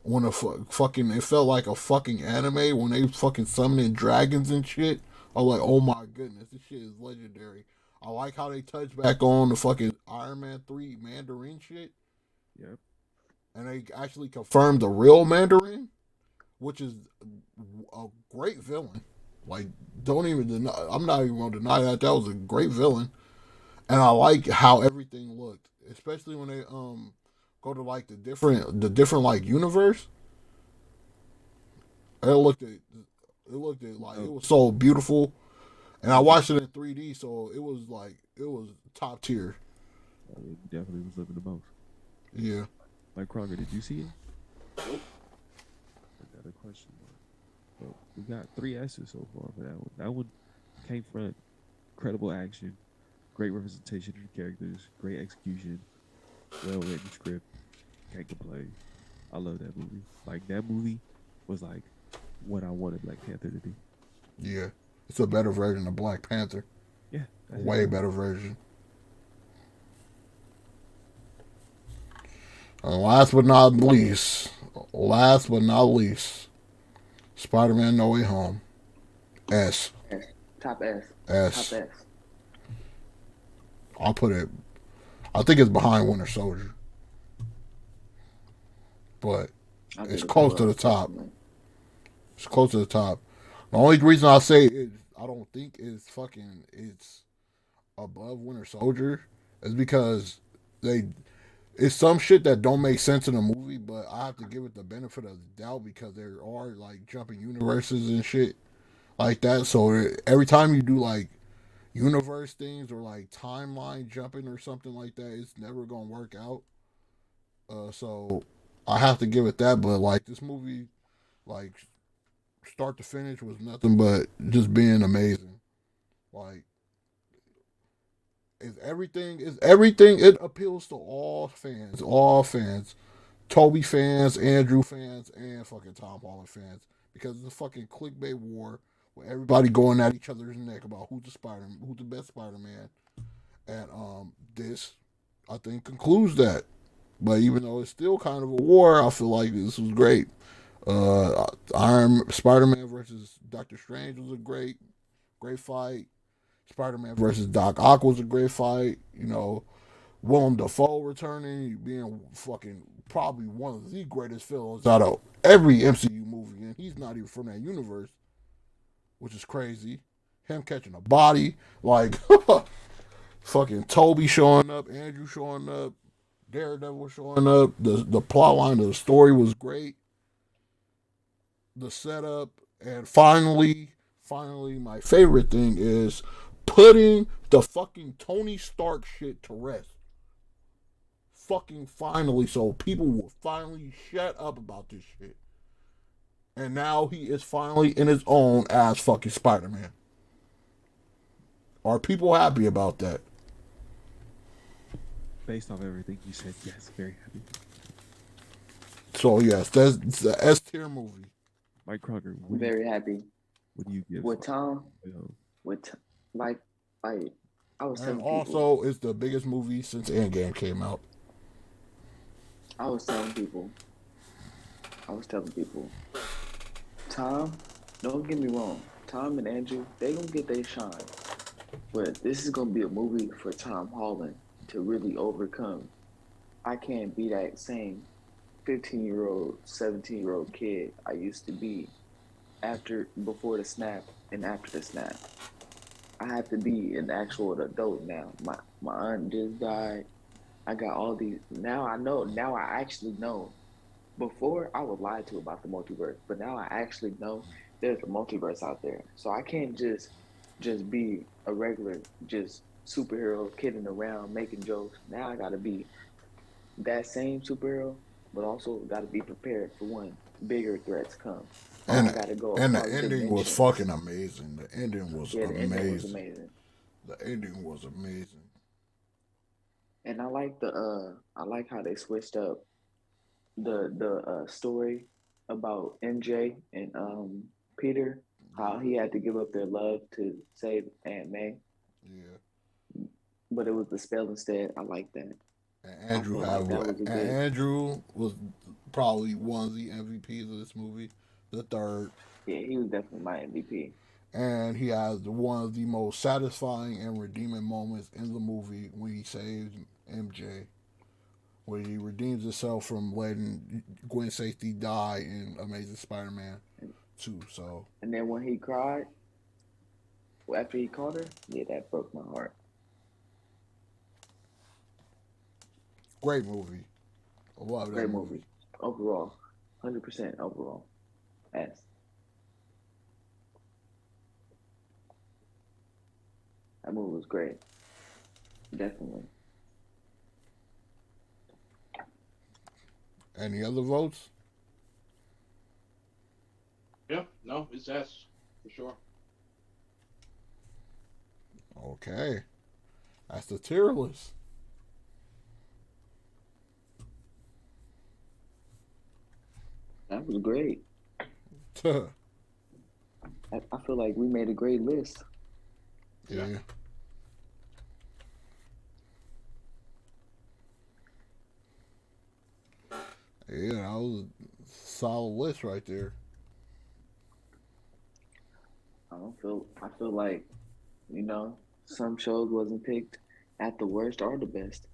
When it felt like a fucking anime when they fucking summoning dragons and shit. I was like, oh my goodness, this shit is legendary. I like how they touch back on the fucking Iron Man 3 Mandarin shit. Yep. And they actually confirmed the real Mandarin, which is a great villain. Like, don't even deny. I'm not even gonna deny that was a great villain, and I like how everything looked, especially when they go to like the different like universe. It looked at like it was so beautiful, and I watched it in 3D, so it was top tier. It definitely was living the most. Yeah. Like Kroger, did you see it? Nope. I got a question. Well, we got 3 S's so far for that one. That one came from incredible action, great representation of the characters, great execution, well written script. Can't complain. I love that movie. Like that movie was like what I wanted Black Panther to be. Yeah, it's a better version of Black Panther. Yeah, way better version. Last but not least, Spider-Man No Way Home. S. Top S. S. Top S. I'll put it. I think it's behind Winter Soldier, but it's close to the top. It's close to the top. The only reason I say I don't think it's above Winter Soldier is because it's some shit that don't make sense in the movie, but I have to give it the benefit of the doubt because there are like jumping universes and shit like that. So every time you do like universe things or like timeline jumping or something like that, it's never gonna work out. So I have to give it that. But like this movie, like start to finish was nothing but just being amazing. Like it's everything. It appeals to all fans, Toby fans, Andrew fans, and fucking Tom Holland fans because it's a fucking clickbait war with everybody going at each other's neck about who's the best Spider-Man, and this I think concludes that. But even though it's still kind of a war, I feel like this was great. Spider-Man versus Doctor Strange was a great fight. Spider-Man versus Doc Ock was a great fight. You know, Willem Dafoe returning, being fucking probably one of the greatest villains out of every MCU movie, and he's not even from that universe, which is crazy. Him catching a body, like fucking Toby showing up, Andrew showing up, Daredevil showing up. The plot line of the story was great. The setup, and finally, my favorite thing is putting the fucking Tony Stark shit to rest. Fucking finally, so people will finally shut up about this shit. And now he is finally in his own as fucking Spider-Man. Are people happy about that? Based off everything you said, yes, very happy. So yes, that's the S tier movie. Mike Crocker, I'm very happy. What do you give? With Tom, like I was telling people. And also, it's the biggest movie since Endgame came out. I was telling people, Tom, don't get me wrong, Tom and Andrew, they gonna get their shine. But this is gonna be a movie for Tom Holland to really overcome. I can't be that same 15-year-old, 17-year-old kid I used to be before the snap and after the snap. I have to be an actual adult now. My aunt just died. I got all these. Now I know. Now I actually know. Before I was lied to about the multiverse, but now I actually know there's a multiverse out there. So I can't just be a regular just superhero kidding around making jokes. Now I gotta be that same superhero, but also gotta be prepared for when bigger threats come. And the ending was fucking amazing. The ending was amazing. Ending was amazing. The ending was amazing. And I like how they switched up the story about MJ and Peter, how he had to give up their love to save Aunt May. Yeah. But it was the spell instead. I like that. And Andrew was probably one of the MVPs of this movie. The third. Yeah, he was definitely my MVP. And he has one of the most satisfying and redeeming moments in the movie when he saves MJ. Where he redeems himself from letting Gwen Stacy die in Amazing Spider-Man 2. So. And then when he cried, after he caught her, yeah, that broke my heart. Great movie. I love Great movie. Overall. 100% overall. S. That movie was great. Definitely. Any other votes? Yeah, no, it's S for sure. Okay. That's the tier list. That was great. I feel like we made a great list. Yeah. Yeah, that was a solid list right there. I feel like, some shows wasn't picked at the worst or the best.